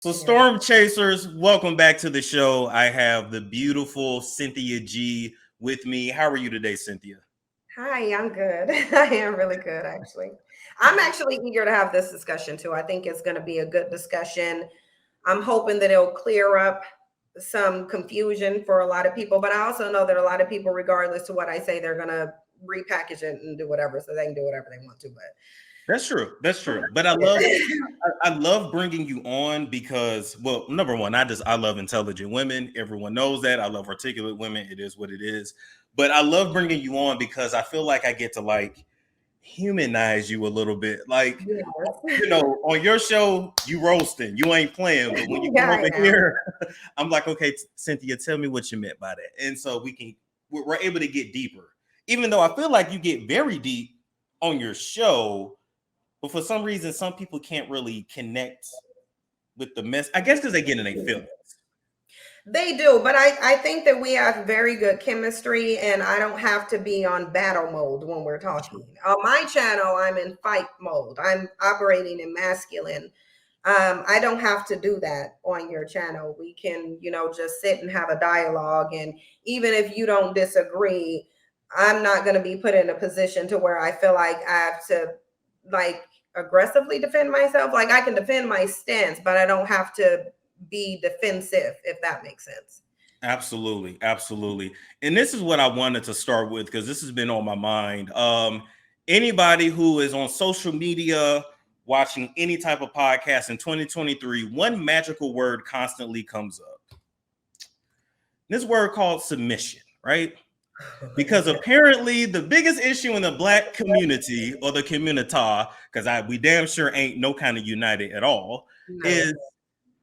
So, Storm Chasers, welcome back to the show. I have the beautiful Cynthia G with me. How are you today, Cynthia? Hi, I'm good. I am really good, actually. I'm actually eager to have this discussion too. I think it's going to be a good discussion. I'm hoping that it'll clear up some confusion for a lot of people, but I also know that a lot of people, regardless to what I say, they're going to repackage it and do whatever, so they can do whatever they want to. But That's true. That's true. But I love bringing you on because, well, number one, I love intelligent women. Everyone knows that. I love articulate women. It is what it is. But I love bringing you on because I feel like I get to humanize you a little bit. Like, yes. on your show, you roasting, you ain't playing. But when you come Yeah, over I am. here, I'm like, okay, Cynthia, tell me what you meant by that. And so we're able to get deeper. Even though I feel like you get very deep on your show, but for some reason, some people can't really connect with the mess. I guess because they get in their feelings. They do, but I think that we have very good chemistry, and I don't have to be on battle mode when we're talking. On my channel, I'm in fight mode. I'm operating in masculine. I don't have to do that on your channel. We can, just sit and have a dialogue. And even if you don't disagree, I'm not going to be put in a position to where I feel like I have to like aggressively defend myself. Like I can defend my stance, but I don't have to be defensive, if that makes sense. Absolutely, absolutely. And this is what I wanted to start with because this has been on my mind. Anybody who is on social media watching any type of podcast in 2023, one magical word constantly comes up. This word called submission, right? Because apparently the biggest issue in the Black community or the communita, because we damn sure ain't no kind of united at all, No. is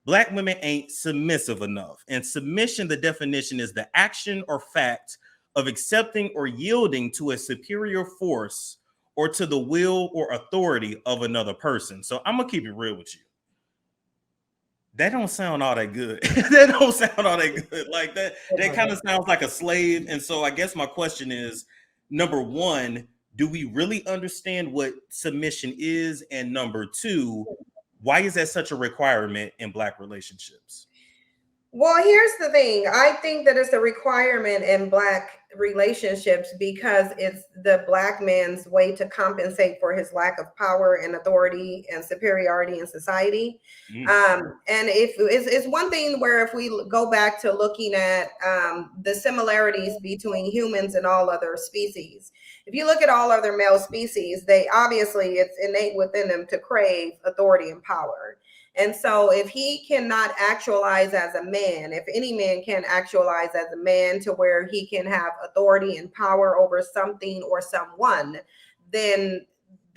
Black women ain't submissive enough. And submission, the definition is the action or fact of accepting or yielding to a superior force or to the will or authority of another person. So I'm gonna keep it real with you. That don't sound all that good. That don't sound all that good. Like that kind of sounds like a slave. And so I guess my question is, number one, do we really understand what submission is? And number two, why is that such a requirement in Black relationships? Well, here's the thing. I think that it's a requirement in Black relationships because it's the Black man's way to compensate for his lack of power and authority and superiority in society. And if it's one thing where if we go back to looking at the similarities between humans and all other species, if you look at all other male species, they obviously it's innate within them to crave authority and power. And so if he cannot actualize as a man, if any man can actualize as a man to where he can have authority and power over something or someone, then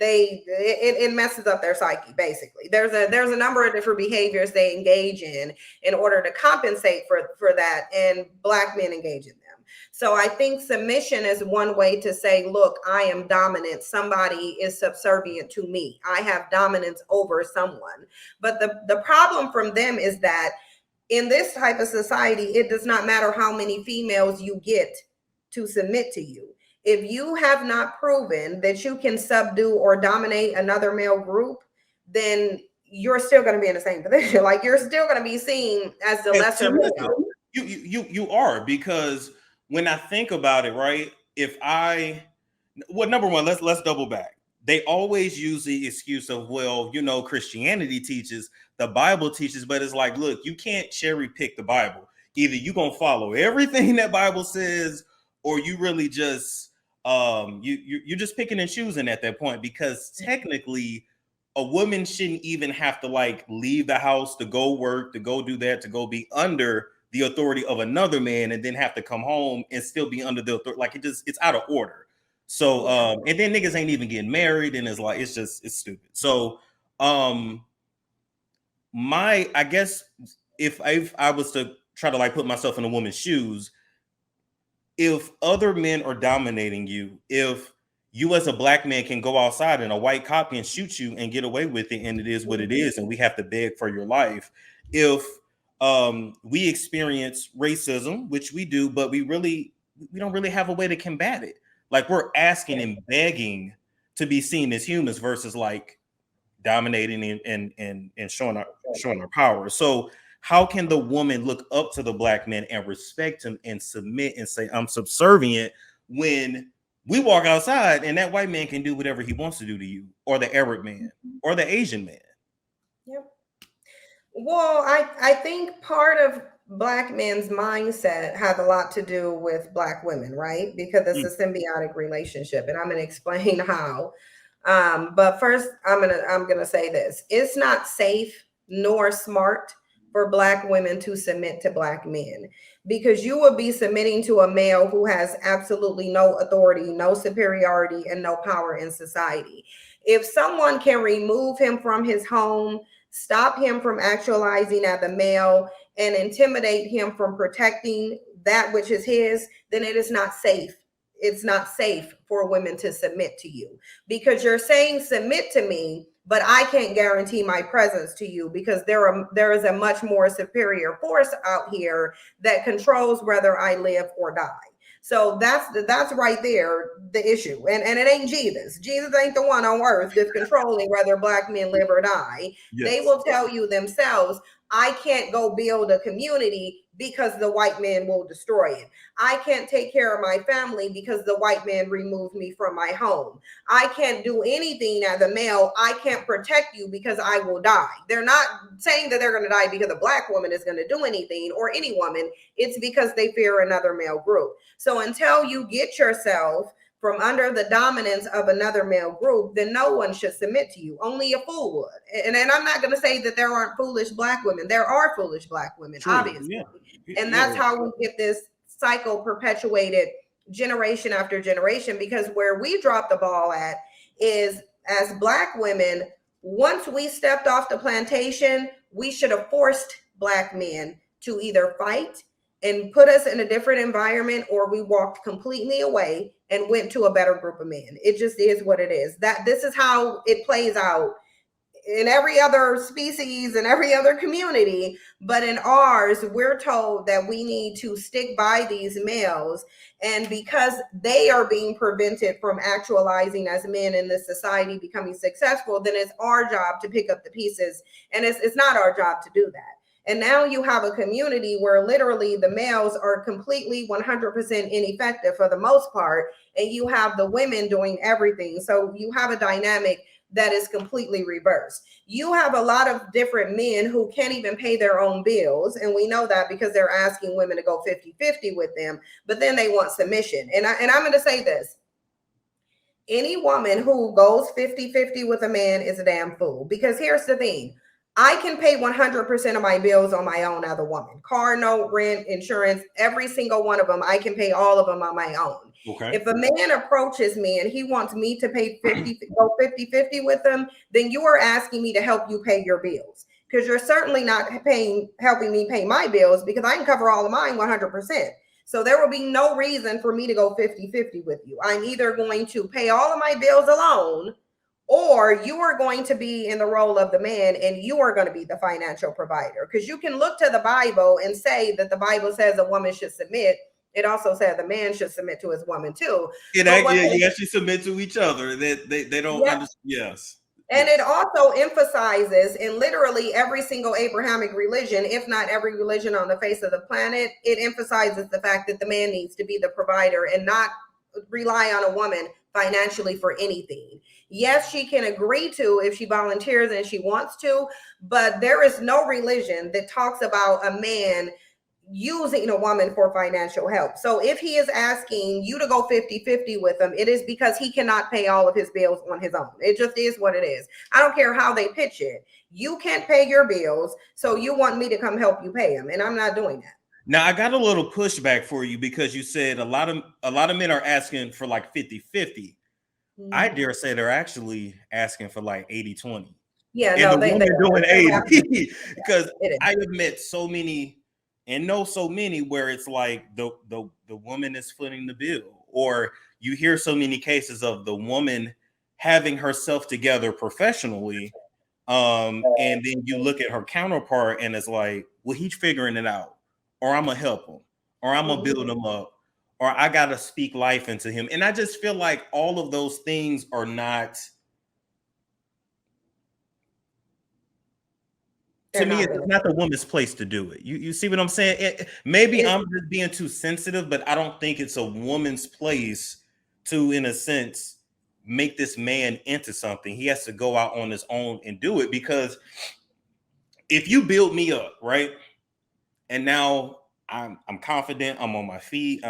it messes up their psyche. Basically, there's a number of different behaviors they engage in order to compensate for that, and Black men engage in them. So I think submission is one way to say, look, I am dominant. Somebody is subservient to me. I have dominance over someone. But the problem from them is that in this type of society, it does not matter how many females you get to submit to you. If you have not proven that you can subdue or dominate another male group, then you're still going to be in the same position. Like you're still going to be seen as the lesser male. You are, because when I think about it, right? Number one, let's double back. They always use the excuse of, well, Christianity teaches, the Bible teaches, but it's like, look, you can't cherry pick the Bible. Either you're gonna follow everything that Bible says, or you really just you're just picking and choosing at that point, because technically a woman shouldn't even have to leave the house to go work, to go do that, to go be under the authority of another man, and then have to come home and still be under the authority. Like it's out of order. So and then niggas ain't even getting married, and it's stupid. So I guess if I was to try to put myself in a woman's shoes, if other men are dominating you, if you as a Black man can go outside and a white cop can shoot you and get away with it, and it is what it is, and we have to beg for your life. If we experience racism, which we do, but we don't really have a way to combat it. Like we're asking and begging to be seen as humans versus dominating and showing showing her power. So how can the woman look up to the black man and respect him and submit and say, I'm subservient, when we walk outside and that white man can do whatever he wants to do to you, or the Arab man, or the Asian man? Yep. Well, I think part of black men's mindset has a lot to do with black women, right? Because it's a symbiotic relationship, and I'm going to explain how. But first, I'm gonna say this: it's not safe nor smart for black women to submit to black men, because you will be submitting to a male who has absolutely no authority, no superiority, and no power in society. If someone can remove him from his home, stop him from actualizing as a male, and intimidate him from protecting that which is his, then it is not safe. It's not safe for women to submit to you, because you're saying submit to me, but I can't guarantee my presence to you, because there is a much more superior force out here that controls whether I live or die. So that's right there the issue. And it ain't Jesus. Jesus ain't the one on earth that's controlling whether black men live or die. Yes. They will tell you themselves, I can't go build a community because the white man will destroy it. I can't take care of my family because the white man removed me from my home. I can't do anything as a male. I can't protect you because I will die. They're not saying that they're going to die because a black woman is going to do anything, or any woman. It's because they fear another male group. So until you get yourself from under the dominance of another male group, then no one should submit to you. Only a fool would. And I'm not going to say that there aren't foolish black women. There are foolish black women, true, obviously. Yeah. And that's how we get this cycle perpetuated generation after generation, because where we drop the ball at is, as black women, once we stepped off the plantation, we should have forced black men to either fight and put us in a different environment, or we walked completely away and went to a better group of men. It just is what it is. That this is how it plays out in every other species and every other community. But in ours, we're told that we need to stick by these males. And because they are being prevented from actualizing as men in this society, becoming successful, then it's our job to pick up the pieces. And it's not our job to do that. And now you have a community where literally the males are completely 100% ineffective for the most part, and you have the women doing everything. So you have a dynamic that is completely reversed. You have a lot of different men who can't even pay their own bills, and we know that because they're asking women to go 50-50 with them, but then they want submission. And I'm going to say this: any woman who goes 50-50 with a man is a damn fool. Because here's the thing: I can pay 100% of my bills on my own as a woman. Car note, rent, insurance, every single one of them, I can pay all of them on my own. Okay. If a man approaches me and he wants me to pay 50-50 with him, then you are asking me to help you pay your bills, because you're certainly not helping me pay my bills, because I can cover all of mine 100%. So there will be no reason for me to go 50-50 with you. I'm either going to pay all of my bills alone, or you are going to be in the role of the man and you are going to be the financial provider. Because you can look to the Bible and say that the Bible says a woman should submit. It also says the man should submit to his woman too. You actually submit to each other. They don't understand. Yes. And it also emphasizes in literally every single Abrahamic religion, if not every religion on the face of the planet, it emphasizes the fact that the man needs to be the provider and not rely on a woman financially for anything. Yes, she can agree to if she volunteers and she wants to, but there is no religion that talks about a man using a woman for financial help. So if he is asking you to go 50-50 with him, it is because he cannot pay all of his bills on his own. It just is what it is. I don't care how they pitch it. You can't pay your bills, so you want me to come help you pay them, and I'm not doing that. Now, I got a little pushback for you, because you said a lot of men are asking for like 50-50. I dare say they're actually asking for like 80-20. Yeah, and the women doing 80. Because I have met so many and know so many where it's like the woman is footing the bill, or you hear so many cases of the woman having herself together professionally, and then you look at her counterpart and it's like, well, he's figuring it out, or I'm gonna help him, or I'm gonna build him up, or I gotta speak life into him. And I just feel like all of those things are not to They're me, not it's not the woman's place to do it. You see what I'm saying? Maybe I'm just being too sensitive, but I don't think it's a woman's place to, in a sense, make this man into something. He has to go out on his own and do it, because if you build me up, right, and now I'm confident, I'm on my feet.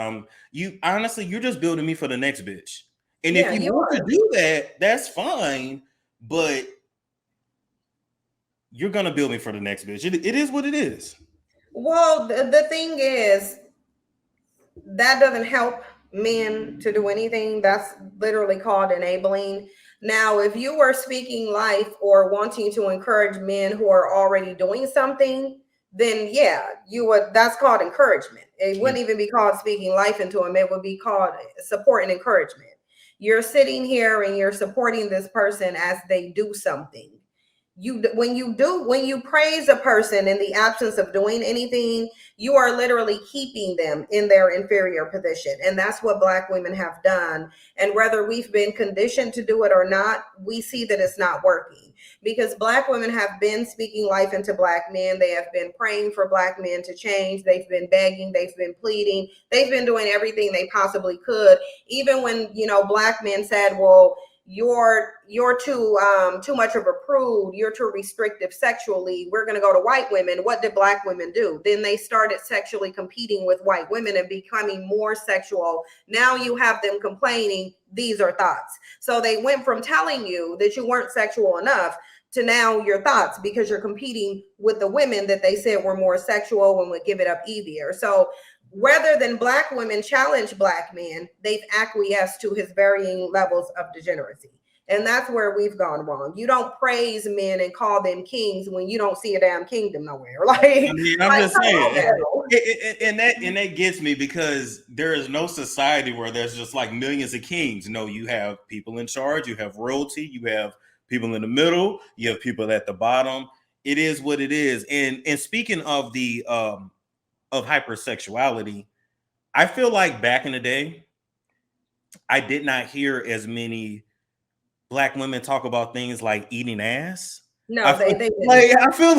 You honestly, you're just building me for the next bitch. And if Yeah, you you want to are. do that, that's fine. But you're gonna build me for the next bitch. It is what it is. Well, the thing is, that doesn't help men to do anything. That's literally called enabling. Now, if you were speaking life or wanting to encourage men who are already doing something, then yeah, you would. That's called encouragement. It wouldn't even be called speaking life into them. It would be called support and encouragement. You're sitting here and you're supporting this person as they do something. When you praise a person in the absence of doing anything, you are literally keeping them in their inferior position. And that's what Black women have done. And whether we've been conditioned to do it or not, we see that it's not working, because Black women have been speaking life into Black men. They have been praying for Black men to change. They've been begging, they've been pleading, they've been doing everything they possibly could. Even when, Black men said, well, you're too much of a prude, you're too restrictive sexually, we're going to go to white women. What did Black women do? Then they started sexually competing with white women and becoming more sexual. Now you have them complaining, these are thoughts. So they went from telling you that you weren't sexual enough to now your thoughts, because you're competing with the women that they said were more sexual and would give it up easier. So rather than Black women challenge Black men, they've acquiesced to his varying levels of degeneracy. And that's where we've gone wrong. You don't praise men and call them kings when you don't see a damn kingdom nowhere. I'm just saying, on. and that gets me, because there is no society where there's just like millions of kings. No, you have people in charge, you have royalty, you have people in the middle, you have people at the bottom. It is what it is. And speaking of the of hypersexuality, I feel like back in the day, I did not hear as many Black women talk about things like eating ass. No, they didn't. I feel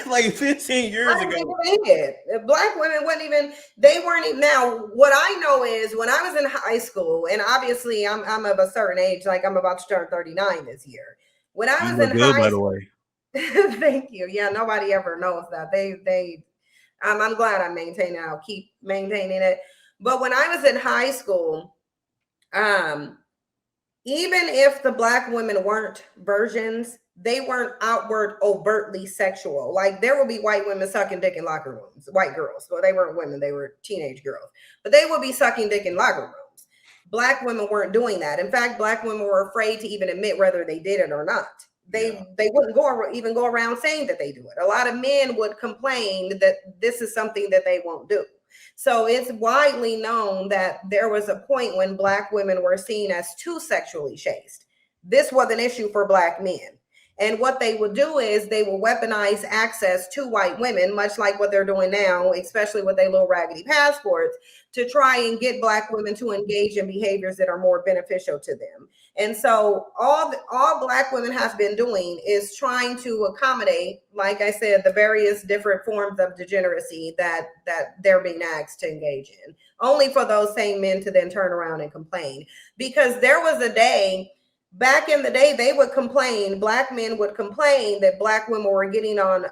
like 15 years ago. They did. Black women weren't even. Now, what I know is when I was in high school, and obviously I'm of a certain age, like I'm about to turn 39 this year. When I was in high school, way. thank you. Yeah, nobody ever knows that. I'm glad I maintain it. I'll keep maintaining it. But when I was in high school, even if the Black women weren't virgins, they weren't outward overtly sexual. Like there would be white women sucking dick in locker rooms, white girls. Well, they weren't women, they were teenage girls, but they would be sucking dick in locker rooms. Black women weren't doing that. In fact, Black women were afraid to even admit whether they did it or not. They wouldn't even go around saying that they do it. A lot of men would complain that this is something that they won't do. So it's widely known that there was a point when Black women were seen as too sexually chaste. This was an issue for Black men. And what they would do is they will weaponize access to white women, much like what they're doing now, especially with their little raggedy passports, to try and get Black women to engage in behaviors that are more beneficial to them. And so all Black women have been doing is trying to accommodate, like I said, the various different forms of degeneracy that they're being asked to engage in, only for those same men to then turn around and complain. Because there was a day back in the day, they would complain, Black men would complain that Black women were getting on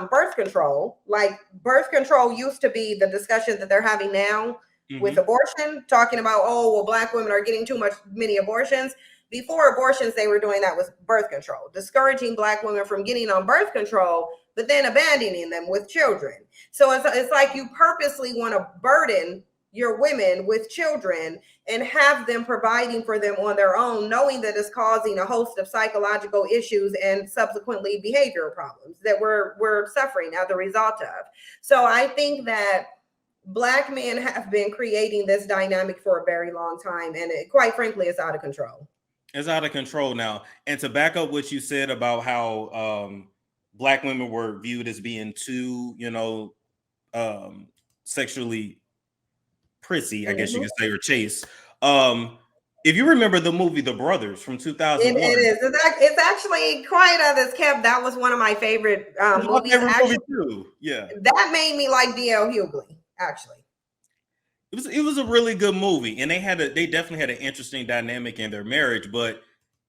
birth control. Like birth control used to be the discussion that they're having now with abortion, talking about, oh, well, Black women are getting many abortions. Before abortions, they were doing that with birth control, discouraging Black women from getting on birth control, but then abandoning them with children. So it's like you purposely want to burden your women with children and have them providing for them on their own, knowing that it's causing a host of psychological issues and subsequently behavioral problems that we're suffering as a result of. So I think that Black men have been creating this dynamic for a very long time, and quite frankly, it's out of control. It's out of control now. And to back up what you said about how Black women were viewed as being too, sexually prissy, I guess you could say, or chaste. If you remember the movie The Brothers from It 2001, is. It's actually Quiet as Kept. That was one of my favorite it's my movies. favorite movie Actually, too. Yeah. that made me like D.L. Hughley. Actually, It was a really good movie, and they definitely had an interesting dynamic in their marriage. But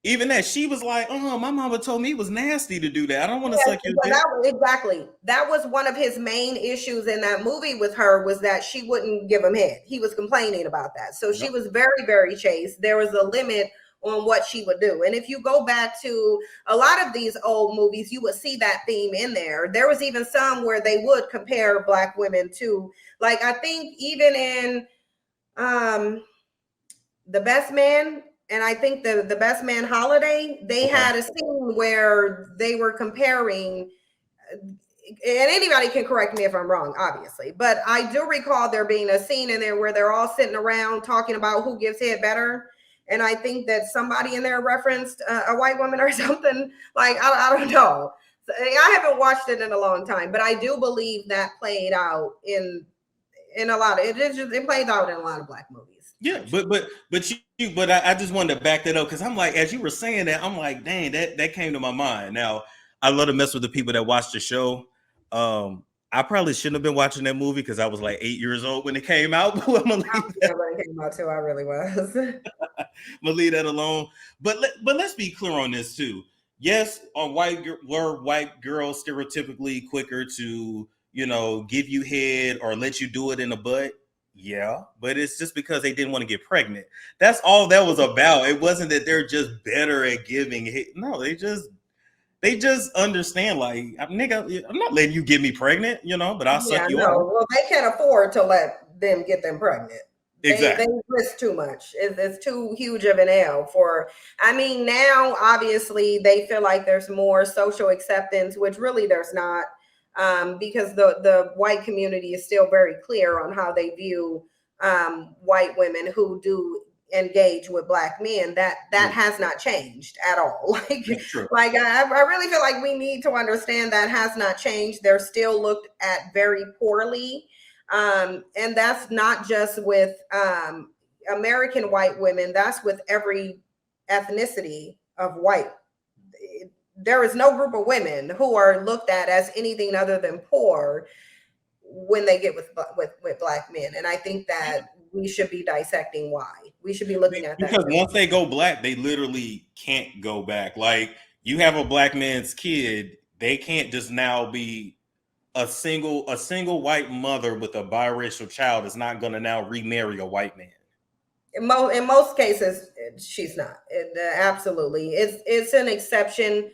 even that, she was like, "Oh, my mama told me it was nasty to do that. I don't want to yes, suck your but dick." exactly that was one of his main issues in that movie with her was that she wouldn't give him head. He was complaining about that, so she Yep. was very, very chaste. There was a limit on what she would do. And if you go back to a lot of these old movies, you would see that theme in there. There was even some where they would compare Black women to, like, I think even in The Best Man, and I think the Best Man Holiday, they Okay. had a scene where they were comparing, and anybody can correct me if I'm wrong, obviously, but I do recall there being a scene in there where they're all sitting around talking about who gives head better. And I think that somebody in there referenced a white woman or something. Like, I don't know. I haven't watched it in a long time, but I do believe that played out in a lot of it plays out in a lot of Black movies. Yeah, Actually. but I just wanted to back that up because I'm like, as you were saying that, I'm like, dang, that came to my mind. Now, I love to mess with the people that watch the show. I probably shouldn't have been watching that movie because I was like 8 years old when it came out. But I'm gonna I was when it came out too. I really was. leave that alone. But let's be clear on this too. Yes, were white girls stereotypically quicker to give you head or let you do it in the butt? Yeah, but it's just because they didn't want to get pregnant. That's all that was about. It wasn't that they're just better at giving head. No, they just understand like, nigga, I'm not letting you get me pregnant, but I'll Yeah, suck you no. off. Well, they can't afford to let them get them pregnant. They Exactly. risk too much. It's too huge of an L for. I mean, now obviously they feel like there's more social acceptance, which really there's not, because the white community is still very clear on how they view white women who do engage with Black men. That Yeah, has not changed at all. that's true. I really feel like we need to understand that has not changed. They're still looked at very poorly. And that's not just with American white women, that's with every ethnicity of white. There is no group of women who are looked at as anything other than poor when they get with Black men. And I think that we should be dissecting why. We should be looking at that Because once differently. they go Black, they literally can't go back. Like, you have a Black man's kid, they can't just now be a single white mother with a biracial child is not going to now remarry a white man. In most cases, she's not. Absolutely, it's an exception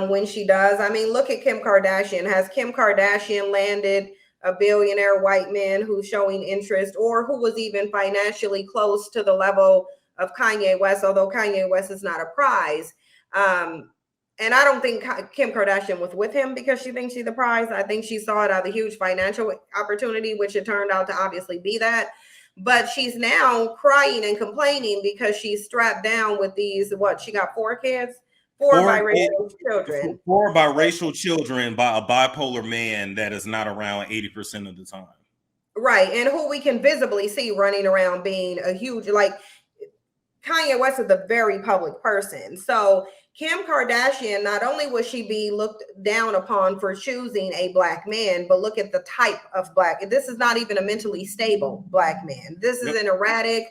when she does. I mean, look at Kim Kardashian. Has Kim Kardashian landed a billionaire white man who's showing interest, or who was even financially close to the level of Kanye West? Although Kanye West is not a prize. And I don't think Kim Kardashian was with him because she thinks she's the prize. I think she saw it as a huge financial opportunity, which it turned out to obviously be that. But she's now crying and complaining because she's strapped down with these, what, she got 4 kids, four Four kid, biracial children. four biracial children by a bipolar man that is not around 80% of the time. Right. And who we can visibly see running around being a huge, like, Kanye West is a very public person. So Kim Kardashian, not only will she be looked down upon for choosing a Black man, but look at the type of Black. This is not even a mentally stable Black man. This is Yep. an erratic,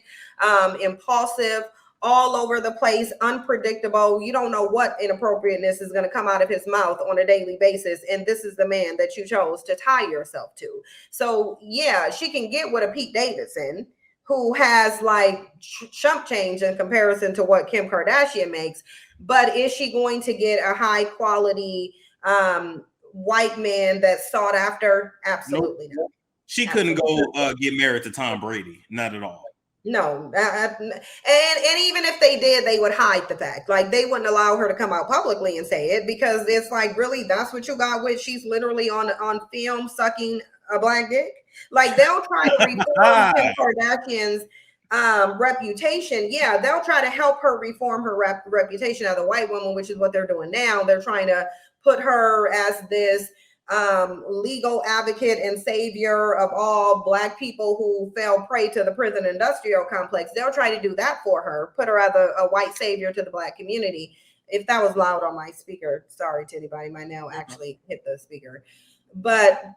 impulsive, all over the place, unpredictable. You don't know what inappropriateness is going to come out of his mouth on a daily basis. And this is the man that you chose to tie yourself to. So yeah, she can get with a Pete Davidson who has like chump change in comparison to what Kim Kardashian makes. But is she going to get a high quality white man that's sought after? Nope. Absolutely not. She couldn't Absolutely. go get married to Tom Brady. Not at all. No, and even if they did, they would hide the fact. Like, they wouldn't allow her to come out publicly and say it, because it's like, really, that's what you got with? She's literally on film sucking a Black dick. Like, they'll try to reform Kim Kardashian's reputation. Yeah, they'll try to help her reform her reputation as a white woman, which is what they're doing now. They're trying to put her as this legal advocate and savior of all Black people who fell prey to the prison industrial complex. They'll try to do that for her, put her as a white savior to the Black community. If that was loud on my speaker, sorry to anybody, my nail actually hit the speaker. But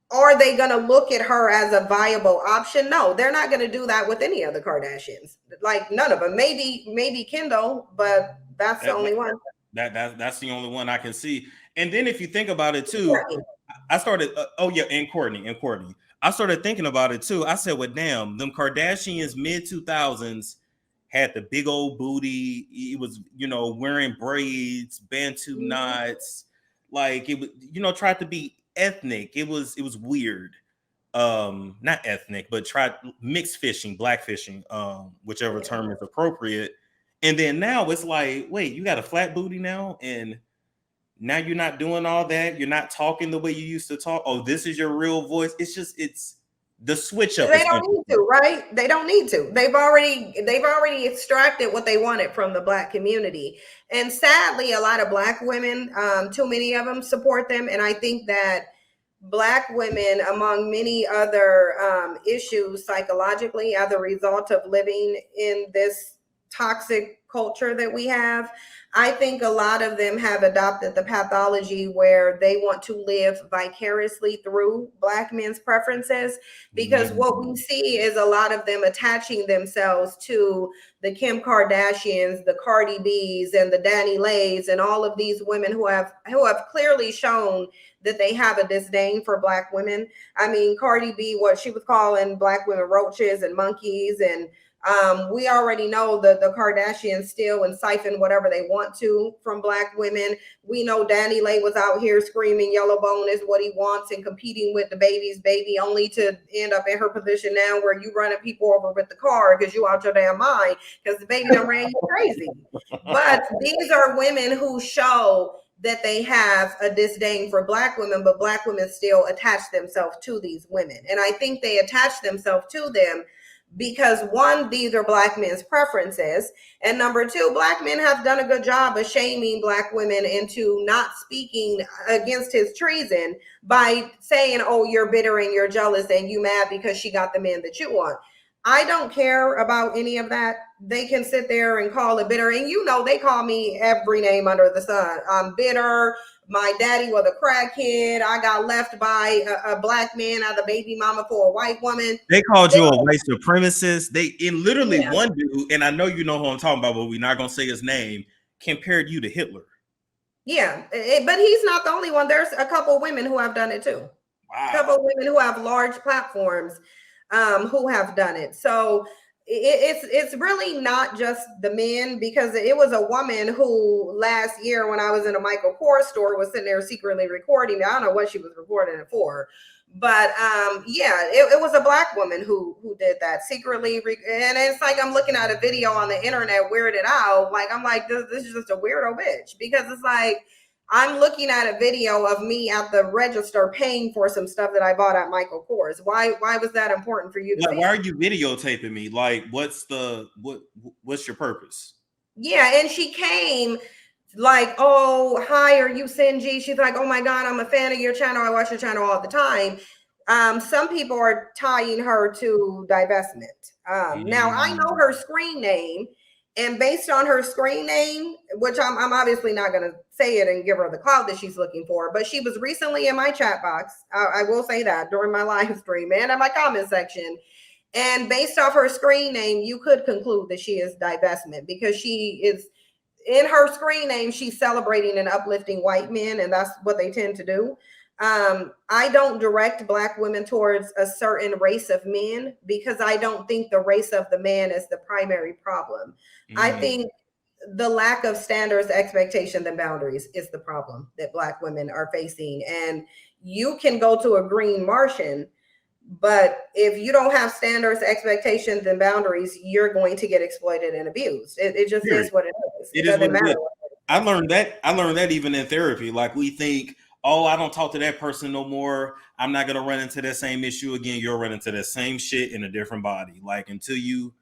are they going to look at her as a viable option? No, they're not going to do that with any of the Kardashians. Like none of them. Maybe Kendall, but that's the only one. That's the only one I can see. And then if you think about it too, I started. And Courtney. I started thinking about it too. I said, well, damn, them Kardashians mid 2000s had the big old booty. It was, wearing braids, bantu knots, like it was, tried to be ethnic. It was weird. Not ethnic, but tried mixed fishing, black fishing, whichever term is appropriate. And then now it's like, wait, you got a flat booty now, and now you're not doing all that. You're not talking the way you used to talk. Oh, this is your real voice. It's the switch up. They don't need to, right? They don't need to. They've already extracted what they wanted from the Black community. And sadly, a lot of Black women, too many of them support them. And I think that Black women, among many other issues psychologically, as a result of living in this toxic culture that we have, I think a lot of them have adopted the pathology where they want to live vicariously through Black men's preferences, because what we see is a lot of them attaching themselves to the Kim Kardashians, the Cardi B's, and the Danny Lays, and all of these women who have clearly shown that they have a disdain for Black women. I mean, Cardi B, what she was calling Black women roaches and monkeys, and we already know that the Kardashians steal and siphon whatever they want to from Black women. We know Danny Lay was out here screaming yellow bone is what he wants and competing with the baby's baby, only to end up in her position now where you running people over with the car because you out your damn mind because the baby done ran you crazy. But these are women who show that they have a disdain for Black women, but Black women still attach themselves to these women. And I think they attach themselves to them because, one, these are Black men's preferences, and number two, Black men have done a good job of shaming Black women into not speaking against his treason by saying, oh, you're bitter and you're jealous and you mad because she got the man that you want. I don't care about any of that. They can sit there and call it bitter, and they call me every name under the sun. I'm bitter. My daddy was a crackhead. I got left by a Black man as a baby mama for a white woman. They called you a white supremacist. One dude, and I know you know who I'm talking about, but we're not going to say his name, compared you to Hitler. Yeah, but he's not the only one. There's a couple of women who have done it too. Wow. A couple of women who have large platforms who have done it. So it's really not just the men, because it was a woman who last year when I was in a Michael Kors store was sitting there secretly recording me. I don't know what she was recording it for, but it was a Black woman who did that secretly. And it's like I'm looking at a video on the internet weirded out. Like I'm like, this is just a weirdo bitch, because it's like I'm looking at a video of me at the register paying for some stuff that I bought at Michael Kors. Why was that important for you to see? Why are you videotaping me? Like, what's your purpose? Yeah, and she came like, oh, hi, are you Sinji? She's like, oh my God, I'm a fan of your channel. I watch your channel all the time. Some people are tying her to divestment. Now I know her screen name. And based on her screen name, which I'm obviously not going to say it and give her the clout that she's looking for, but she was recently in my chat box. I will say that during my live stream and in my comment section. And based off her screen name, you could conclude that she is divestment, because she is, in her screen name, she's celebrating and uplifting white men, and that's what they tend to do. I don't direct Black women towards a certain race of men, because I don't think the race of the man is the primary problem. I think the lack of standards, expectations, and boundaries is the problem that Black women are facing. And you can go to a green Martian, but if you don't have standards, expectations, and boundaries, you're going to get exploited and abused. It just is what it is. It doesn't matter. I learned that even in therapy. Like, we think, oh, I don't talk to that person no more. I'm not going to run into that same issue again. You'll run into that same shit in a different body. Like, until you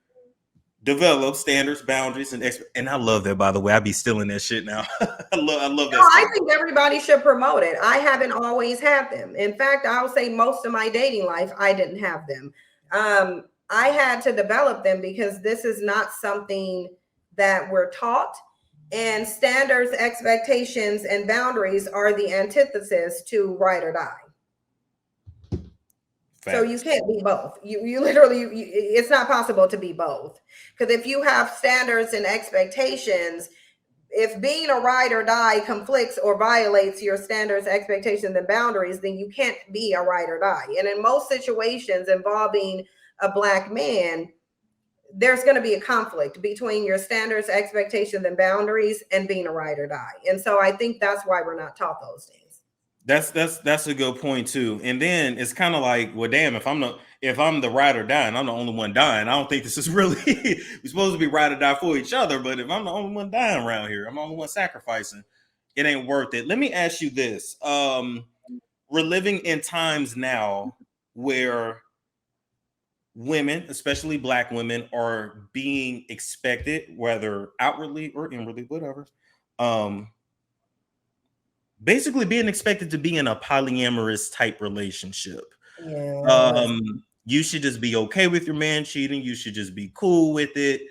develop standards, boundaries, and I love that, by the way. I be stealing that shit now. I love that No, I stuff. think everybody should promote it. I haven't always had them. In fact, I'll say most of my dating life, I didn't have them. I had to develop them because this is not something that we're taught. And standards, expectations, and boundaries are the antithesis to ride or die. Facts. So you can't be both. You literally, it's not possible to be both. Because if you have standards and expectations, if being a ride or die conflicts or violates your standards, expectations, and boundaries, then you can't be a ride or die. And in most situations involving a Black man, there's going to be a conflict between your standards, expectations, and boundaries and being a ride or die. And so I think that's why we're not taught those things. That's a good point too. And then it's kind of like, well, damn, if I'm the ride or die and I'm the only one dying, I don't think this is really we're supposed to be ride or die for each other. But if I'm the only one dying around here, I'm the only one sacrificing, it ain't worth it. Let me ask you this. We're living in times now where women, especially Black women, are being expected, whether outwardly or inwardly, whatever, basically being expected to be in a polyamorous type relationship. Yeah. You should just be okay with your man cheating. You should just be cool with it.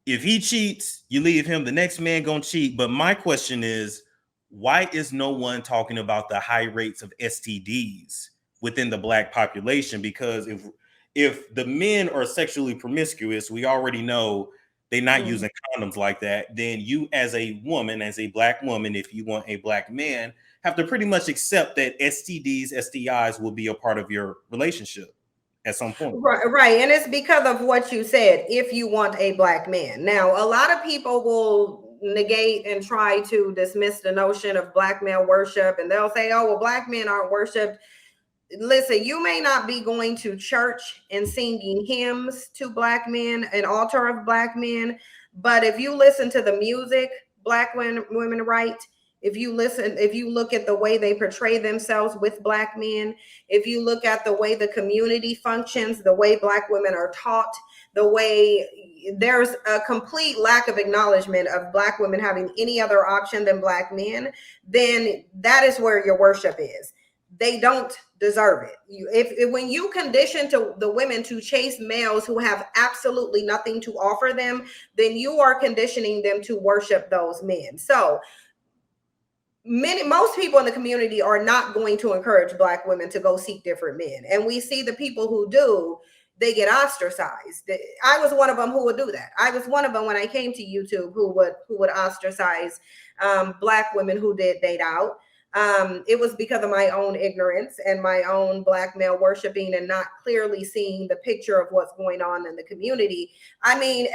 If he cheats, you leave him, the next man gonna cheat. But my question is, why is no one talking about the high rates of STDs within the Black population? Because if the men are sexually promiscuous, we already know they're not using condoms like that. Then you, as a woman, as a Black woman, if you want a Black man, have to pretty much accept that STDs, STIs will be a part of your relationship at some point. Right. And it's because of what you said, if you want a Black man. Now, a lot of people will negate and try to dismiss the notion of Black male worship, and they'll say, oh, well, Black men aren't worshiped. Listen, you may not be going to church and singing hymns to Black men, an altar of Black men, but if you listen to the music Black women write, if you look at the way they portray themselves with Black men, if you look at the way the community functions, the way Black women are taught, the way there's a complete lack of acknowledgement of Black women having any other option than Black men, then that is where your worship is. They don't deserve it. If when you condition to the women to chase males who have absolutely nothing to offer them, then you are conditioning them to worship those men. So most people in the community are not going to encourage Black women to go seek different men. And we see the people who do, they get ostracized. I was one of them who would do that. I was one of them when I came to YouTube who would ostracize Black women who did date out. It was because of my own ignorance and my own Black male worshiping and not clearly seeing the picture of what's going on in the community. I mean,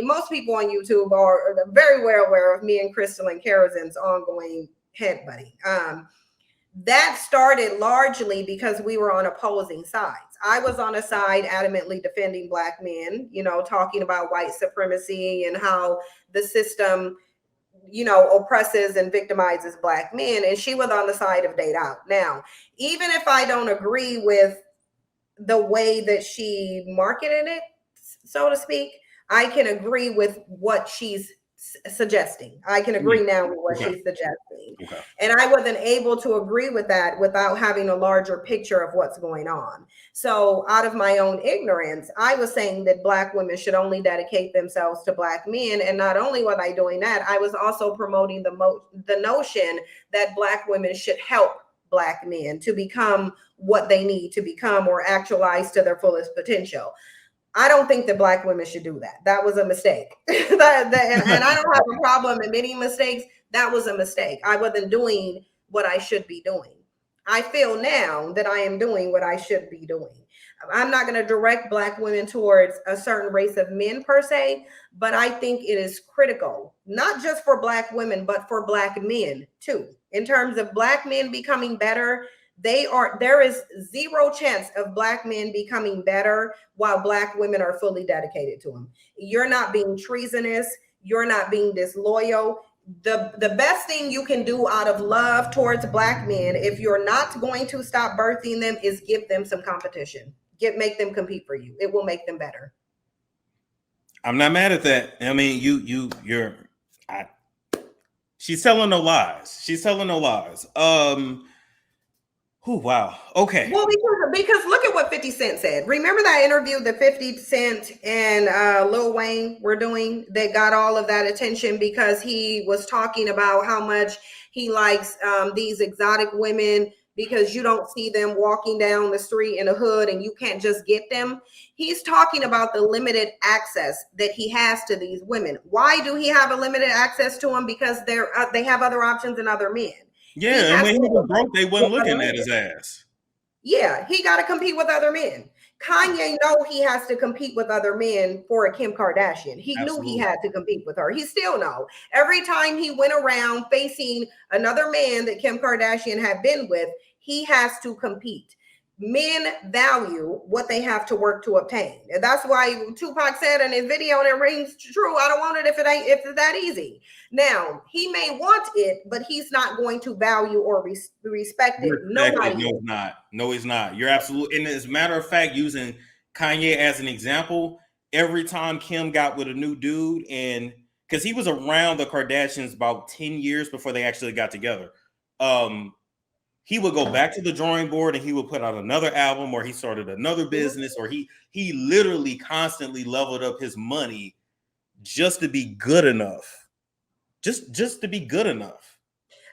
most people on YouTube are very well aware of me and Crystal and Karazin's ongoing headbutting. That started largely because we were on opposing sides. I was on a side adamantly defending Black men, talking about white supremacy and how the system oppresses and victimizes Black men. And she was on the side of date out. Now, even if I don't agree with the way that she marketed it, so to speak, I can agree with what she's suggesting. I can agree now with what she's suggesting. Okay. And I wasn't able to agree with that without having a larger picture of what's going on. So out of my own ignorance, I was saying that Black women should only dedicate themselves to Black men. And not only was I doing that, I was also promoting the notion that Black women should help Black men to become what they need to become or actualize to their fullest potential. I don't think that Black women should do that. That was a mistake. And I don't have a problem admitting mistakes. That was a mistake. I wasn't doing what I should be doing. I feel now that I am doing what I should be doing. I'm not going to direct Black women towards a certain race of men per se, but I think it is critical, not just for Black women, but for Black men too. In terms of Black men becoming better, there is zero chance of Black men becoming better while Black women are fully dedicated to them. You're not being treasonous. You're not being disloyal. The best thing you can do out of love towards Black men, if you're not going to stop birthing them, is give them some competition. Make them compete for you. It will make them better. I'm not mad at that. I mean, she's telling no lies. She's telling no lies. Oh wow. Okay. Well, because look at what 50 Cent said. Remember that interview that 50 Cent and Lil Wayne were doing that got all of that attention because he was talking about how much he likes these exotic women because you don't see them walking down the street in a hood and you can't just get them. He's talking about the limited access that he has to these women. Why do he have a limited access to them? Because they have other options and other men. He Yeah, and has when he was to broke, they wasn't looking at his ass. yeah, he got to compete with other men. Kanye know he has to compete with other men for a Kim Kardashian. He knew he Absolutely. had to compete with her. He still know. Every time he went around facing another man that Kim Kardashian had been with, he has to compete. Men value what they have to work to obtain. And that's why Tupac said in his video, and it rings true, I don't want it if it's that easy. Now, he may want it, but he's not going to value or respect it. Respected. Nobody No, is. he's not. No, he's not. You're absolutely. And as a matter of fact, using Kanye as an example, every time Kim got with a new dude, and because he was around the Kardashians about 10 years before they actually got together, he would go back to the drawing board and he would put out another album, or he started another business, or he literally constantly leveled up his money just to be good enough. Just to be good enough.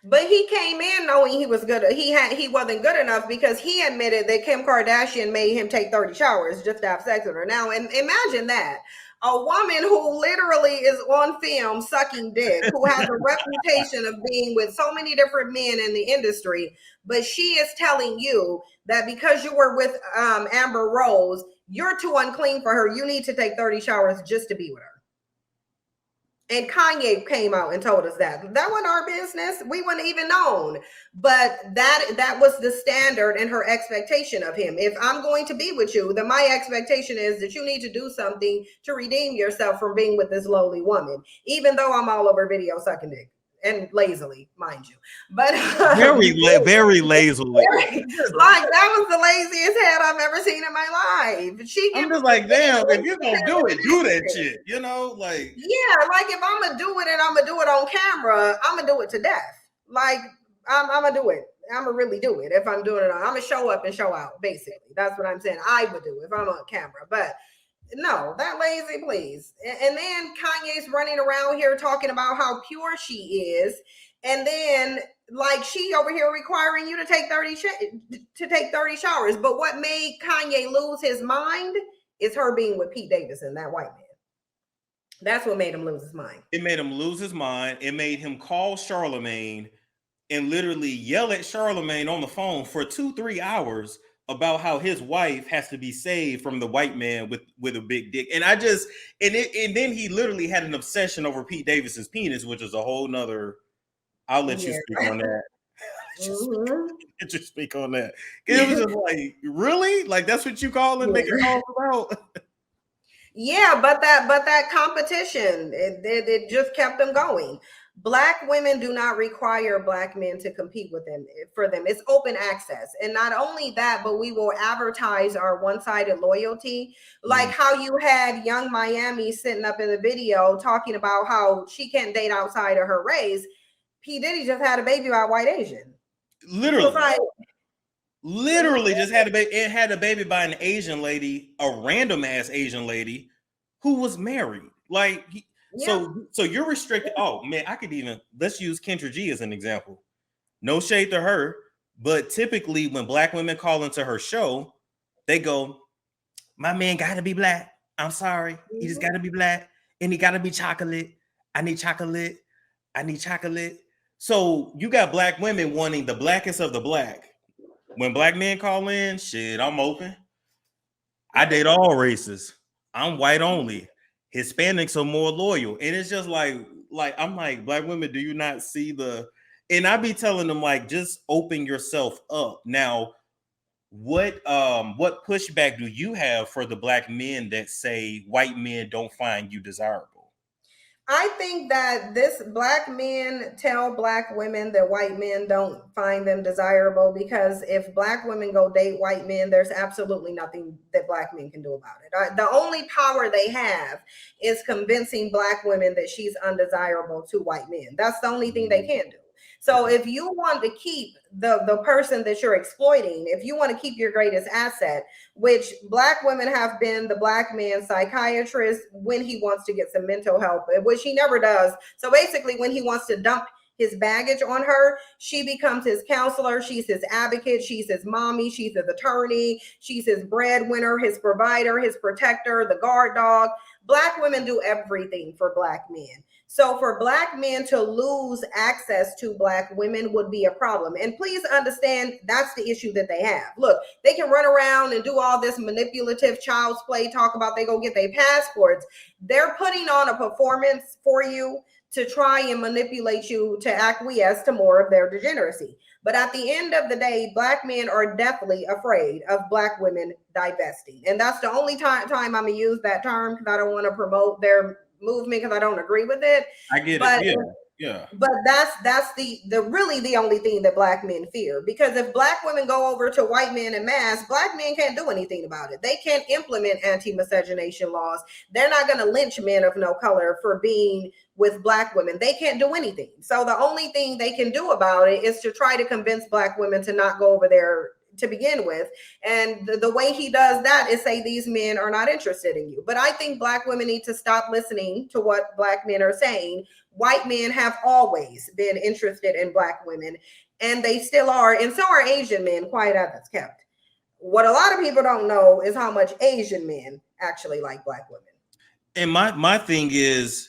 But he came in knowing he was good. He wasn't good enough because he admitted that Kim Kardashian made him take 30 showers just to have sex with her. Now, and imagine that. A woman who literally is on film sucking dick, who has a reputation of being with so many different men in the industry, but she is telling you that because you were with Amber Rose, you're too unclean for her. You need to take 30 showers just to be with her. And Kanye came out and told us that wasn't our business. We wouldn't even known. But that was the standard and her expectation of him. If I'm going to be with you, then my expectation is that you need to do something to redeem yourself from being with this lowly woman, even though I'm all over video sucking dick. And lazily, mind you, but very lazily. like that was the laziest head I've ever seen in my life. I'm just like, damn, if you're gonna do it, do that shit. You know, like yeah, like if I'm gonna do it and I'm gonna do it on camera, I'm gonna do it to death. Like I'm gonna do it. I'm gonna really do it. If I'm doing it, I'm gonna show up and show out. Basically, that's what I'm saying. I would do if I'm on camera, but no, that lazy, please. And then Kanye's running around here talking about how pure she is, and then like she over here requiring you to take 30 showers. But what made Kanye lose his mind is her being with Pete Davidson, that white man. That's what made him lose his mind. It made him lose his mind. It made him call Charlemagne and literally yell at Charlemagne on the phone for 2-3 hours about how his wife has to be saved from the white man with a big dick. And and then he literally had an obsession over Pete Davidson's penis, which is a whole nother. I'll let you speak on that. Let you speak on that. It was just like, really? Like that's what you call it? Making calls about? Yeah, but that competition, it just kept them going. Black women do not require Black men to compete with them for them. It's open access. And not only that, but we will advertise our one-sided loyalty. Like how you had Young Miami sitting up in the video talking about how she can't date outside of her race. P. Diddy just had a baby by a white Asian. Literally just had a baby by an Asian lady, a random ass Asian lady who was married. Like So you're restricted. Oh man, let's use Kendra G as an example. No shade to her, but typically when Black women call into her show, they go, my man gotta be Black. I'm sorry. He just gotta be Black and he gotta be chocolate. I need chocolate. I need chocolate. So you got Black women wanting the blackest of the Black. When Black men call in, shit, I'm open. I date all races. I'm white only. Hispanics are more loyal. And it's just like I'm like, Black women, do you not see and I be telling them like, just open yourself up. Now, what pushback do you have for the Black men that say white men don't find you desirable? I think that this black men tell black women that white men don't find them desirable, because if black women go date white men, there's absolutely nothing that black men can do about it. The only power they have is convincing black women that she's undesirable to white men. That's the only thing they can do. So if you want to keep the person that you're exploiting, if you want to keep your greatest asset, which black women have been the black man's psychiatrist when he wants to get some mental help, which he never does. So basically, when he wants to dump his baggage on her, she becomes his counselor, she's his advocate, she's his mommy, she's his attorney, she's his breadwinner, his provider, his protector, the guard dog. Black women do everything for black men. So for black men to lose access to black women would be a problem. And please understand, that's the issue that they have. Look, they can run around and do all this manipulative child's play, talk about they go get their passports. They're putting on a performance for you to try and manipulate you to acquiesce to more of their degeneracy. But at the end of the day, black men are definitely afraid of black women divesting. And that's the only time I'm going to use that term, because I don't want to promote their movement, because I don't agree with it. I get it. Yeah. But that's the really the only thing that black men fear. Because if black women go over to white men en masse, black men can't do anything about it. They can't implement anti-miscegenation laws. They're not going to lynch men of no color for being with black women. They can't do anything. So the only thing they can do about it is to try to convince black women to not go over there to begin with. And the way he does that is say these men are not interested in you. But I think black women need to stop listening to what black men are saying. White men have always been interested in black women, and they still are. And so are Asian men, quiet as it's kept. What a lot of people don't know is how much Asian men actually like black women. And my thing is,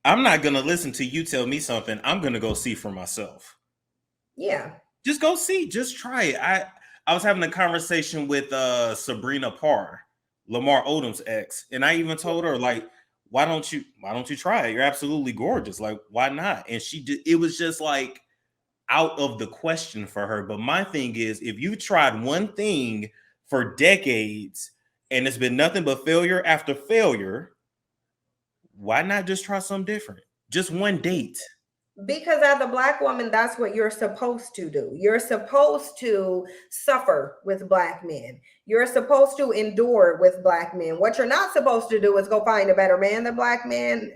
I'm not going to listen to you tell me something. I'm going to go see for myself. Yeah. Just go see. Just try it. I was having a conversation with Sabrina Parr, Lamar Odom's ex, and I even told her, like, why don't you try it? You're absolutely gorgeous. Like, why not? And she did. It was just like out of the question for her. But my thing is, if you tried one thing for decades and it's been nothing but failure after failure, why not just try something different? Just one date. Because as a black woman, that's what you're supposed to do. You're supposed to suffer with black men. You're supposed to endure with black men. What you're not supposed to do is go find a better man than black men.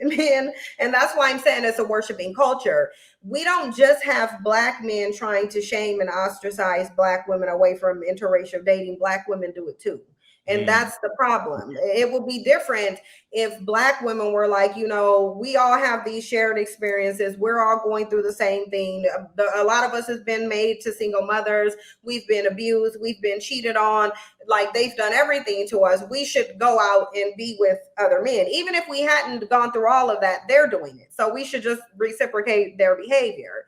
And that's why I'm saying it's a worshiping culture. We don't just have black men trying to shame and ostracize black women away from interracial dating. Black women do it too. And that's the problem. It would be different if black women were like, you know, we all have these shared experiences. We're all going through the same thing. A lot of us has been made to single mothers. We've been abused. We've been cheated on. Like, they've done everything to us. We should go out and be with other men. Even if we hadn't gone through all of that, they're doing it. So we should just reciprocate their behavior.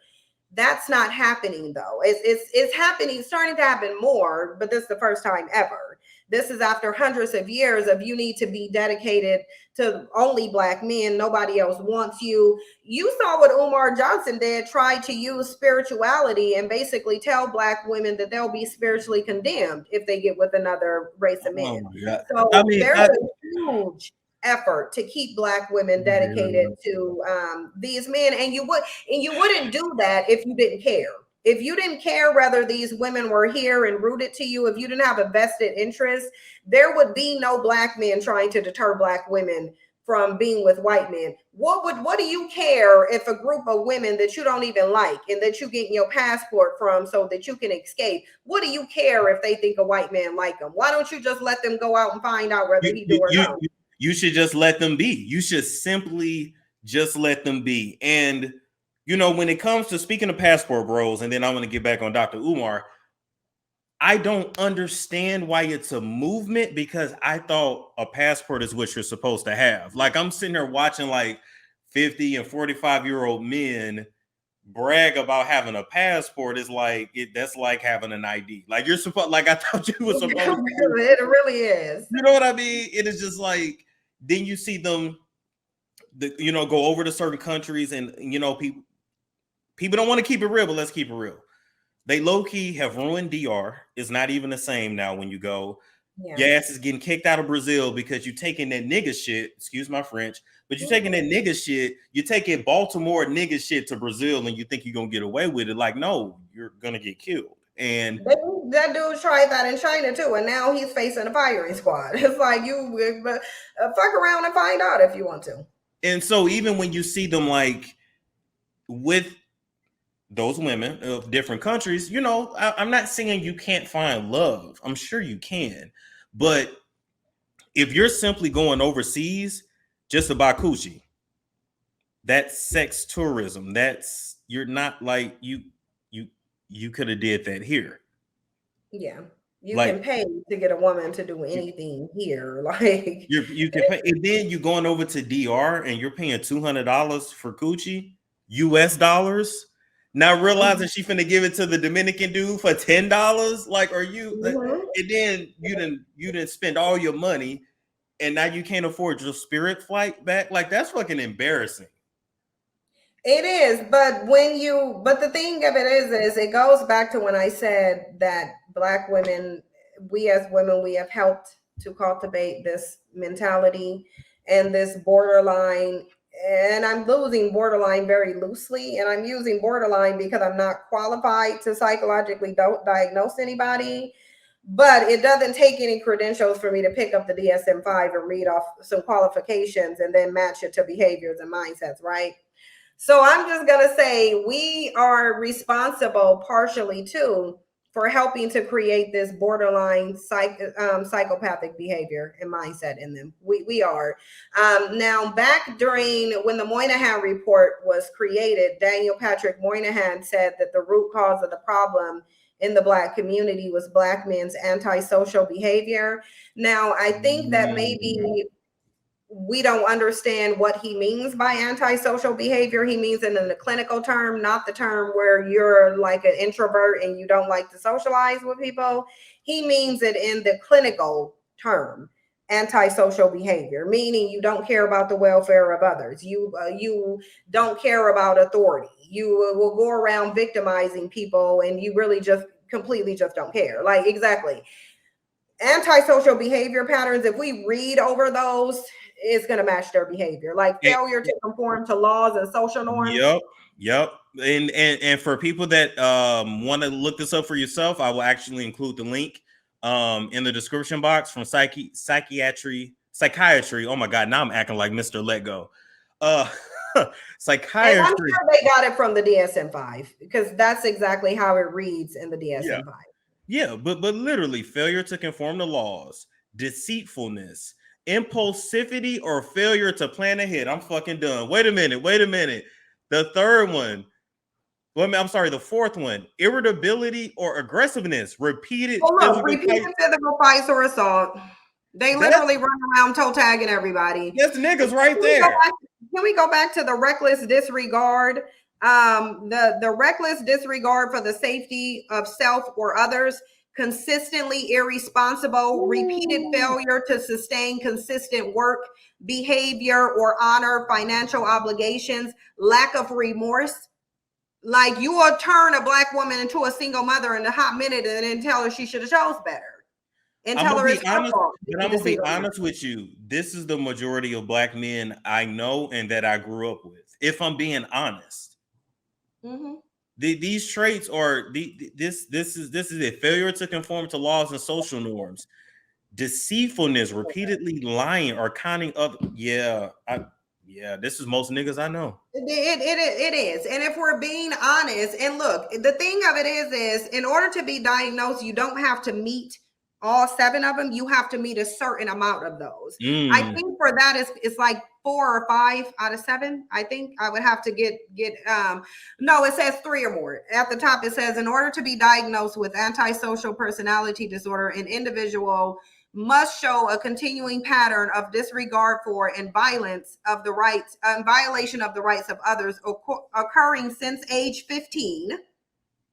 That's not happening, though. It's happening, starting to happen more, but this is the first time ever. This is after hundreds of years of you need to be dedicated to only black men. Nobody else wants you. You saw what Umar Johnson did, tried to use spirituality and basically tell black women that they'll be spiritually condemned if they get with another race of men. So there's a huge effort to keep black women dedicated to these men. And you wouldn't do that if you didn't care. If you didn't care whether these women were here and rooted to you, if you didn't have a vested interest, there would be no black men trying to deter black women from being with white men. What do you care if a group of women that you don't even like and that you get your passport from so that you can escape, what do you care if they think a white man like them? Why don't you just let them go out and find out whether he do or not? You should just let them be. You should simply just let them be. And you know, when it comes to speaking of passport bros, and then I want to get back on Dr. Umar, I don't understand why it's a movement, because I thought a passport is what you're supposed to have. Like, I'm sitting there watching like 50 and 45-year-old men brag about having a passport. Is like that's like having an ID. Like, you're supposed, like, I thought you were supposed to. It really is. You know what I mean? It is just like, then you see them, you know, go over to certain countries, and you know, people don't want to keep it real, but let's keep it real. They low-key have ruined DR. It's not even the same now when you go. Yeah. Your ass is getting kicked out of Brazil because you're taking that nigga shit. Excuse my French, but you're taking that nigga shit. You're taking Baltimore nigga shit to Brazil, and you think you're gonna get away with it. Like, no, you're gonna get killed. And that dude tried that in China too, and now he's facing a firing squad. It's like you fuck around and find out if you want to. And so even when you see them like with those women of different countries, you know, I'm not saying you can't find love. I'm sure you can, but if you're simply going overseas just to buy coochie, that's sex tourism. That's you're not like you could have did that here. Yeah, you Like can pay to get a woman to do anything here. Like you can pay, and then you going over to DR and you're paying $200 for coochie, US dollars. Now realizing she finna give it to the Dominican dude for $10. Like, are you? And then you didn't spend all your money, and now you can't afford your Spirit flight back. Like, that's fucking embarrassing. It is, but the thing of it is it goes back to when I said that Black women, we as women, we have helped to cultivate this mentality and this borderline. And I'm losing borderline very loosely, and I'm using borderline because I'm not qualified to psychologically diagnose anybody. But it doesn't take any credentials for me to pick up the DSM-5 and read off some qualifications and then match it to behaviors and mindsets, right? So I'm just going to say we are responsible partially too for helping to create this borderline psychopathic behavior and mindset in them. We are. Now, back during when the Moynihan report was created, Daniel Patrick Moynihan said that the root cause of the problem in the Black community was Black men's antisocial behavior. Now, I think that maybe we don't understand what he means by antisocial behavior. He means it in the clinical term, not the term where you're like an introvert and you don't like to socialize with people. He means it in the clinical term, antisocial behavior, meaning you don't care about the welfare of others. You don't care about authority. You will go around victimizing people, and you really just completely just don't care. Like, exactly. Antisocial behavior patterns, if we read over those, it's going to match their behavior, like failure to conform to laws and social norms. Yep. And for people that want to look this up for yourself, I will actually include the link in the description box from psychiatry. Oh my God, now I'm acting like Mr. Let Go. Psychiatry. And I'm sure they got it from the DSM-5 because that's exactly how it reads in the DSM-5. Yeah, but literally failure to conform to laws, deceitfulness, impulsivity, or failure to plan ahead. I'm fucking done. Wait a minute. The third one. I'm sorry, the fourth one. Irritability or aggressiveness. Repeated physical fights or assault. They literally run around toe tagging everybody. That's niggas right there. Can we go back to the reckless disregard? The reckless disregard for the safety of self or others, consistently irresponsible, repeated failure to sustain consistent work, behavior, or honor financial obligations, lack of remorse. Like, you will turn a Black woman into a single mother in a hot minute and then tell her she should have chose better. And tell her it's her fault. But I'm gonna be honest with you. This is the majority of Black men I know and that I grew up with. If I'm being honest. These traits are this is a failure to conform to laws and social norms, deceitfulness, repeatedly lying or conning other. This is most niggas I know. It is. And if we're being honest, and look, the thing of it is in order to be diagnosed, you don't have to meet all 7 of them. You have to meet a certain amount of those. I think for that it's like 4 or 5 out of 7. I think I would have to get no, it says 3 or more. At the top it says, in order to be diagnosed with antisocial personality disorder, an individual must show a continuing pattern of disregard for and violation of the rights of others occurring since age 15.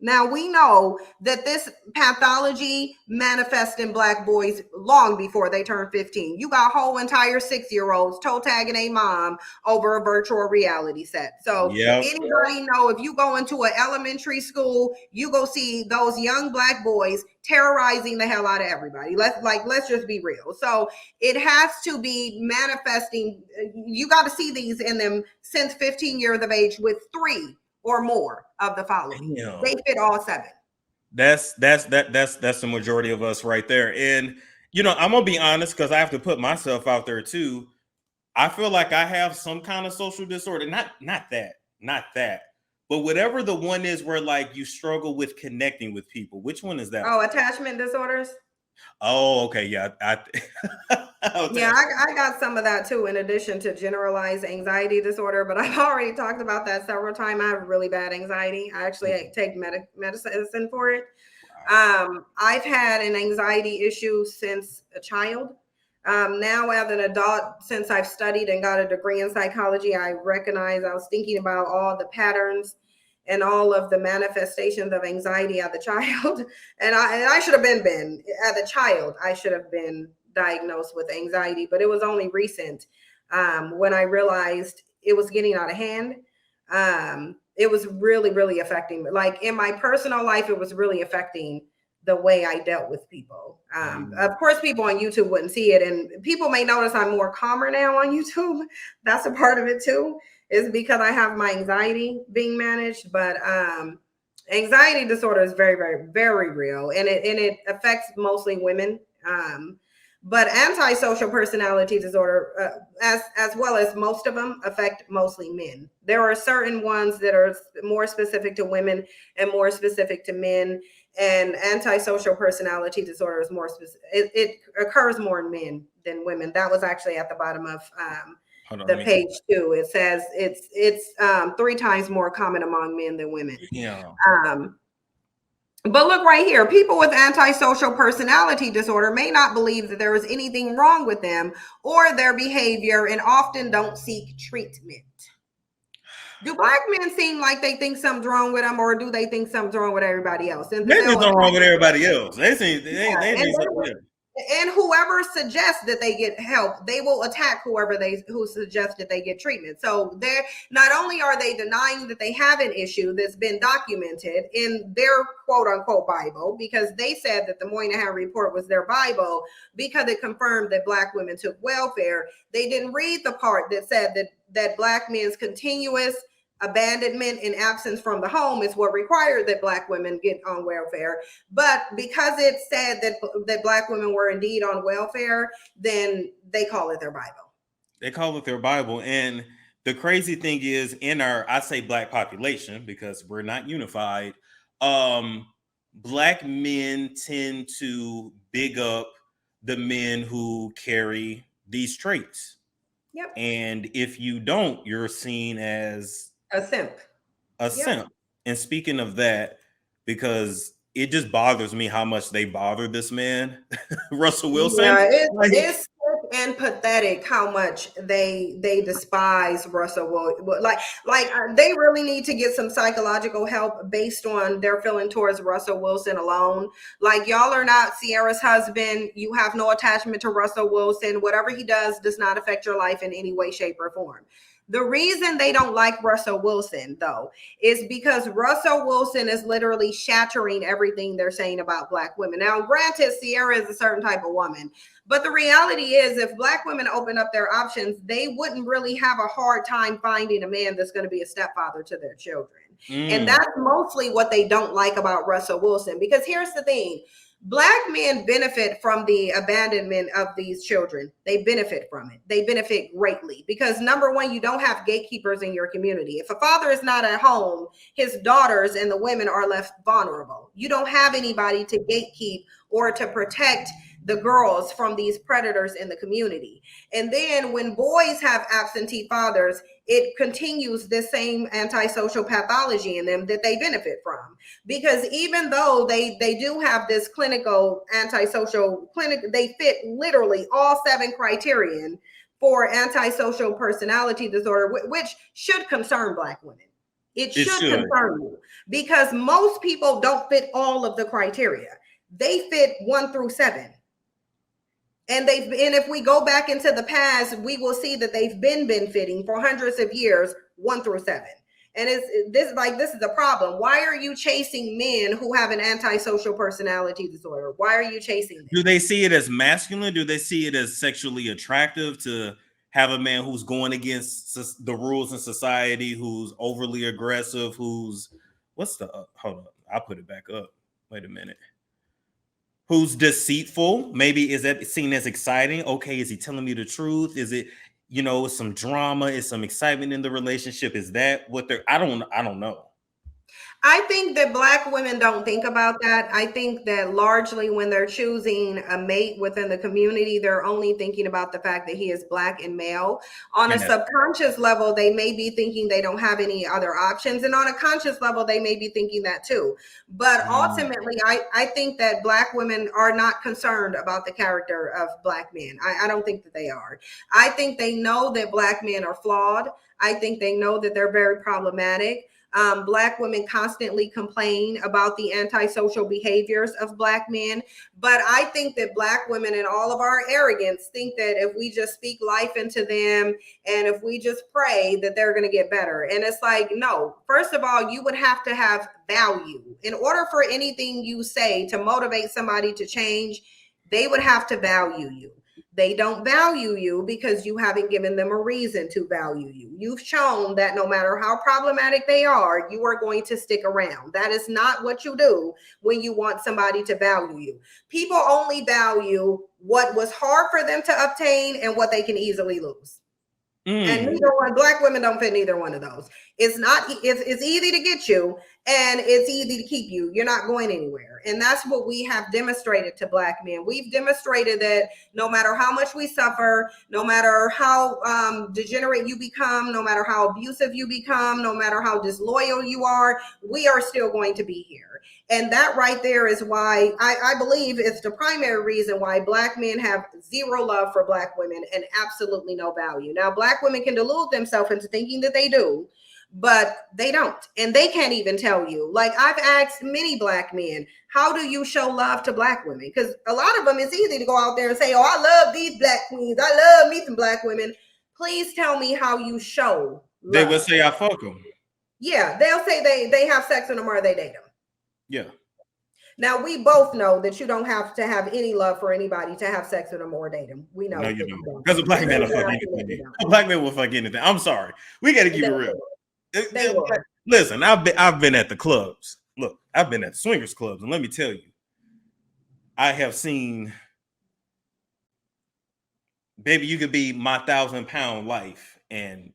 Now, we know that this pathology manifests in Black boys long before they turn 15. You got whole entire 6-year-olds toe tagging a mom over a virtual reality set. So anybody know, if you go into an elementary school, you go see those young Black boys terrorizing the hell out of everybody. Let's just be real. So it has to be manifesting. You got to see these in them since 15 years of age with 3 or more of the following. They fit all 7. That's the majority of us right there. And I'm gonna be honest, because I have to put myself out there too. I feel like I have some kind of social disorder. Not that. But whatever the one is where like you struggle with connecting with people. Which one is that? Oh, attachment disorders. Oh, okay. Yeah. Yeah, I got some of that too, in addition to generalized anxiety disorder, but I've already talked about that several times. I have really bad anxiety. I actually take medicine for it. I've had an anxiety issue since a child. Now, as an adult, since I've studied and got a degree in psychology, I recognize I was thinking about all the patterns and all of the manifestations of anxiety as a child. And I should have been as a child, I should have been diagnosed with anxiety, but it was only recent when I realized it was getting out of hand. It was really, really affecting me. Like in my personal life, it was really affecting the way I dealt with people. Of course, people on YouTube wouldn't see it, and people may notice I'm more calmer now on YouTube. That's a part of it too, is because I have my anxiety being managed. But anxiety disorder is very, very, very real, and it affects mostly women. But antisocial personality disorder, as well as most of them, affect mostly men. There are certain ones that are more specific to women and more specific to men. And antisocial personality disorder is more specific. It occurs more in men than women. That was actually at the bottom of the page too. It says it's 3 times more common among men than women. Yeah. But look right here, people with antisocial personality disorder may not believe that there is anything wrong with them or their behavior and often don't seek treatment. Do Black men seem like they think something's wrong with them, or do they think something's wrong with everybody else? And there's something wrong with everybody else. They think and whoever suggests that they get help, they will attack who suggests that they get treatment. So they're not only are they denying that they have an issue that's been documented in their quote unquote Bible, because they said that the Moynihan Report was their Bible because it confirmed that Black women took welfare. They didn't read the part that said that Black men's continuous abandonment and absence from the home is what required that Black women get on welfare. But because it said that Black women were indeed on welfare, then they call it their Bible. They call it their Bible. And the crazy thing is, in I say Black population because we're not unified, Black men tend to big up the men who carry these traits. Yep. And if you don't, you're seen as a simp. Simp. And speaking of that, because it just bothers me how much they bother this man, Russell Wilson. Yeah, it's sick and pathetic how much they despise Russell Wilson. Like they really need to get some psychological help based on their feeling towards Russell Wilson alone. Like, y'all are not Sierra's husband. You have no attachment to Russell Wilson. Whatever he does not affect your life in any way, shape, or form. The reason they don't like Russell Wilson, though, is because Russell Wilson is literally shattering everything they're saying about Black women. Now, granted, Sierra is a certain type of woman, but the reality is if Black women open up their options, they wouldn't really have a hard time finding a man that's going to be a stepfather to their children. And that's mostly what they don't like about Russell Wilson, because here's the thing. Black men benefit from the abandonment of these children. They benefit from it. They benefit greatly because, number one, you don't have gatekeepers in your community. If a father is not at home, his daughters and the women are left vulnerable. You don't have anybody to gatekeep or to protect the girls from these predators in the community. And then when boys have absentee fathers, it continues this same antisocial pathology in them that they benefit from. Because even though they do have this clinical antisocial clinic, they fit literally all 7 criterion for antisocial personality disorder, which should concern Black women. It It should should. concern you because most people don't fit all of the criteria. They fit 1 through 7. And if we go back into the past, we will see that they've been fitting for hundreds of years, 1 through 7. And this is a problem. Why are you chasing men who have an antisocial personality disorder? Why are you chasing them? Do they see it as masculine? Do they see it as sexually attractive to have a man who's going against the rules in society, who's overly aggressive, hold on, I'll put it back up. Wait a minute. Who's deceitful? Maybe is that seen as exciting? Okay, is he telling me the truth? Is it, some drama, is some excitement in the relationship? Is that what I don't know. I think that Black women don't think about that. I think that largely when they're choosing a mate within the community, they're only thinking about the fact that he is Black and male. On a subconscious level, they may be thinking they don't have any other options. And on a conscious level, they may be thinking that too. But ultimately, I think that Black women are not concerned about the character of Black men. I don't think that they are. I think they know that Black men are flawed. I think they know that they're very problematic. Black women constantly complain about the antisocial behaviors of Black men. But I think that Black women, in all of our arrogance, think that if we just speak life into them and if we just pray that they're going to get better. And it's like, no, first of all, you would have to have value. In order for anything you say to motivate somebody to change, they would have to value you. They don't value you because you haven't given them a reason to value you. You've shown that no matter how problematic they are, you are going to stick around. That is not what you do when you want somebody to value you. People only value what was hard for them to obtain and what they can easily lose. And neither one, Black women don't fit neither one of those. It's easy to get you and it's easy to keep you. You're not going anywhere. And that's what we have demonstrated to Black men. We've demonstrated that no matter how much we suffer, no matter how degenerate you become, no matter how abusive you become, no matter how disloyal you are, we are still going to be here. And that right there is why I believe it's the primary reason why Black men have zero love for Black women and absolutely no value. Now, Black women can delude themselves into thinking that they do, but they don't. And they can't even tell you. Like, I've asked many Black men, how do you show love to Black women? Because a lot of them, it's easy to go out there and say, oh, I love these Black queens. I love me some Black women. Please tell me how you show love. They will say, I fuck them. Yeah, they'll say they have sex with them or they date them. Yeah. Now, we both know that you don't have to have any love for anybody to have sex with them or date them. We know. No, you don't. Because a Black man will fuck anything. A Black man will fuck anything. I'm sorry. We got to keep it real. Listen, I've been at the clubs. Look, I've been at swingers clubs, and let me tell you, I have seen, baby, you could be my 1,000-pound life, and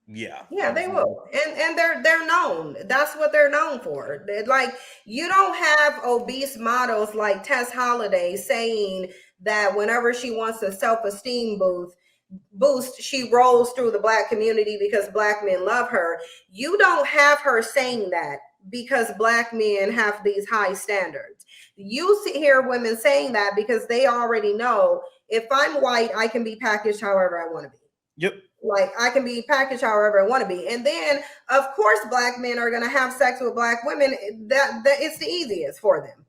yeah, they will, and they're known. That's what they're known for. Like, you don't have obese models like Tess Holliday saying that whenever she wants a self-esteem boost, she rolls through the Black community because Black men love her. You don't have her saying that because Black men have these high standards. You hear women saying that because they already know, if I'm white, I can be packaged however I want to be. Yep. Like, I can be packaged however I want to be. And then, of course, Black men are going to have sex with Black women. That it's the easiest for them.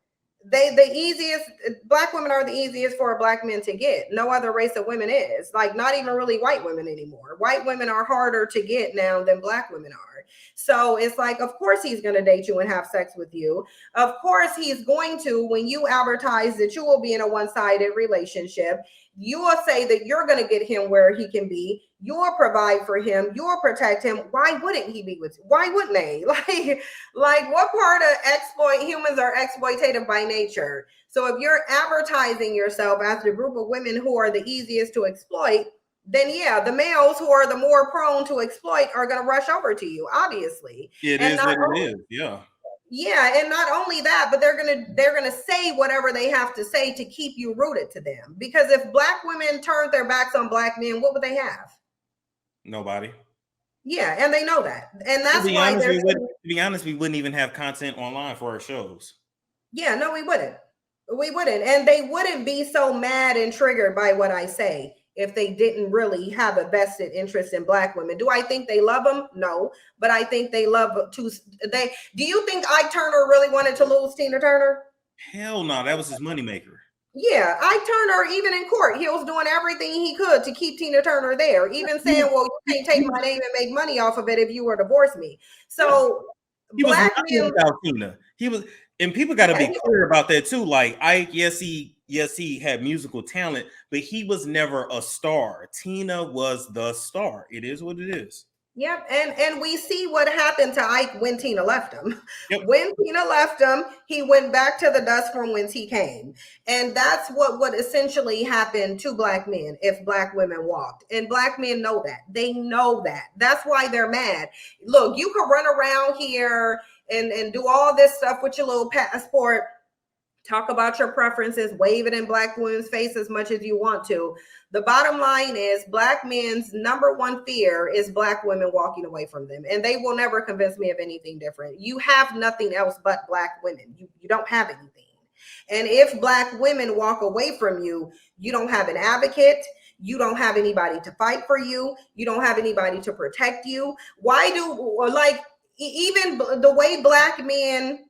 Black women are the easiest for Black men to get. No other race of women is. Like, not even really white women anymore. White women are harder to get now than Black women are. So it's like, of course he's going to date you and have sex with you. Of course he's going to, when you advertise that you will be in a one-sided relationship, you will say that you're going to get him where he can be. You'll provide for him. You'll protect him. Why wouldn't he be with you? Why wouldn't they? Like what part of humans are exploitative by nature? So if you're advertising yourself as the group of women who are the easiest to exploit, then yeah, the males who are the more prone to exploit are going to rush over to you, obviously. It is what it is. Yeah. Yeah, and not only that, but they're gonna say whatever they have to say to keep you rooted to them. Because if Black women turned their backs on Black men, what would they have? Nobody. Yeah, and they know that, and that's why. To be honest, we wouldn't even have content online for our shows. Yeah, no, we wouldn't. We wouldn't, and they wouldn't be so mad and triggered by what I say if they didn't really have a vested interest in Black women. Do I think they love them? No, but I think they love to. Do you think Ike Turner really wanted to lose Tina Turner? Hell no, that was his moneymaker. Yeah, Ike Turner, even in court, he was doing everything he could to keep Tina Turner there, even saying, well, you can't take my name and make money off of it if you were to divorce me. So he was Black nothing men, without Tina. He was, and people got to be clear about that too. Like Ike, yes, he had musical talent, but he was never a star. Tina was the star. It is what it is. Yep, and we see what happened to Ike when Tina left him. Yep. When Tina left him, he went back to the dust from whence he came, and that's what essentially happened to Black men if Black women walked. And Black men know that. They know that. That's why they're mad. Look, you can run around here and do all this stuff with your little passport. Talk about your preferences, wave it in Black women's face as much as you want to. The bottom line is Black men's number one fear is Black women walking away from them. And they will never convince me of anything different. You have nothing else but Black women. You don't have anything. And if Black women walk away from you, you don't have an advocate. You don't have anybody to fight for you. You don't have anybody to protect you. Why do, like, even the way Black men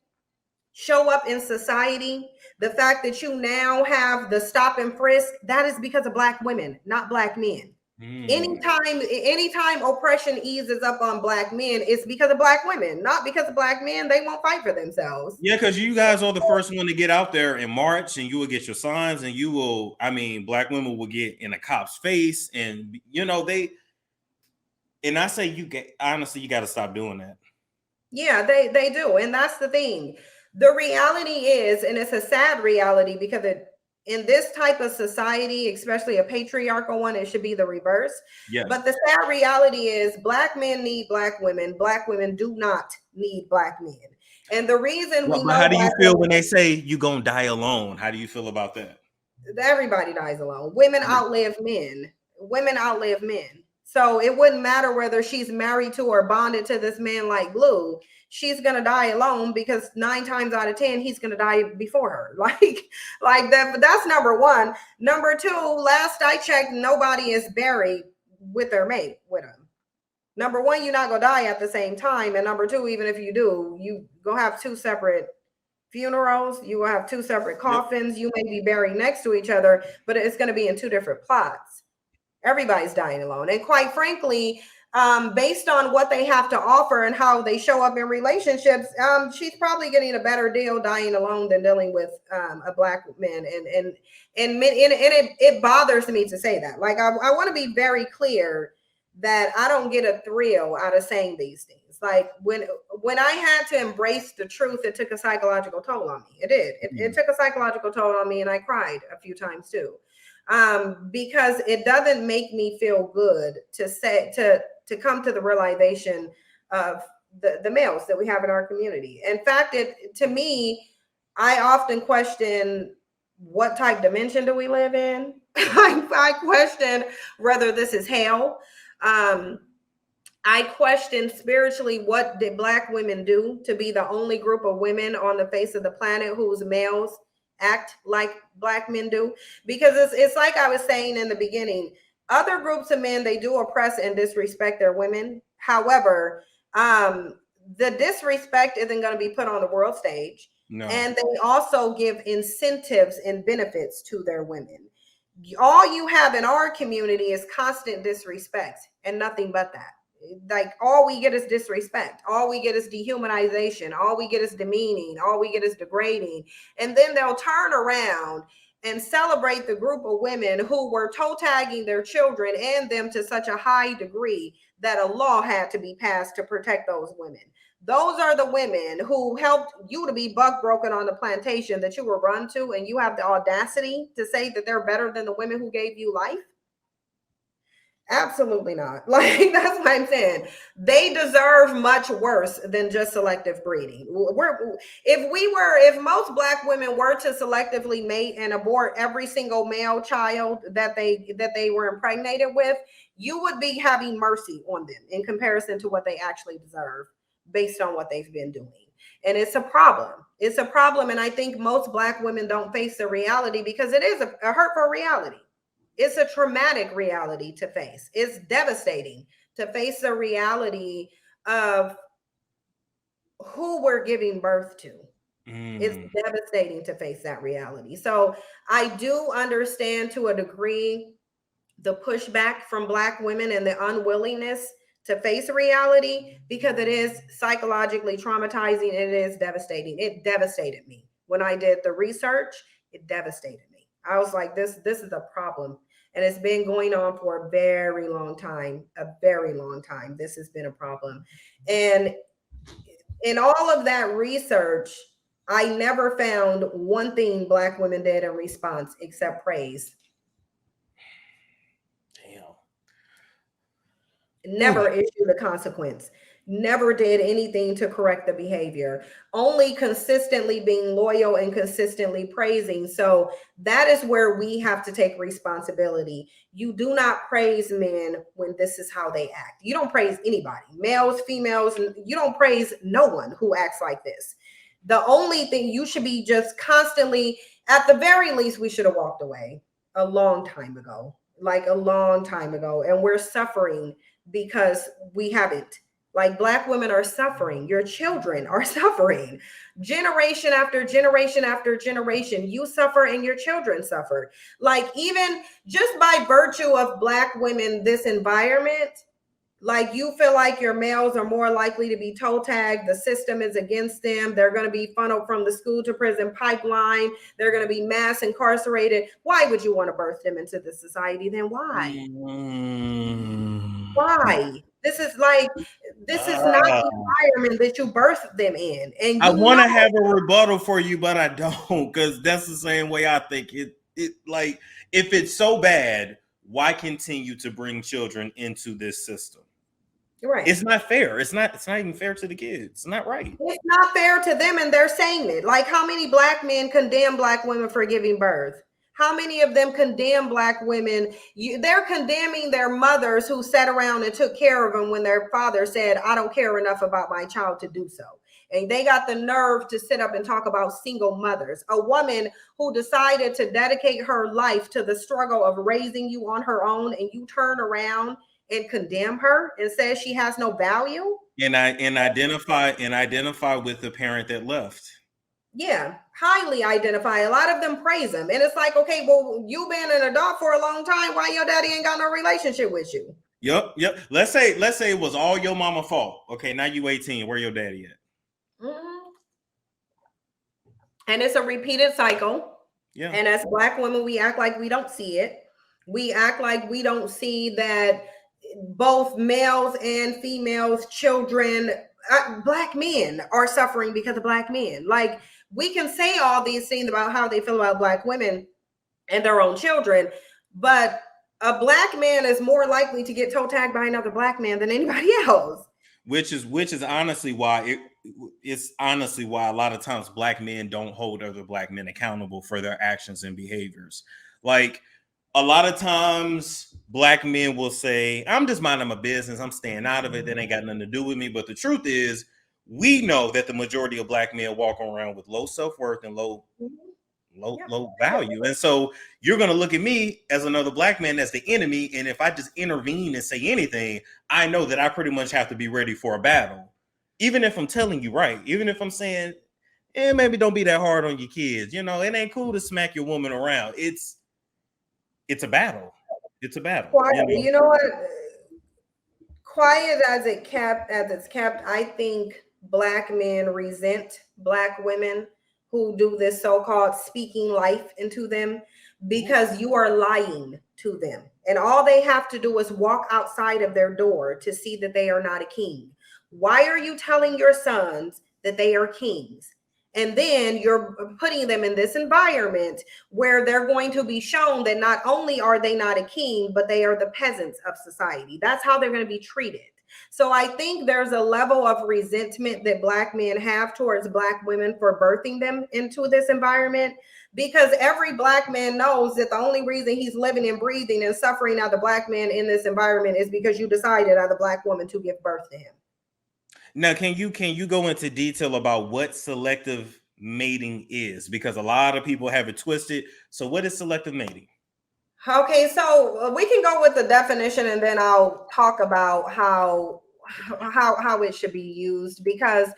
show up in society, the fact that you now have the stop and frisk, that is because of Black women, not Black men. Anytime oppression eases up on Black men, it's because of Black women, not because of Black men. They won't fight for themselves. Yeah, because you guys are the first one to get out there and march, and you will get your signs, and you will, I mean, Black women will get in a cop's face, and and I say you got to stop doing that. Yeah, they do. And that's the thing. The reality is, and it's a sad reality because in this type of society, especially a patriarchal one, it should be the reverse. Yes. But the sad reality is Black men need Black women. Black women do not need Black men. And the reason we know. How do you feel when they say you're going to die alone? How do you feel about that? Everybody dies alone. Women outlive men. Women outlive men. So it wouldn't matter whether she's married to or bonded to this man like glue. She's gonna die alone because 9 times out of 10 he's gonna die before her. Like that. But that's number one. Number two, last I checked, nobody is buried with their mate with them. Number one, you're not gonna die at the same time, and number two, even if you do, you gonna have 2 separate funerals. You will have 2 separate coffins. Yep. You may be buried next to each other, but it's going to be in 2 different plots. Everybody's dying alone. And quite frankly, based on what they have to offer and how they show up in relationships, she's probably getting a better deal dying alone than dealing with a Black man. And it bothers me to say that. Like, I want to be very clear that I don't get a thrill out of saying these things. Like when I had to embrace the truth, it took a psychological toll on me. It did. It took a psychological toll on me, and I cried a few times too, because it doesn't make me feel good to come to the realization of the males that we have in our community. In fact, to me, I often question what type dimension do we live in. I question whether this is hell. I question spiritually, what did Black women do to be the only group of women on the face of the planet whose males act like Black men do? Because it's like I was saying in the beginning, other groups of men, they do oppress and disrespect their women. However, the disrespect isn't going to be put on the world stage. No. And they also give incentives and benefits to their women. All you have in our community is constant disrespect and nothing but that. Like, all we get is disrespect. All we get is dehumanization. All we get is demeaning. All we get is degrading. And then they'll turn around and celebrate the group of women who were toe tagging their children and them to such a high degree that a law had to be passed to protect those women. Those are the women who helped you to be buck broken on the plantation that you were run to, and you have the audacity to say that they're better than the women who gave you life? Absolutely not. Like, that's what I'm saying. They deserve much worse than just selective breeding. If most Black women were to selectively mate and abort every single male child that they were impregnated with, you would be having mercy on them in comparison to what they actually deserve based on what they've been doing. And it's a problem. It's a problem. And I think most Black women don't face the reality because it is a hurtful reality. It's a traumatic reality to face. It's devastating to face the reality of who we're giving birth to. It's devastating to face that reality. So I do understand to a degree the pushback from Black women and the unwillingness to face reality, because it is psychologically traumatizing. It is devastating. It devastated me when I did the research. It devastated me. I was like, this is a problem, and it's been going on for a very long time. A very long time. This has been a problem, and in all of that research, I never found one thing Black women did in response except praise. Never issued a consequence, never did anything to correct the behavior, only consistently being loyal and consistently praising. So that is where we have to take responsibility. You do not praise men when this is how they act. You don't praise anybody, males, females, you don't praise no one who acts like this. The only thing you should be just constantly, at the very least, we should have walked away a long time ago, like a long time ago. And we're suffering because we haven't. Like, Black women are suffering. Your children are suffering. Generation after generation after generation, you suffer and your children suffer. Like, even just by virtue of Black women, this environment, like, you feel like your males are more likely to be toe tagged. The system is against them. They're going to be funneled from the school to prison pipeline. They're going to be mass incarcerated. Why would you want to birth them into the society? Then why? Why? This is not the environment that you birth them in. And I want to have a rebuttal for you, but I don't, because that's the same way I think it. Like, if it's so bad, why continue to bring children into this system? Right. It's not fair. It's not even fair to the kids. It's not right. It's not fair to them, and they're saying it. Like, how many Black men condemn Black women for giving birth? How many of them condemn Black women? They're condemning their mothers who sat around and took care of them when their father said, I don't care enough about my child to do so. And they got the nerve to sit up and talk about single mothers. A woman who decided to dedicate her life to the struggle of raising you on her own, and you turn around and condemn her and say she has no value. And identify with the parent that left. Yeah, highly identify. A lot of them praise them. And it's like, okay, well, you've been an adult for a long time. Why your daddy ain't got no relationship with you? Yep. Let's say it was all your mama fault. Okay, now you 18. Where your daddy at? Mm-hmm. And it's a repeated cycle. Yeah. And as Black women, we act like we don't see it. We act like we don't see that both males and females, children, Black men are suffering because of Black men. Like, we can say all these things about how they feel about Black women and their own children, but a Black man is more likely to get toe tagged by another Black man than anybody else. Which is honestly why it's honestly why a lot of times Black men don't hold other Black men accountable for their actions and behaviors. Like, a lot of times Black men will say, I'm just minding my business, I'm staying out of it, that ain't got nothing to do with me. But the truth is, we know that the majority of Black men walk around with low self-worth and low value. And so you're going to look at me as another Black man as the enemy. And if I just intervene and say anything, I know that I pretty much have to be ready for a battle. Even if I'm telling you right, even if I'm saying, maybe don't be that hard on your kids. You know, it ain't cool to smack your woman around. It's a battle. It's a battle. Quiet, you know what? Quiet as it's kept, I think Black men resent Black women who do this so-called speaking life into them, because you are lying to them. And all they have to do is walk outside of their door to see that they are not a king. Why are you telling your sons that they are kings? And then you're putting them in this environment where they're going to be shown that not only are they not a king, but they are the peasants of society. That's how they're going to be treated. So I think there's a level of resentment that Black men have towards Black women for birthing them into this environment, because every Black man knows that the only reason he's living and breathing and suffering as a Black man in this environment is because you decided as a Black woman to give birth to him. Now, can you go into detail about what selective mating is? Because a lot of people have it twisted. So what is selective mating? Okay, so we can go with the definition, and then I'll talk about how it should be used, because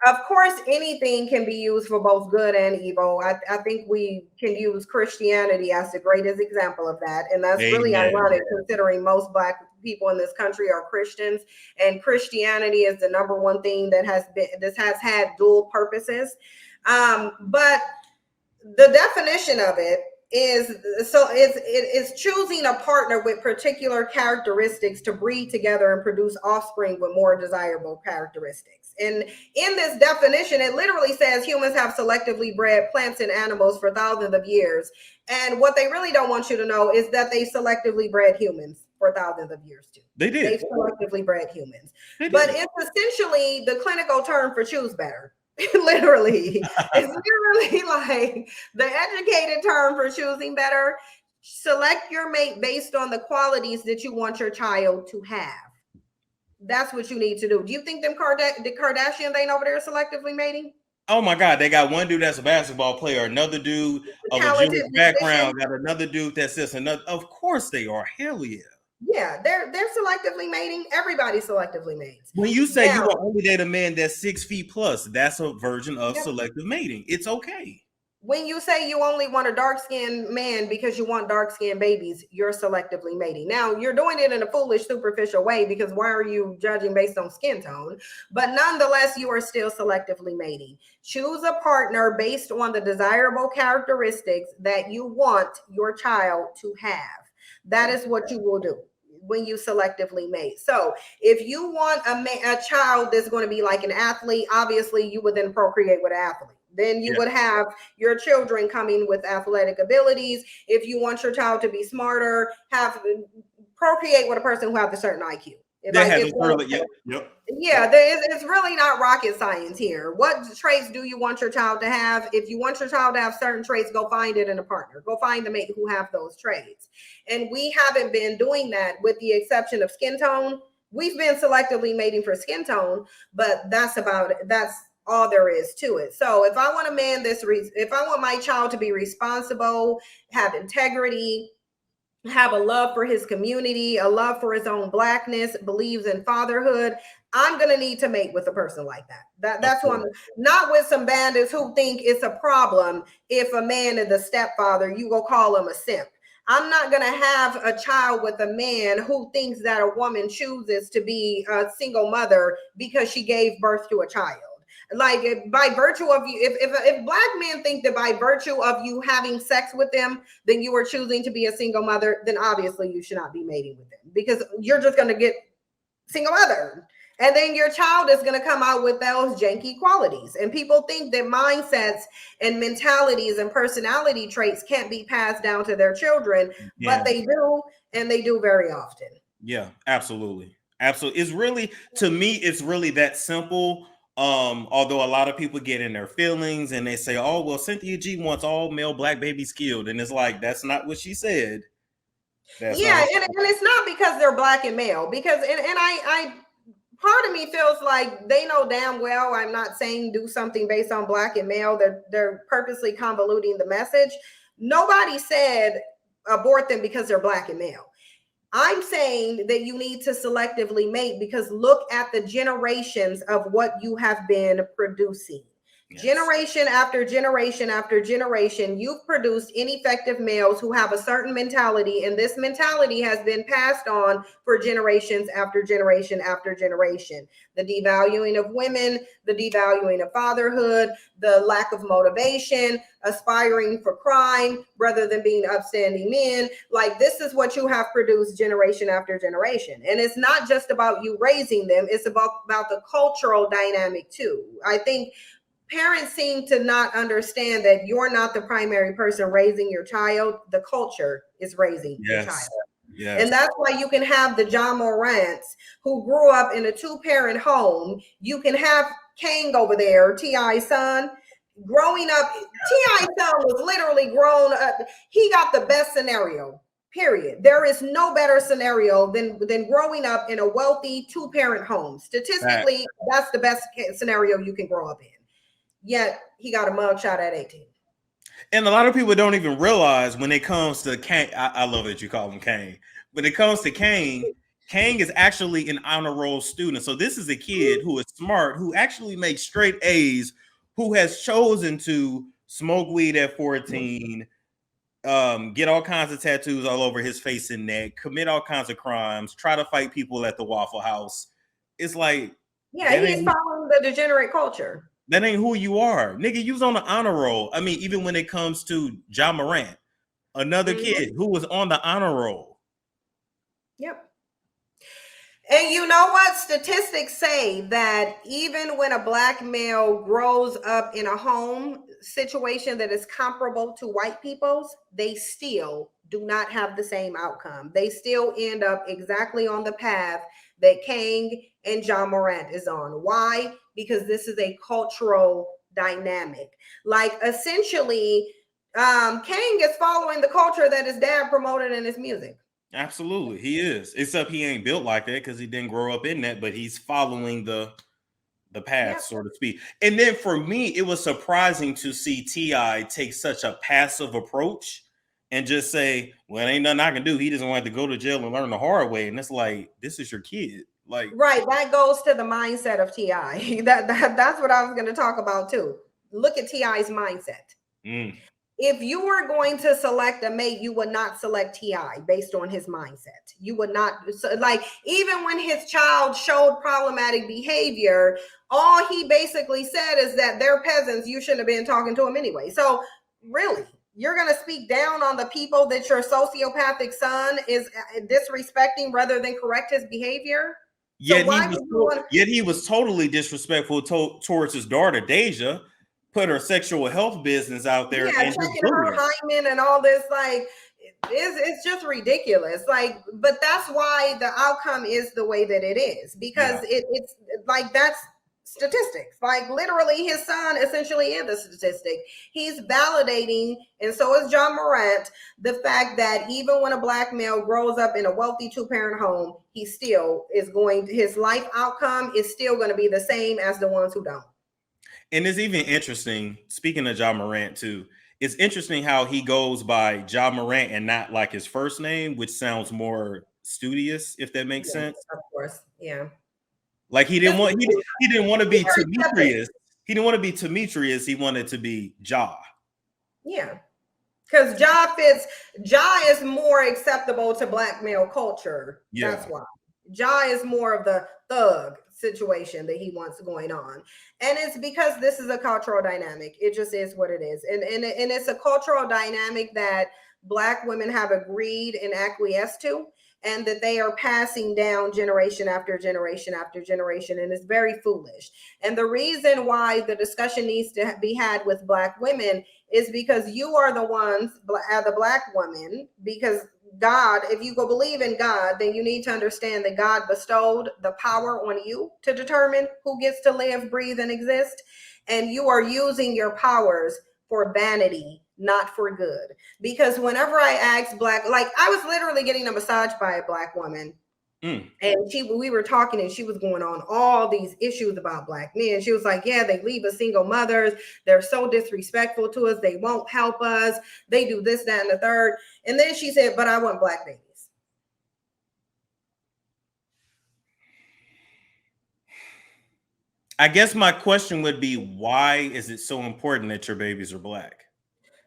of course anything can be used for both good and evil. I think we can use Christianity as the greatest example of that, and that's really Amen. ironic considering most Black people in this country are Christians, and Christianity is the number one thing that has had dual purposes. But the definition of it is, so it's choosing a partner with particular characteristics to breed together and produce offspring with more desirable characteristics. And in this definition, it literally says humans have selectively bred plants and animals for thousands of years. And what they really don't want you to know is that they selectively bred humans for thousands of years too. They They did. selectively bred humans. They But did. it's essentially the clinical term for choose better. Literally, it's literally like the educated term for choosing better. Select your mate based on the qualities that you want your child to have. That's what you need to do. Do you think the Kardashians ain't over there selectively mating? Oh my God, they got one dude that's a basketball player, another dude The of a Jewish talented musician. background, got another dude that's this, another. Of course they are. Hell yeah. Yeah, they're selectively mating. Everybody selectively mates. When you say you Now, will only date a man that's 6 feet plus, that's a version of yep, selective mating. It's okay. when you say you only want a dark-skinned man because you want dark-skinned babies, you're selectively mating. Now, you're doing it in a foolish, superficial way, because why are you judging based on skin tone? But nonetheless, you are still selectively mating. Choose a partner based on the desirable characteristics that you want your child to have. That is what you will do when you selectively mate. So if you want a child that's going to be like an athlete, obviously you would then procreate with an athlete. Then you Yeah. would have your children coming with athletic abilities. If you want your child to be smarter, procreate with a person who has a certain IQ. They Like had it's this early. Yep. Yep. yeah, it's really not rocket science here. What traits do you want your child to have? If you want your child to have certain traits, go find it in a partner. Go find the mate who have those traits. And we haven't been doing that, with the exception of skin tone. We've been selectively mating for skin tone, but that's about it. That's all there is to it. So if I want a man if I want my child to be responsible, have integrity, have a love for his community, a love for his own Blackness, believes in fatherhood, I'm gonna need to mate with a person like that. Of That's who I'm course. not with some bandits who think it's a problem if a man is the stepfather, you go call him a simp. I'm not gonna have a child with a man who thinks that a woman chooses to be a single mother because she gave birth to a child. Like, if by virtue of you, if Black men think that by virtue of you having sex with them, then you are choosing to be a single mother, then obviously you should not be mating with them, because you're just going to get single mother. And then your child is going to come out with those janky qualities. And people think that mindsets and mentalities and personality traits can't be passed down to their children, but Yeah. they do, and they do very often. Yeah. Absolutely. Absolutely. It's really, to me, it's really that simple. Although a lot of people get in their feelings and they say, "Oh, well, Cynthia G wants all male Black babies killed," and it's like, that's not what she said. That's not Yeah, what and it's not because they're Black and male, because and I part of me feels like they know damn well I'm not saying do something based on Black and male. They're purposely convoluting the message. Nobody said abort them because they're Black and male. I'm saying that you need to selectively mate, because look at the generations of what you have been producing. Yes. Generation after generation after generation, you've produced ineffective males who have a certain mentality, and this mentality has been passed on for generations after generation after generation. The devaluing of women, the devaluing of fatherhood, the lack of motivation, aspiring for crime rather than being upstanding men. Like, this is what you have produced generation after generation. And it's not just about you raising them, it's about the cultural dynamic too. I think parents seem to not understand that you're not the primary person raising your child. The culture is raising the child. Yes. Yes. And that's why you can have the John Morants who grew up in a two-parent home. You can have Kang over there, T.I.'s son. Growing up, T.I.'s son was literally grown up. He got the best scenario, period. There is no better scenario than growing up in a wealthy two-parent home. That, Statistically, that's the best scenario you can grow up in. Yet he got a mugshot at 18. And a lot of people don't even realize when it comes to Kang, I love that you call him Kang. When it comes to Kang, Kang is actually an honor roll student. So this is a kid who is smart, who actually makes straight A's, who has chosen to smoke weed at 14, get all kinds of tattoos all over his face and neck, commit all kinds of crimes, try to fight people at the Waffle House. It's like, Yeah, he's following the degenerate culture. that ain't who you are. Nigga, you was on the honor roll. I mean, even when it comes to Ja Morant, another kid who was on the honor roll. Yep. And you know what? Statistics say that even when a Black male grows up in a home situation that is comparable to white people's, they still do not have the same outcome. They still end up exactly on the path that Kang and Ja Morant is on. Why? Because this is a cultural dynamic. Like essentially, Kang is following the culture that his dad promoted in his music. Absolutely, he is. Except he ain't built like that because he didn't grow up in that, but he's following the path, so to speak. And then for me, it was surprising to see T.I. take such a passive approach and just say, well, ain't nothing I can do. He doesn't want to go to jail and learn the hard way. And it's like, this is your kid. Like, right, that goes to the mindset of T.I. That's what I was going to talk about too. Look at T.I.'s mindset. If you were going to select a mate, you would not select T.I. based on his mindset. You would not, like, even when his child showed problematic behavior, all he basically said is that they're peasants. You shouldn't have been talking to them anyway. So really, you're going to speak down on the people that your sociopathic son is disrespecting rather than correct his behavior? Yet he was totally disrespectful towards his daughter, Deja. Put her sexual health business out there, and checking her hymen and all this, like it's just ridiculous. Like, but that's why the outcome is the way that it is, because it's like that's statistics. Like literally, his son essentially is the statistic. He's validating, and so is Ja Morant, the fact that even when a Black male grows up in a wealthy 2-parent home, he still is his life outcome is still going to be the same as the ones who don't. And it's even interesting, speaking of Ja Morant too, it's interesting how he goes by Ja Morant and not like his first name, which sounds more studious, if that makes sense. Of course, yeah. Like he didn't want to be Demetrius. He didn't want to be Demetrius. He wanted to be Ja. Yeah. Because Ja is more acceptable to Black male culture. Yeah. That's why. Ja is more of the thug situation that he wants going on. And it's because this is a cultural dynamic. It just is what it is. And it's a cultural dynamic that Black women have agreed and acquiesced to, and that they are passing down generation after generation after generation. And it's very foolish. And the reason why the discussion needs to be had with Black women is because you are the ones, the Black woman, because God, if you go believe in God, then you need to understand that God bestowed the power on you to determine who gets to live, breathe, and exist. And you are using your powers for vanity, not for good. Because whenever I ask Black, like I was literally getting a massage by a Black woman. And we were talking and she was going on all these issues about Black men. She was like, yeah, they leave us single mothers. They're so disrespectful to us. They won't help us. They do this, that, and the third. And then she said, but I want Black babies. I guess my question would be, why is it so important that your babies are Black?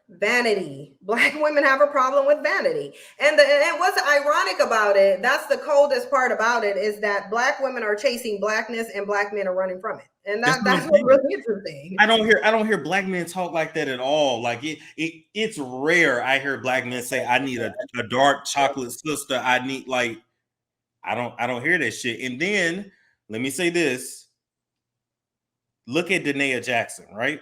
Vanity. Black women have a problem with vanity. And what's ironic about it, that's the coldest part about it, is that Black women are chasing Blackness and Black men are running from it. And that's what's really interesting. I don't hear Black men talk like that at all. Like it's rare I hear Black men say, I need a dark chocolate sister. I need, like, I don't hear that shit. And then let me say this. Look at Danae Jackson, right?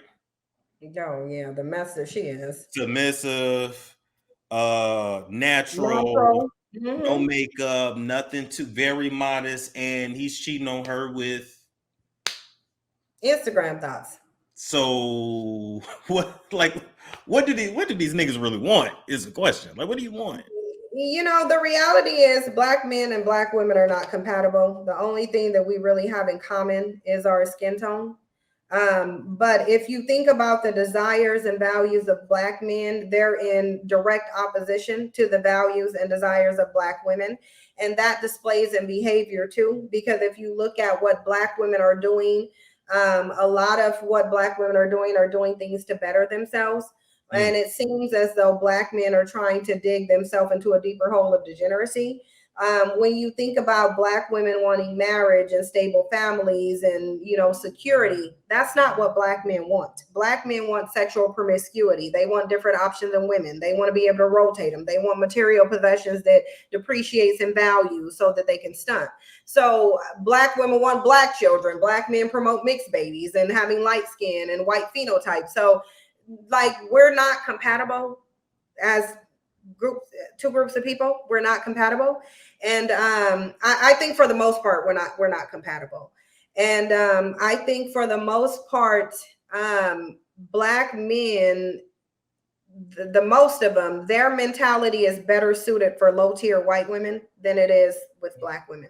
Oh yeah, the mess that she is. Submissive, natural, no makeup, nothing too, very modest, and he's cheating on her with Instagram thoughts. So what do these niggas really want is the question. Like, what do you want? You know, the reality is Black men and Black women are not compatible. The only thing that we really have in common is our skin tone. But if you think about the desires and values of Black men, they're in direct opposition to the values and desires of Black women. And that displays in behavior too, because if you look at what Black women are doing, a lot of what Black women are doing things to better themselves. And it seems as though Black men are trying to dig themselves into a deeper hole of degeneracy. When you think about Black women wanting marriage and stable families and, you know, security, that's not what Black men want. Black men want sexual promiscuity. They want different options in women. They want to be able to rotate them. They want material possessions that depreciates in value so that they can stunt. So Black women want Black children. Black men promote mixed babies and having light skin and white phenotype. So like, we're not compatible as two groups of people. We're not compatible. And I think for the most part, we're not compatible. And I think for the most part, Black men, the most of them, their mentality is better suited for low tier white women than it is with Black women.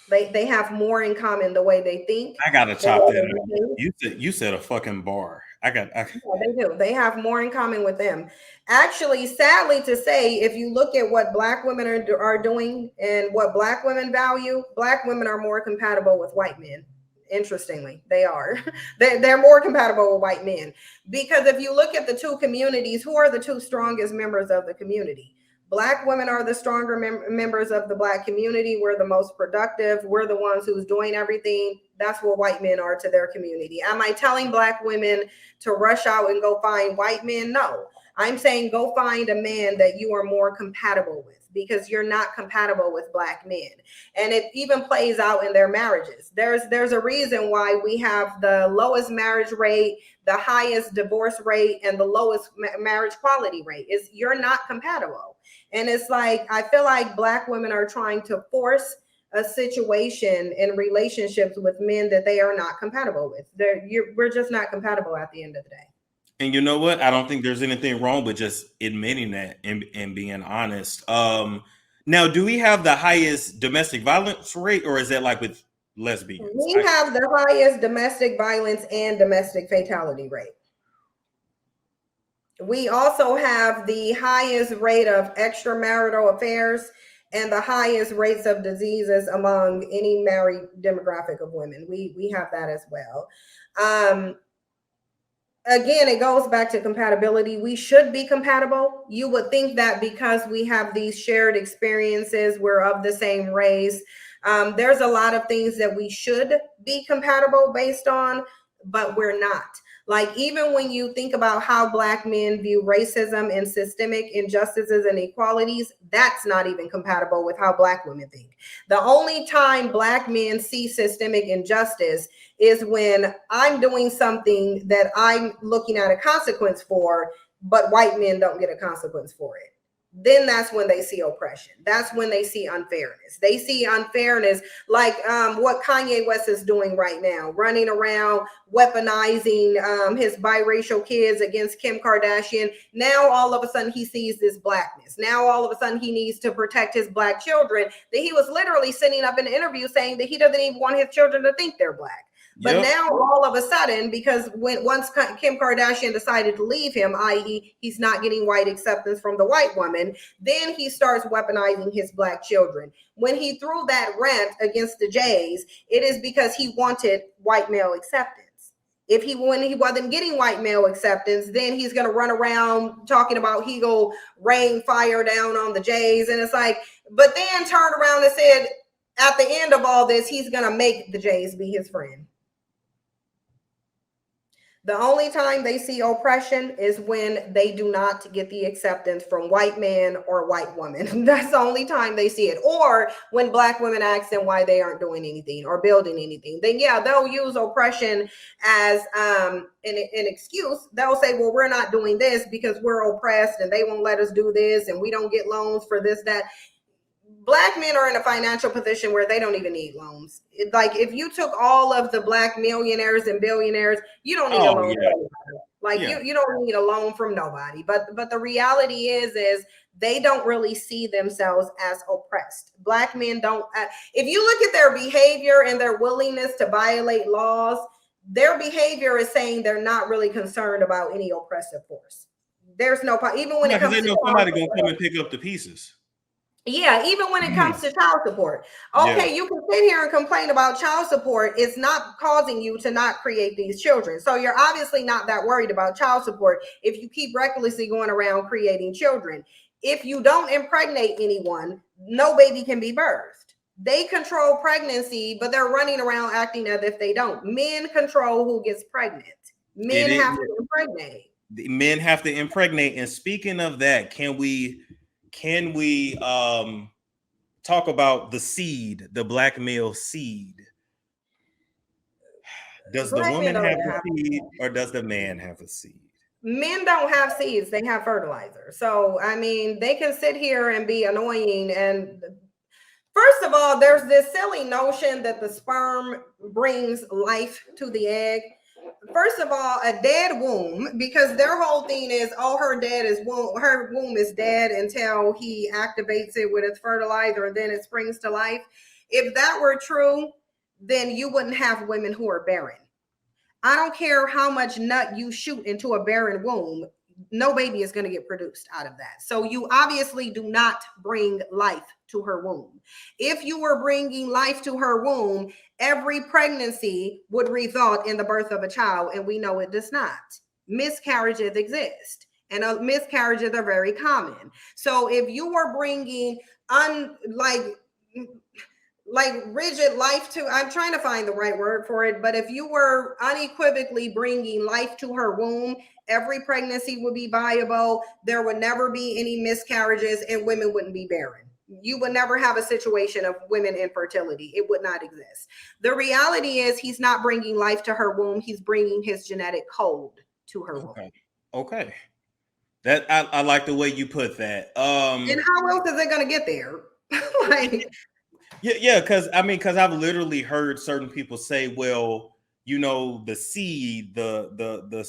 They have more in common the way they think. I gotta chop that up. You said a fucking bar. Yeah, they do. They have more in common with them. Actually, sadly to say, if you look at what Black women are doing and what Black women value, Black women are more compatible with white men. Interestingly, they are. They're more compatible with white men. Because if you look at the two communities, who are the two strongest members of the community? Black women are the stronger members of the Black community. We're the most productive. We're the ones who's doing everything. That's what white men are to their community. Am I telling Black women to rush out and go find white men? No. I'm saying go find a man that you are more compatible with, because you're not compatible with Black men. And it even plays out in their marriages. There's a reason why we have the lowest marriage rate, the highest divorce rate, and the lowest marriage quality rate. Is you're not compatible. And it's like, I feel like Black women are trying to force a situation in relationships with men that they are not compatible with. We're just not compatible at the end of the day. And you know what? I don't think there's anything wrong with just admitting that and being honest. Now, do we have the highest domestic violence rate, or is that like with lesbians? We have the highest domestic violence and domestic fatality rate. We also have the highest rate of extramarital affairs and the highest rates of diseases among any married demographic of women. We have that as well. Again, it goes back to compatibility. We should be compatible. You would think that because we have these shared experiences, we're of the same race. There's a lot of things that we should be compatible based on, but we're not. Like, even when you think about how Black men view racism and systemic injustices and inequalities, that's not even compatible with how Black women think. The only time Black men see systemic injustice is when I'm doing something that I'm looking at a consequence for, but white men don't get a consequence for it. Then that's when they see oppression. That's when they see unfairness. They see unfairness like what Kanye West is doing right now, running around weaponizing his biracial kids against Kim Kardashian. Now all of a sudden he sees this Blackness. Now all of a sudden he needs to protect his Black children. That he was literally sitting up in an interview saying that he doesn't even want his children to think they're Black. But now all of a sudden, because once Kim Kardashian decided to leave him, i.e. he's not getting white acceptance from the white woman, then he starts weaponizing his Black children. When he threw that rant against the Jays, it is because he wanted white male acceptance. When he wasn't getting white male acceptance, then he's going to run around talking about he go rain fire down on the Jays. And it's like, but then turned around and said, at the end of all this, he's going to make the Jays be his friend. The only time they see oppression is when they do not get the acceptance from white man or white woman. That's the only time they see it. Or when Black women ask them why they aren't doing anything or building anything. Then yeah, they'll use oppression as an excuse. They'll say, well, we're not doing this because we're oppressed and they won't let us do this and we don't get loans for this, that. Black men are in a financial position where they don't even need loans. Like, if you took all of the Black millionaires and billionaires, you don't need a loan. Yeah. You don't need a loan from nobody. But the reality is they don't really see themselves as oppressed. Black men don't. If you look at their behavior and their willingness to violate laws, their behavior is saying they're not really concerned about any oppressive force. There's no, even when Yeah, it because comes they to know somebody gonna come and pick up the pieces. yeah, even when it comes to child support. Okay, Yeah. you can sit here and complain about child support. It's not causing you to not create these children. So you're obviously not that worried about child support if you keep recklessly going around creating children. If you don't impregnate anyone, no baby can be birthed. They control pregnancy, but they're running around acting as if they don't. Men control who gets pregnant. Men have to impregnate. The men have to impregnate. And speaking of that, can we talk about the seed, the black male seed? Does the Black men woman don't have even the have seed or does the man have a seed? men don't have seeds, they have fertilizer. So I mean, they can sit here and be annoying. And first of all, there's this silly notion that the sperm brings life to the egg. First of all, a dead womb, because their whole thing is, oh, her womb is dead until he activates it with its fertilizer and then it springs to life. If that were true, then you wouldn't have women who are barren. I don't care how much nut you shoot into a barren womb, no baby is going to get produced out of that. So you obviously do not bring life to her womb. If you were bringing life to her womb, every pregnancy would result in the birth of a child, and we know it does not. Miscarriages exist, and miscarriages are very common. So if you were bringing rigid life to, I'm trying to find the right word for it, but if you were unequivocally bringing life to her womb, every pregnancy would be viable. There would never be any miscarriages, and women wouldn't be barren. You would never have a situation of women infertility. It would not exist. The reality is he's not bringing life to her womb. He's bringing his genetic code to her womb. Okay. That I like the way you put that. And how else is it going to get there? Like, yeah, because I've literally heard certain people say, well, you know, the seed, the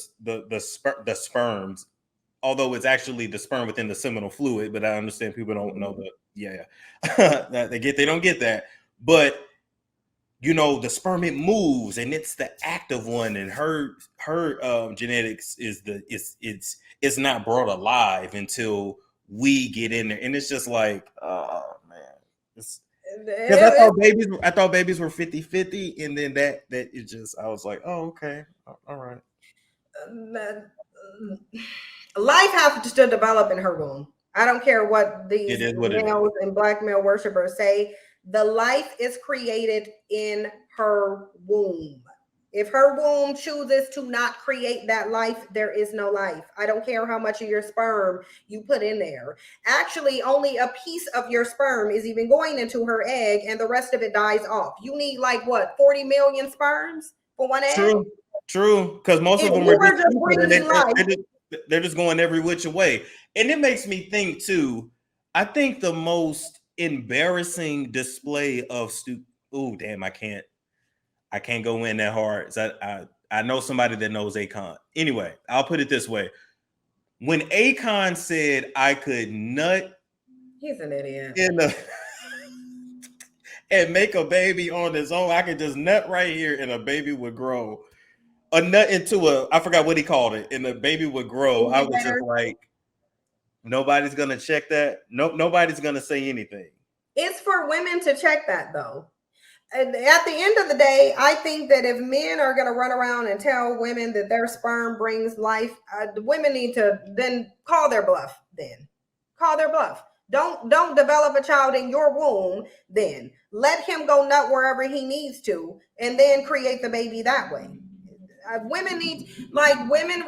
sperms, although it's actually the sperm within the seminal fluid, but I understand people don't know that. They don't get that. But you know, the sperm, it moves and it's the active one, and her genetics is it's not brought alive until we get in there. And it's just like, oh man. Because I thought babies were 50-50, and then that it just, I was like, oh, okay. All right. Life has to develop in her womb. I don't care what these males and black male worshipers say. The life is created in her womb. If her womb chooses to not create that life, there is no life. I don't care how much of your sperm you put in there. Actually, only a piece of your sperm is even going into her egg, and the rest of it dies off. You need like what, 40 million sperms for one egg? True. Because most of them are they're just going every which way. And it makes me think too, I think the most embarrassing display of oh damn, I can't go in that hard. So I know somebody that knows Akon. Anyway, I'll put it this way. When Akon said I could nut, he's an idiot. And make a baby on his own, I could just nut right here and a baby would grow. A nut into I forgot what he called it, and the baby would grow. I was just like, nobody's gonna check that. Nobody's gonna say anything. It's for women to check that though. At the end of the day, I think that if men are going to run around and tell women that their sperm brings life, the women need to then call their bluff. Don't develop a child in your womb. Then let him go nut wherever he needs to, and then create the baby that way. Women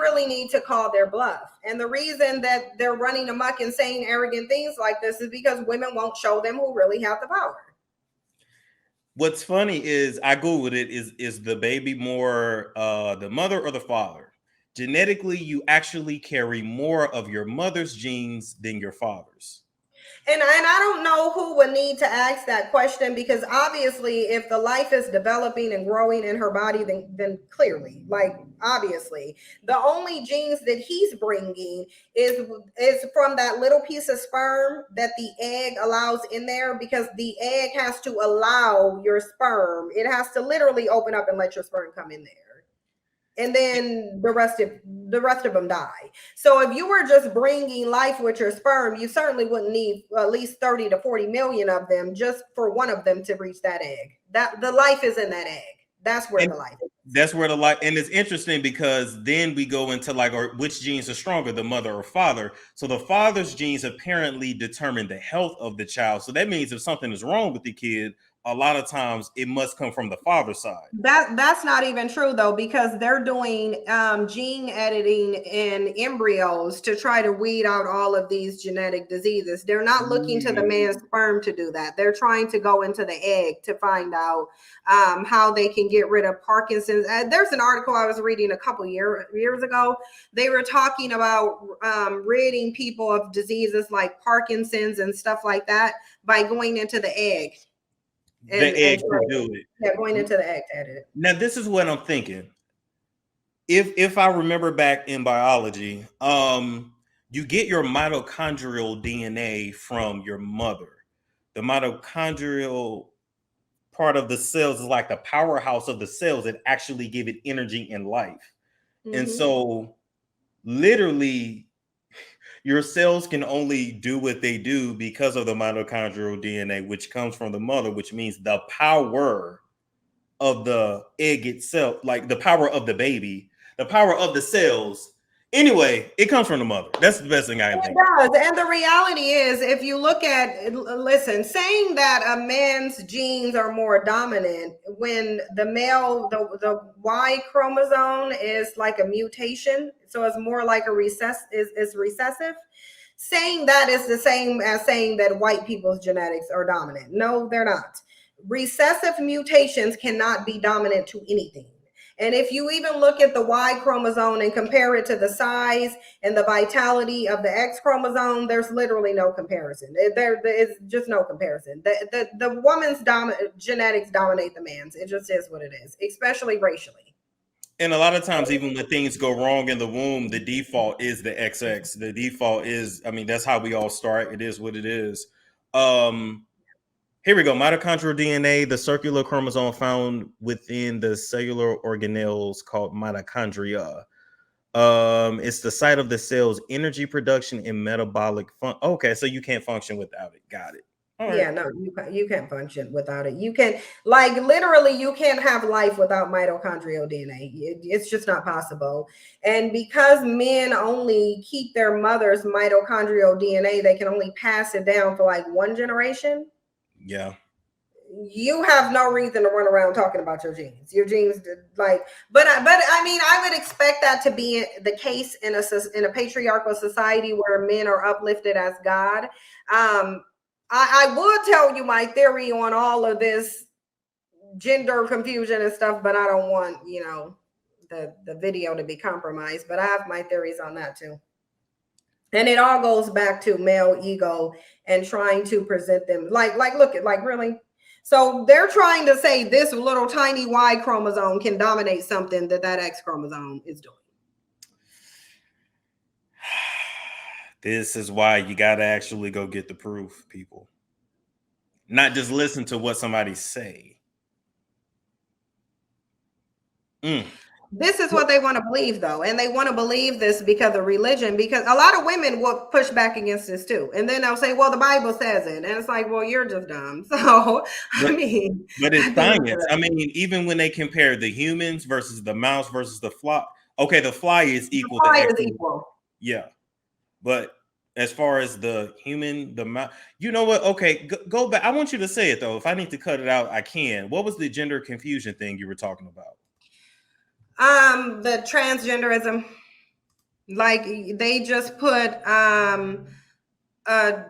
really need to call their bluff. And the reason that they're running amok and saying arrogant things like this is because women won't show them who really have the power. What's funny is I Googled it. Is the baby more the mother or the father? Genetically, you actually carry more of your mother's genes than your father's. And I don't know who would need to ask that question, because obviously if the life is developing and growing in her body, then clearly, like, obviously the only genes that he's bringing is from that little piece of sperm that the egg allows in there, because the egg has to allow your sperm. It has to literally open up and let your sperm come in there. and then the rest of them die. So if you were just bringing life with your sperm, you certainly wouldn't need at least 30 to 40 million of them just for one of them to reach that egg. That the life is in that egg. That's where the life is. That's where the life, and it's interesting because then we go into like, or which genes are stronger, the mother or father. So the father's genes apparently determine the health of the child. So that means if something is wrong with the kid, a lot of times it must come from the father's side. That's not even true though, because they're doing gene editing in embryos to try to weed out all of these genetic diseases. They're not looking to the man's sperm to do that. They're trying to go into the egg to find out how they can get rid of Parkinson's. There's an article I was reading a couple years ago. They were talking about ridding people of diseases like Parkinson's and stuff like that by going into the egg. The egg to do it. Yeah, going into the egg to edit it. Now, this is what I'm thinking. If I remember back in biology, you get your mitochondrial DNA from your mother. The mitochondrial part of the cells is like the powerhouse of the cells that actually give it energy and life. Mm-hmm. And so literally your cells can only do what they do because of the mitochondrial DNA, which comes from the mother, which means the power of the egg itself, like the power of the baby, the power of the cells. Anyway, it comes from the mother. That's the best thing I can think. It does. And the reality is, if you look at, listen, saying that a man's genes are more dominant when the male, the Y chromosome is like a mutation, so it's more like a is recessive. Saying that is the same as saying that white people's genetics are dominant. No, they're not. Recessive mutations cannot be dominant to anything. And if you even look at the Y chromosome and compare it to the size and the vitality of the X chromosome, there's literally no comparison. There is just no comparison. The woman's genetics dominate the man's. It just is what it is, especially racially. And a lot of times, even when things go wrong in the womb, the default is the XX. The default is, I mean, that's how we all start. It is what it is. Here we go. Mitochondrial DNA, the circular chromosome found within the cellular organelles called mitochondria. It's the site of the cell's energy production and metabolic okay, so you can't function without it. Got it. All yeah, right. No, you can't function without it. You can, like, literally, you can't have life without mitochondrial DNA. It's just not possible. And because men only keep their mother's mitochondrial DNA, they can only pass it down for like one generation. Yeah. You have no reason to run around talking about your genes. Your genes, like, but I mean, I would expect that to be the case in a patriarchal society where men are uplifted as God. I would tell you my theory on all of this gender confusion and stuff, but I don't want, you know, the video to be compromised. But I have my theories on that too. And it all goes back to male ego and trying to present them like look at like really. So they're trying to say this little tiny Y chromosome can dominate something that X chromosome is doing. This is why you got to actually go get the proof, people. Not just listen to what somebody say. This is what they want to believe, though. And they want to believe this because of religion, because a lot of women will push back against this, too. And then they'll say, well, the Bible says it. And it's like, well, you're just dumb. So, but it's science. I mean, even when they compare the humans versus the mouse versus the fly. Okay, the fly is equal. The fly is equal. Yeah. But as far as the human, the mouse, you know what? Okay, go back. I want you to say it, though. If I need to cut it out, I can. What was the gender confusion thing you were talking about? The transgenderism, like they just put a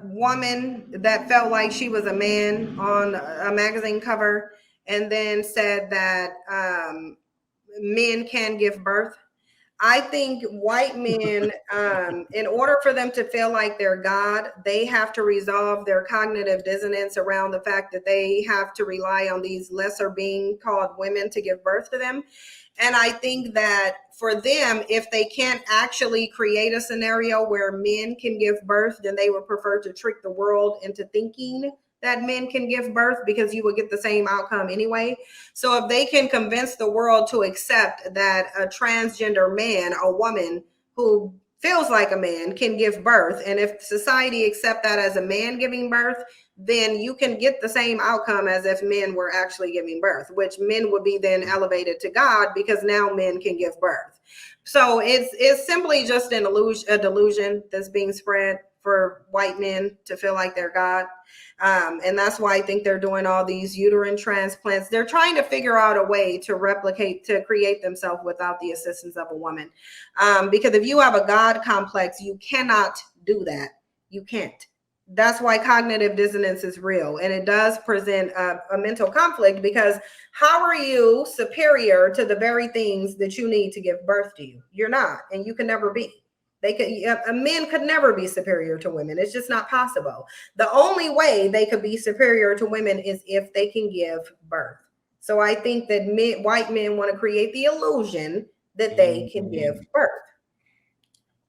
woman that felt like she was a man on a magazine cover and then said that men can give birth. I think white men, in order for them to feel like they're God, they have to resolve their cognitive dissonance around the fact that they have to rely on these lesser beings called women to give birth to them. And I think that for them, if they can't actually create a scenario where men can give birth, then they would prefer to trick the world into thinking that men can give birth because you would get the same outcome anyway. So if they can convince the world to accept that a transgender man, a woman who feels like a man, can give birth, and if society accept that as a man giving birth, then you can get the same outcome as if men were actually giving birth, which men would be then elevated to God because now men can give birth. So it's simply just an illusion, a delusion that's being spread for white men to feel like they're God. And that's why I think they're doing all these uterine transplants. They're trying to figure out a way to replicate, to create themselves without the assistance of a woman. Because if you have a God complex, you cannot do that. You can't. That's why cognitive dissonance is real. And it does present a mental conflict, because how are you superior to the very things that you need to give birth to you? You're not, and you can never be. Men could never be superior to women. It's just not possible. The only way they could be superior to women is if they can give birth. So I think that white men want to create the illusion that they can give birth.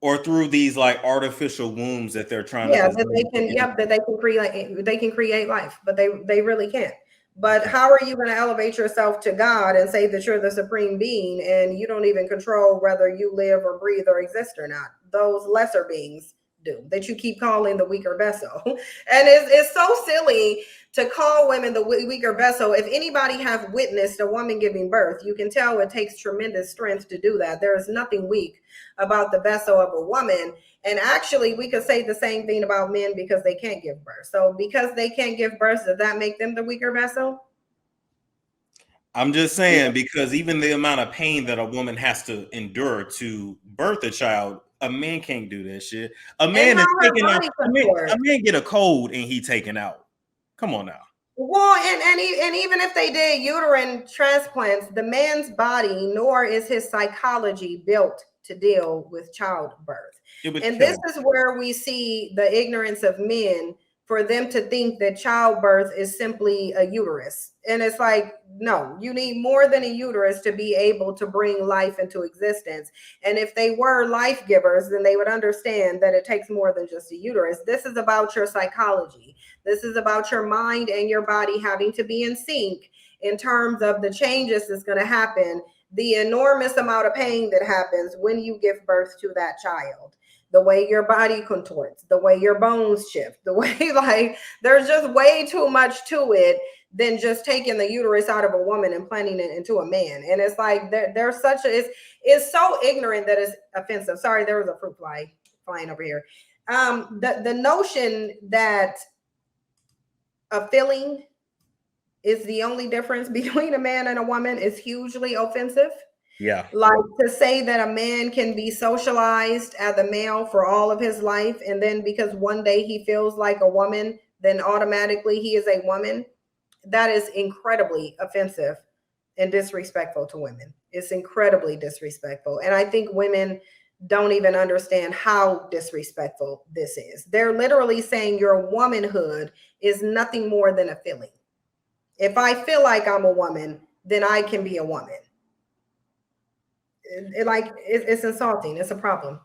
Or through these like artificial wombs that they're trying to That design. they can, they can create life, but they really can't. But how are you going to elevate yourself to God and say that you're the supreme being, and you don't even control whether you live or breathe or exist or not? Those lesser beings do, that you keep calling the weaker vessel. And it's so silly to call women the weaker vessel. If anybody have witnessed a woman giving birth, you can tell it takes tremendous strength to do that. There is nothing weak about the vessel of a woman. And actually, we could say the same thing about men because they can't give birth. So because they can't give birth, does that make them the weaker vessel? I'm just saying, because even the amount of pain that a woman has to endure to birth a child, a man can't do that shit. A man is taking out. A man get a cold and he taken out. Come on now. Well, and even if they did uterine transplants, the man's body nor is his psychology built to deal with childbirth. And this is where we see the ignorance of men, for them to think that childbirth is simply a uterus. And it's like, no, you need more than a uterus to be able to bring life into existence. And if they were life givers, then they would understand that it takes more than just a uterus. This is about your psychology. This is about your mind and your body having to be in sync in terms of the changes that's going to happen, the enormous amount of pain that happens when you give birth to that child. The way your body contorts, the way your bones shift, the way, like, there's just way too much to it than just taking the uterus out of a woman and planting it into a man. And it's like, there's such a, it's so ignorant that it's offensive. Sorry, there was a fruit fly flying over here. The notion that a feeling is the only difference between a man and a woman is hugely offensive. Yeah. Like to say that a man can be socialized as a male for all of his life, and then because one day he feels like a woman, then automatically he is a woman. That is incredibly offensive and disrespectful to women. It's incredibly disrespectful. And I think women don't even understand how disrespectful this is. They're literally saying your womanhood is nothing more than a feeling. If I feel like I'm a woman, then I can be a woman. It's insulting. It's a problem.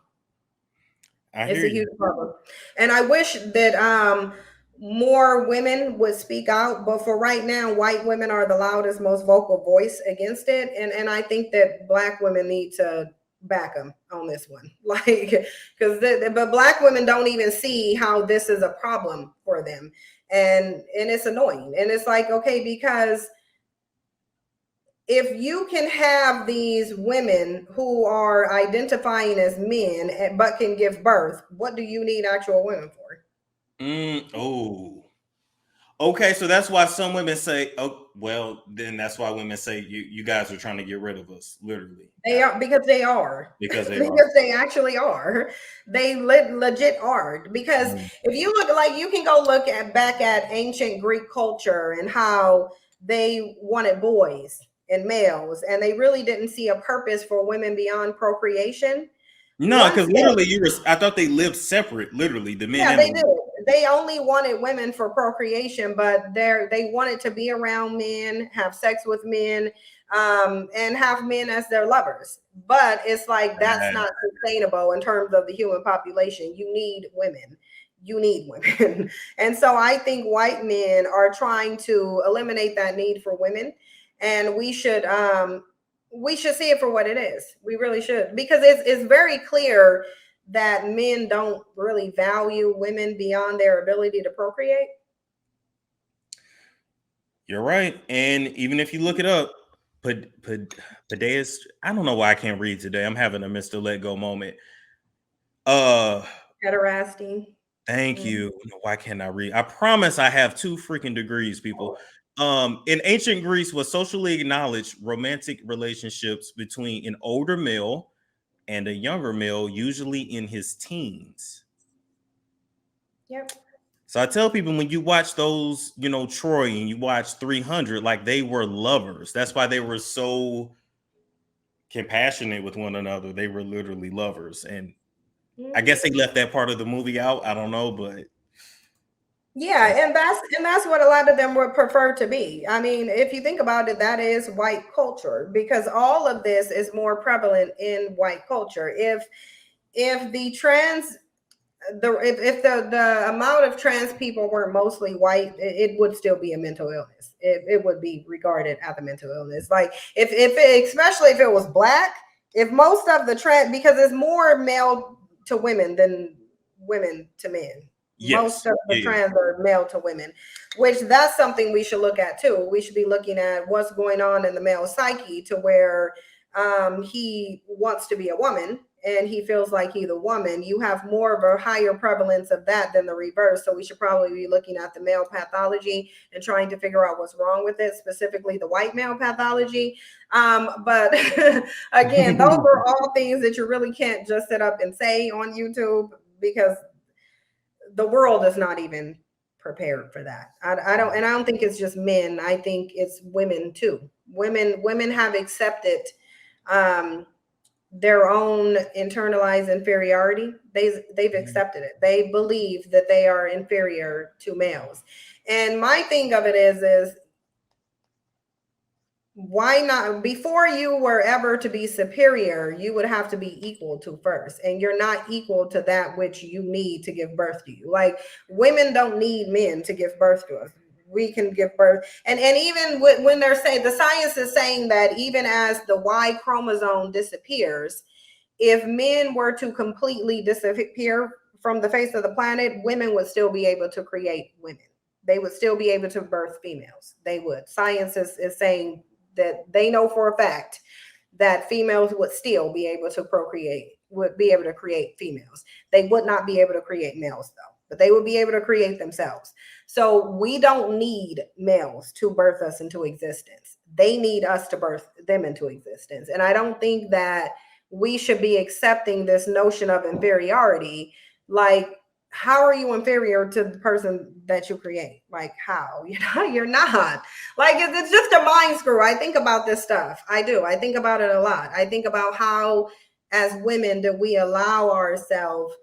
It's a huge problem. And I wish that more women would speak out, but for right now, white women are the loudest, most vocal voice against it. And I think that Black women need to back them on this one. Like, because but Black women don't even see how this is a problem for them. And it's annoying. And it's like, okay, because if you can have these women who are identifying as men but can give birth, what do you need actual women for? Okay, so that's why some women say, oh, well, then that's why women say you guys are trying to get rid of us, literally. They are, because they are. Because they actually are. They legit are. Because if you look, like, you can go look back at ancient Greek culture and how they wanted boys and males, and they really didn't see a purpose for women beyond procreation. No, because literally, I thought they lived separate. Literally, the men. Yeah, they did. They only wanted women for procreation, but they wanted to be around men, have sex with men, and have men as their lovers. But it's like that's not sustainable in terms of the human population. You need women. you need women. And so I think white men are trying to eliminate that need for women, and we should see it for what it is. We really should, because it's very clear that men don't really value women beyond their ability to procreate. You're right. And even if you look it up, Padeas, I don't know why I can't read today. I'm having a Mr. Let Go moment. Pederasty. Thank you. Why can't I read? I promise I have 2 freaking degrees, people. In ancient Greece was socially acknowledged romantic relationships between an older male and a younger male, usually in his teens. Yep. So I tell people, when you watch those, Troy, and you watch 300, like, they were lovers. That's why they were so compassionate with one another. They were literally lovers. And I guess they left that part of the movie out. I don't know, but yeah, and that's what a lot of them would prefer to be. I mean, if you think about it, that is white culture, because all of this is more prevalent in white culture. If the trans if the amount of trans people were mostly white, it would still be a mental illness. It would be regarded as a mental illness. Like if especially if it was black, if most of the trans, because it's more male to women than women to men. yes, most of the trans are male to women, which that's something we should look at too. We should be looking at what's going on in the male psyche to where he wants to be a woman and he feels like he's a woman. You have more of a higher prevalence of that than the reverse. So we should probably be looking at the male pathology and trying to figure out what's wrong with it, specifically the white male pathology. But again, those are all things that you really can't just sit up and say on YouTube, because the world is not even prepared for that. I don't think it's just men. I think it's women too. Women have accepted their own internalized inferiority. They've accepted it. They believe that they are inferior to males. And my thing of it is why not? Before you were ever to be superior, you would have to be equal to first, and you're not equal to that which you need to give birth to you. Like, women don't need men to give birth to us. We can give birth, and even when they're saying, the science is saying that even as the Y chromosome disappears, if men were to completely disappear from the face of the planet, women would still be able to create women. They would still be able to birth females. They would. Science is saying that they know for a fact that females would still be able to procreate, would be able to create females. They would not be able to create males though, but they would be able to create themselves. So we don't need males to birth us into existence. They need us to birth them into existence. And I don't think that we should be accepting this notion of inferiority. Like, how are you inferior to the person that you create? Like, how? You're not. Like, it's just a mind screw. I think about this stuff. I do. I think about it a lot. I think about how, as women, do we allow ourselves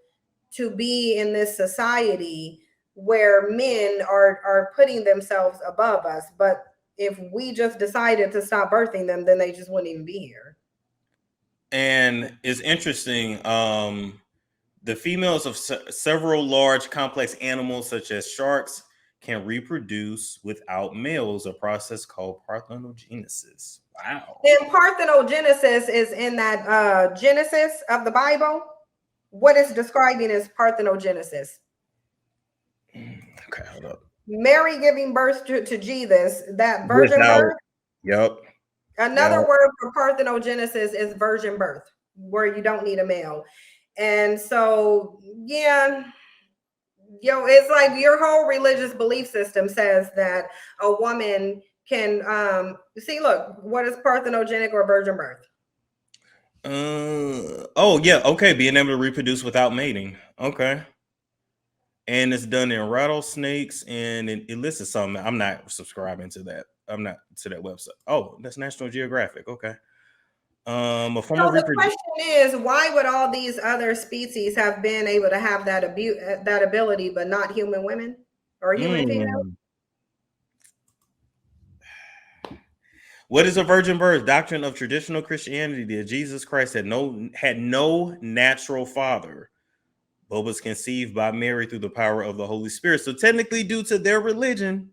to be in this society where men are putting themselves above us. But if we just decided to stop birthing them, then they just wouldn't even be here. And it's interesting. The females of several large complex animals, such as sharks, can reproduce without males, a process called parthenogenesis. Wow. And parthenogenesis is in that Genesis of the Bible. What is describing is parthenogenesis. Okay, hold up. Mary giving birth to Jesus, that virgin birth. Yep. Another word for parthenogenesis is virgin birth, where you don't need a male. And so, yeah, it's like your whole religious belief system says that a woman can see, look, what is parthenogenic or virgin birth? Oh yeah, okay, being able to reproduce without mating. Okay. And it's done in rattlesnakes, and it lists something. I'm not subscribing to that. I'm not to that website. Oh, that's National Geographic. Okay. So the question is, why would all these other species have been able to have that ability, but not human women or human females? What is a virgin birth? Doctrine of traditional Christianity that Jesus Christ had no natural father, but was conceived by Mary through the power of the Holy Spirit. So technically, due to their religion,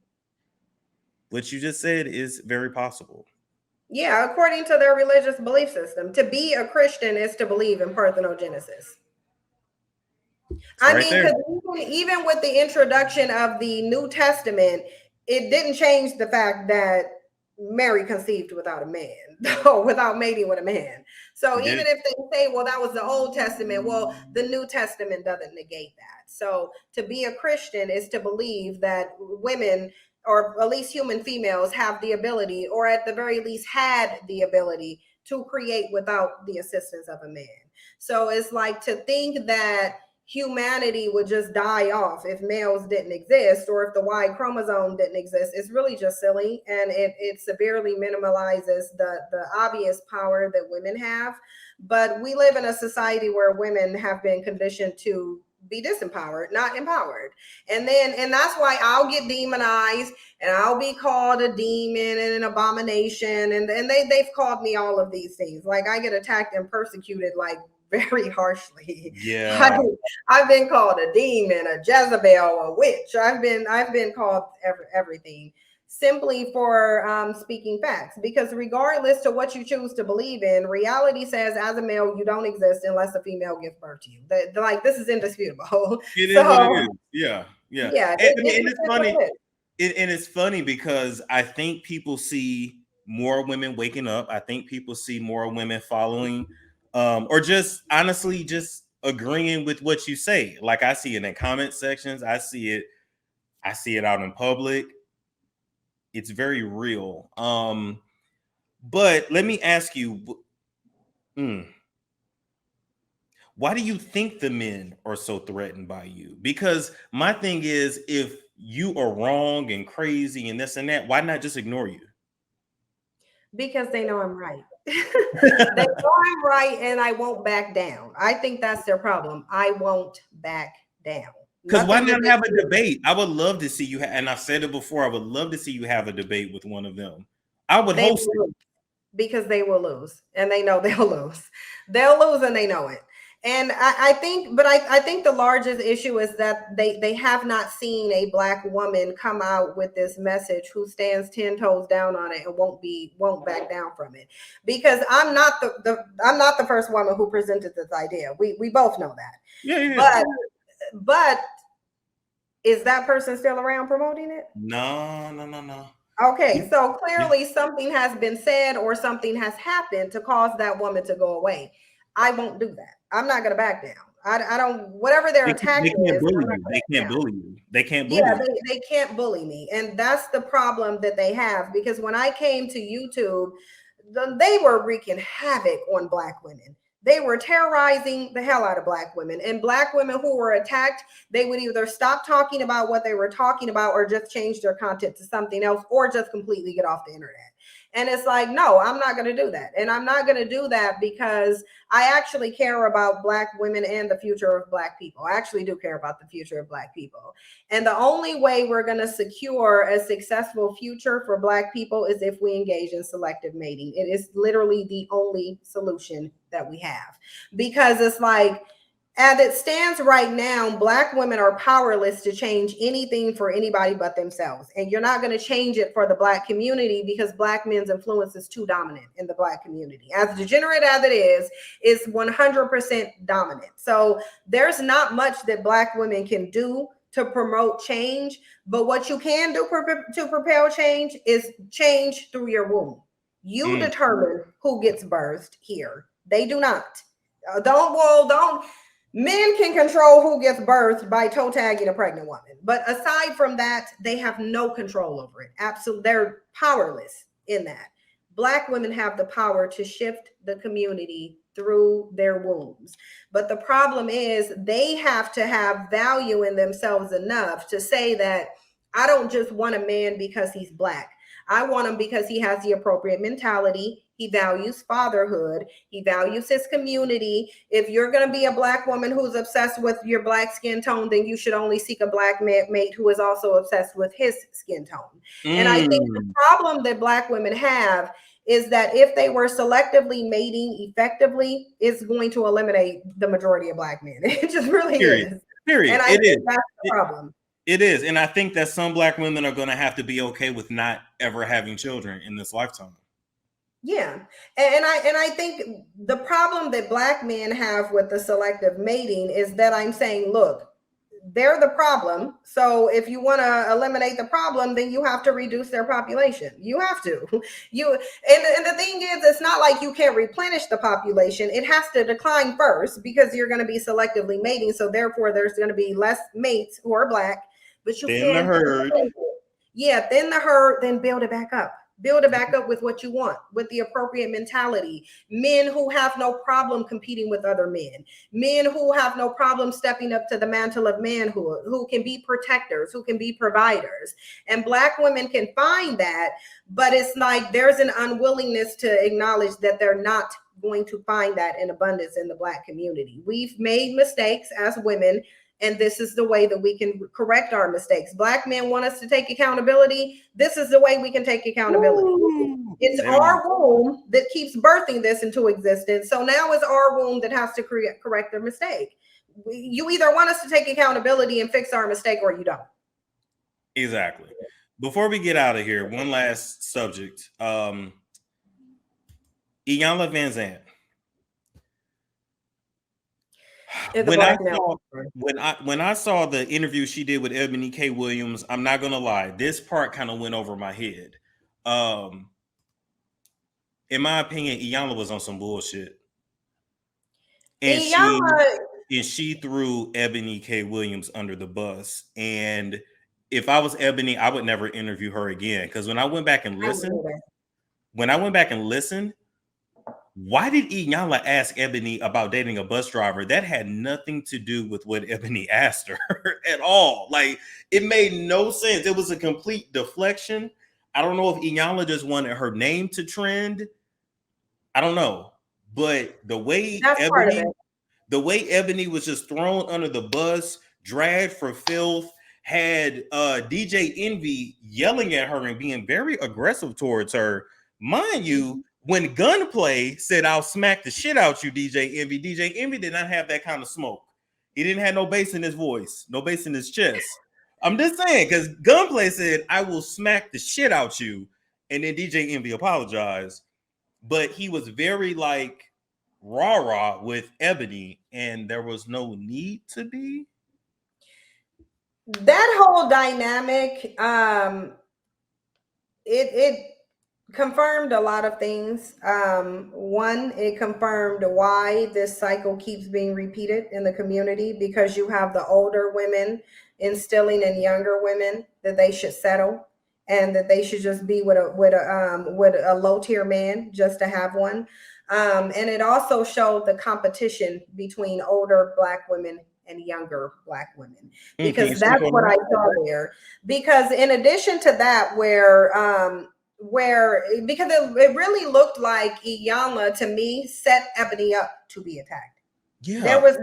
what you just said is very possible. Yeah, according to their religious belief system, to be a Christian is to believe in parthenogenesis. I Right mean, there. because even with the introduction of the New Testament, it didn't change the fact that Mary conceived without a man, without mating with a man. So even if they say, well, that was the Old Testament, well, the New Testament doesn't negate that. So to be a Christian is to believe that women, or at least human females, have the ability, or at the very least had the ability to create without the assistance of a man. So it's like to think that humanity would just die off if males didn't exist, or if the Y chromosome didn't exist. It's really just silly, and it severely minimalizes the obvious power that women have. But we live in a society where women have been conditioned to be disempowered, not empowered. And that's why I'll get demonized, and I'll be called a demon and an abomination, and they've called me all of these things. Like, I get attacked and persecuted like very harshly. Yeah. I've been called a demon, a Jezebel, a witch. I've been called everything, simply for speaking facts. Because regardless to what you choose to believe in, reality says as a male you don't exist unless a female gives birth to you. Like, this is indisputable. It is what it is. Yeah. Yeah, And it's funny. And it's funny because I think people see more women waking up. I think people see more women following, or just honestly just agreeing with what you say. Like, I see it in comment sections. I see it out in public. It's very real. But let me ask you, why do you think the men are so threatened by you? Because my thing is, if you are wrong and crazy and this and that, why not just ignore you? Because they know I'm right. They know I'm right, and I won't back down. I think that's their problem. I won't back down. Because why not have a debate? I would love to see you, and I've said it before, I would love to see you have a debate with one of them. I would host it. Because they will lose, and they know they'll lose. They'll lose, and they know it. And I think the largest issue is that they have not seen a Black woman come out with this message who stands 10 toes down on it and won't back down from it. Because I'm not the first woman who presented this idea. We both know that. Yeah. But is that person still around promoting it? No. Okay, so clearly something has been said or something has happened to cause that woman to go away. I won't do that. I'm not going to back down. I don't, whatever their attack is. They can't bully you. They can't bully you. They can't bully me. And that's the problem that they have, because when I came to YouTube, they were wreaking havoc on Black women. They were terrorizing the hell out of Black women, and Black women who were attacked, they would either stop talking about what they were talking about or just change their content to something else, or just completely get off the internet. And it's like, no, I'm not going to do that. And I'm not going to do that because I actually care about Black women and the future of Black people. I actually do care about the future of Black people. And the only way we're going to secure a successful future for Black people is if we engage in selective mating. It is literally the only solution that we have. Because it's like, as it stands right now, Black women are powerless to change anything for anybody but themselves. And you're not going to change it for the Black community because Black men's influence is too dominant in the Black community. As degenerate as it is 100% dominant. So there's not much that Black women can do to promote change. But what you can do to propel change is change through your womb. You determine who gets birthed here. They do not. Men can control who gets birthed by toe tagging a pregnant woman. But aside from that, they have no control over it. Absolutely. They're powerless in that. Black women have the power to shift the community through their wombs. But the problem is they have to have value in themselves enough to say that I don't just want a man because he's Black. I want him because he has the appropriate mentality. He values fatherhood. He values his community. If you're going to be a Black woman who's obsessed with your Black skin tone, then you should only seek a Black mate who is also obsessed with his skin tone. And I think the problem that Black women have is that if they were selectively mating effectively, it's going to eliminate the majority of Black men. It just really is. Period. And I think that's the problem. It is. And I think that some Black women are going to have to be okay with not ever having children in this lifetime. Yeah. And I think the problem that Black men have with the selective mating is that I'm saying, look, they're the problem. So if you want to eliminate the problem, then you have to reduce their population. You have to. And the thing is, it's not like you can't replenish the population. It has to decline first because you're going to be selectively mating. So therefore, there's going to be less mates who are Black. But you thin the herd. Yeah, thin the herd, then build it back up. Build it back up with what you want, with the appropriate mentality. Men who have no problem competing with other men. Men who have no problem stepping up to the mantle of manhood, who can be protectors, who can be providers. And Black women can find that, but it's like there's an unwillingness to acknowledge that they're not going to find that in abundance in the Black community. We've made mistakes as women, and this is the way that we can correct our mistakes. Black men want us to take accountability. This is the way we can take accountability. Ooh, it's our womb that keeps birthing this into existence. So now it's our womb that has to correct their mistake. You either want us to take accountability and fix our mistake, or you don't. Exactly. Before we get out of here, one last subject. Iyanla Vanzant. When I saw the interview she did with Ebony K. Williams, I'm not gonna lie, this part kind of went over my head. In my opinion, Iyanla was on some bullshit, and she threw Ebony K. Williams under the bus. And if I was Ebony, I would never interview her again, because when I went back and listened, why did Iyanla ask Ebony about dating a bus driver? That had nothing to do with what Ebony asked her at all. Like, it made no sense. It was a complete deflection. I don't know if Iyanla just wanted her name to trend. I don't know. But the way Ebony was just thrown under the bus, dragged for filth, had DJ Envy yelling at her and being very aggressive towards her. Mind you, when Gunplay said, "I'll smack the shit out you, DJ Envy," DJ Envy did not have that kind of smoke. He didn't have no bass in his voice, no bass in his chest. I'm just saying, because Gunplay said, "I will smack the shit out you," and then DJ Envy apologized. But he was very like rah-rah with Ebony, and there was no need to be. That whole dynamic, it confirmed a lot of things. One, it confirmed why this cycle keeps being repeated in the community, because you have the older women instilling in younger women that they should settle and that they should just be with a low tier man just to have one. And it also showed the competition between older Black women and younger Black women, because that's what I saw there. Because in addition to that, because it really looked like Iyanla, to me, set Ebony up to be attacked. Yeah. There was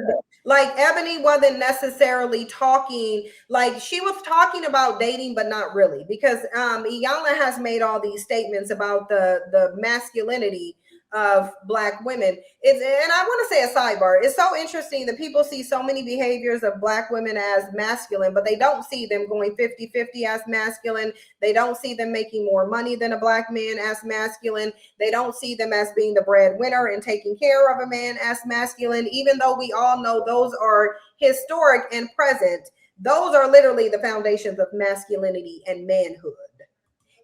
like, Ebony wasn't necessarily talking, like, she was talking about dating, but not really, because Iyanla has made all these statements about the masculinity of Black women. And I want to say a sidebar. It's so interesting that people see so many behaviors of Black women as masculine, but they don't see them going 50-50 as masculine. They don't see them making more money than a Black man as masculine. They don't see them as being the breadwinner and taking care of a man as masculine, even though we all know those are historic and present. Those are literally the foundations of masculinity and manhood.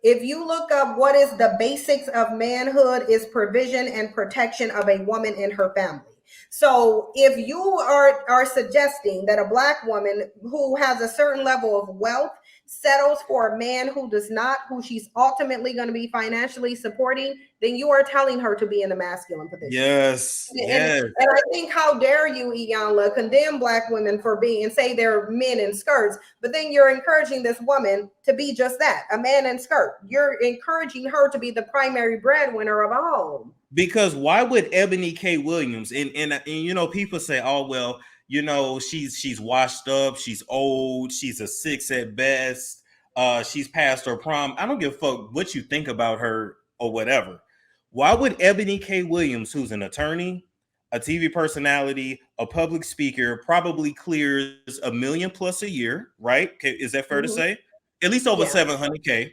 If you look up what is the basics of manhood, is provision and protection of a woman and her family. So if you are suggesting that a Black woman who has a certain level of wealth settles for a man who does not, who she's ultimately going to be financially supporting, then you are telling her to be in a masculine position. Yes. And I think, how dare you, Iyanla, condemn Black women for being, and say they're men in skirts, but then you're encouraging this woman to be just that, a man in skirt. You're encouraging her to be the primary breadwinner of a home. Because why would Ebony K. Williams, and you know, people say, oh, well, you know, she's washed up, she's old, she's a 6 at best, she's past her prime. I don't give a fuck what you think about her or whatever. Why would Ebony K. Williams, who's an attorney, a TV personality, a public speaker, probably clears $1 million plus a year, right? Is that fair to say? At least over Yeah. 700K.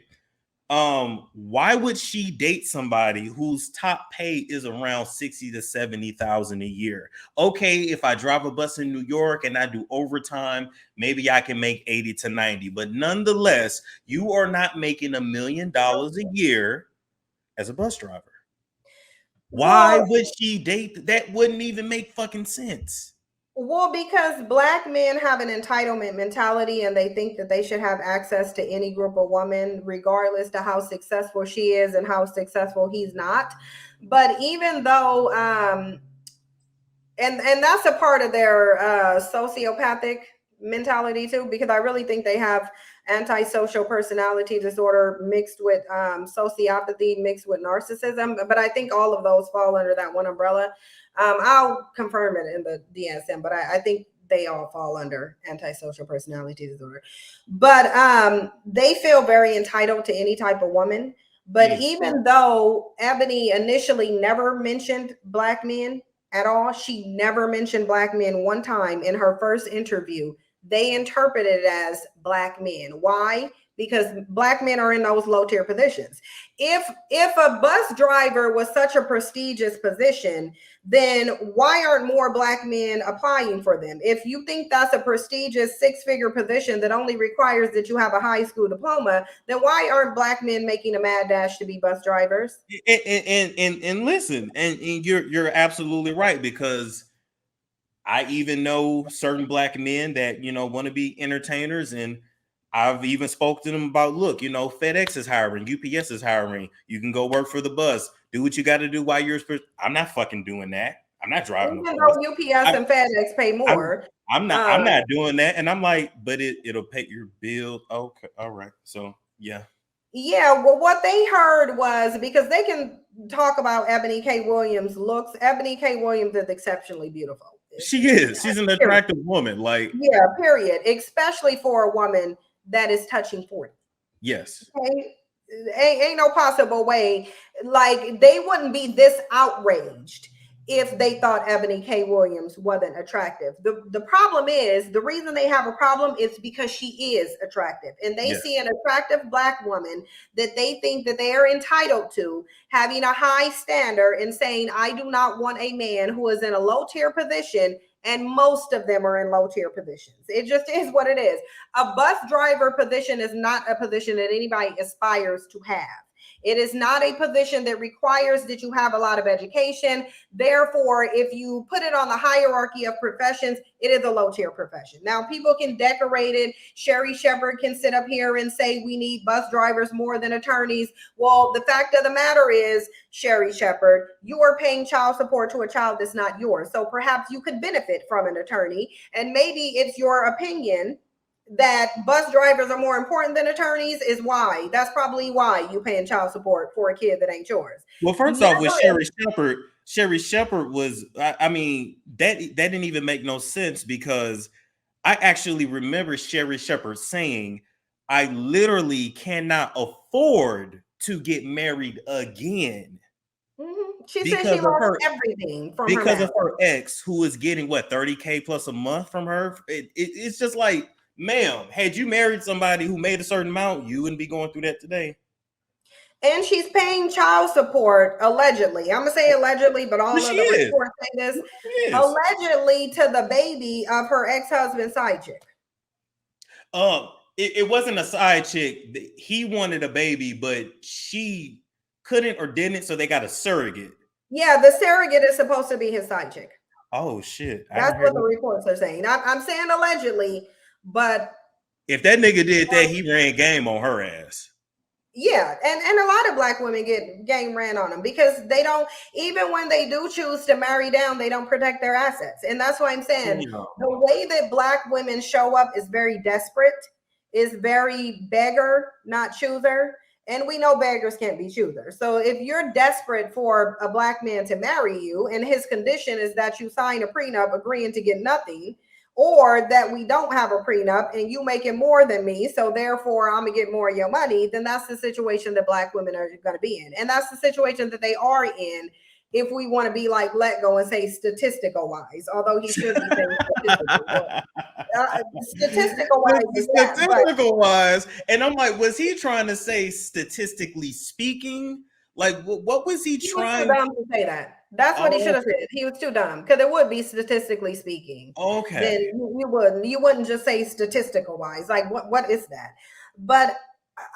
Why would she date somebody whose top pay is around 60 to 70,000 a year? Okay, if I drive a bus in New York and I do overtime, maybe I can make 80 to 90. But nonetheless, you are not making $1 million a year as a bus driver. Why Well, would she date? That wouldn't even make fucking sense. Well, because black men have an entitlement mentality and they think that they should have access to any group of women, regardless to how successful she is and how successful he's not. But even though, and that's a part of their sociopathic mentality too, because I really think they have antisocial personality disorder mixed with sociopathy mixed with narcissism. But I think all of those fall under that one umbrella. I'll confirm it in the DSM, but I think they all fall under antisocial personality disorder. But they feel very entitled to any type of woman. But even though Ebony initially never mentioned black men at all, she never mentioned black men one time in her first interview. They interpreted it as black men. Why? Because black men are in those low tier positions. If a bus driver was such a prestigious position, then why aren't more black men applying for them? If you think that's a prestigious 6-figure position that only requires that you have a high school diploma, then why aren't black men making a mad dash to be bus drivers? And listen, and you're absolutely right, because I even know certain black men that want to be entertainers, and I've even spoke to them about, look, FedEx is hiring, UPS is hiring. You can go work for the bus. Do what you got to do while you're. I'm not fucking doing that. I'm not driving Even the bus. though UPS and FedEx pay more. I'm not doing that. And I'm like, but it'll pay your bill. Okay, all right. So yeah. Yeah, well, what they heard was, because they can talk about Ebony K. Williams' looks. Ebony K. Williams is exceptionally beautiful. She is. She's an attractive woman. Like, yeah, period. Especially for a woman that is touching 40. Yes. Okay? Ain't no possible way. Like, they wouldn't be this outraged if they thought Ebony K. Williams wasn't attractive. The problem is, the reason they have a problem is because she is attractive. And they see an attractive black woman that they think that they are entitled to, having a high standard and saying, I do not want a man who is in a low tier position. And most of them are in low tier positions. It just is what it is. A bus driver position is not a position that anybody aspires to have. It is not a position that requires that you have a lot of education. Therefore, if you put it on the hierarchy of professions, it is a low tier profession. Now, people can decorate it. Sherry Shepherd can sit up here and say we need bus drivers more than attorneys. Well, the fact of the matter is, Sherry Shepherd, you are paying child support to a child that's not yours. So perhaps you could benefit from an attorney. And maybe it's your opinion that bus drivers are more important than attorneys. Is why. That's probably why you paying child support for a kid that ain't yours. Well, first off, with Sherry Shepherd was, I mean, that didn't even make no sense, because I actually remember Sherry Shepherd saying, I literally cannot afford to get married again. She said she lost everything from her because of her ex, who is getting what, 30K plus a month from her. It's just like, ma'am, had you married somebody who made a certain amount, you wouldn't be going through that today. And she's paying child support, allegedly. I'm going to say allegedly, but all of the reports say this. Allegedly to the baby of her ex-husband's side chick. It wasn't a side chick. He wanted a baby, but she couldn't or didn't, so they got a surrogate. Yeah, the surrogate is supposed to be his side chick. Oh, shit. That's what the reports are saying. I'm saying allegedly, but... if that nigga did that, he ran game on her ass. Yeah, and a lot of black women get game ran on them, because they don't, even when they do choose to marry down, they don't protect their assets. And that's why I'm saying the way that black women show up is very desperate, is very beggar, not chooser. And we know beggars can't be choosers. So if you're desperate for a black man to marry you, and his condition is that you sign a prenup agreeing to get nothing, or that we don't have a prenup and you making more than me, so therefore I'm gonna get more of your money, then that's the situation that Black women are going to be in. And that's the situation that they are in if we want to be like let go and say statistical wise, although he should be saying statistical wise is that, statistical wise. And I'm like, was he trying to say statistically speaking? Like, what was he trying? He was too dumb to say that. That's what he should have said. He was too dumb, because it would be statistically speaking. Okay. Then you wouldn't just say statistical wise. Like what is that? But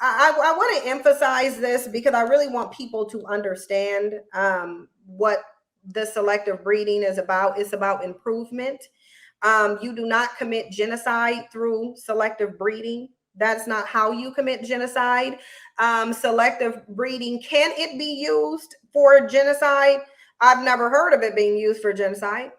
I want to emphasize this because I really want people to understand what the selective breeding is about. It's about improvement. You do not commit genocide through selective breeding. That's not how you commit genocide. Selective breeding, can it be used for genocide? I've never heard of it being used for genocide.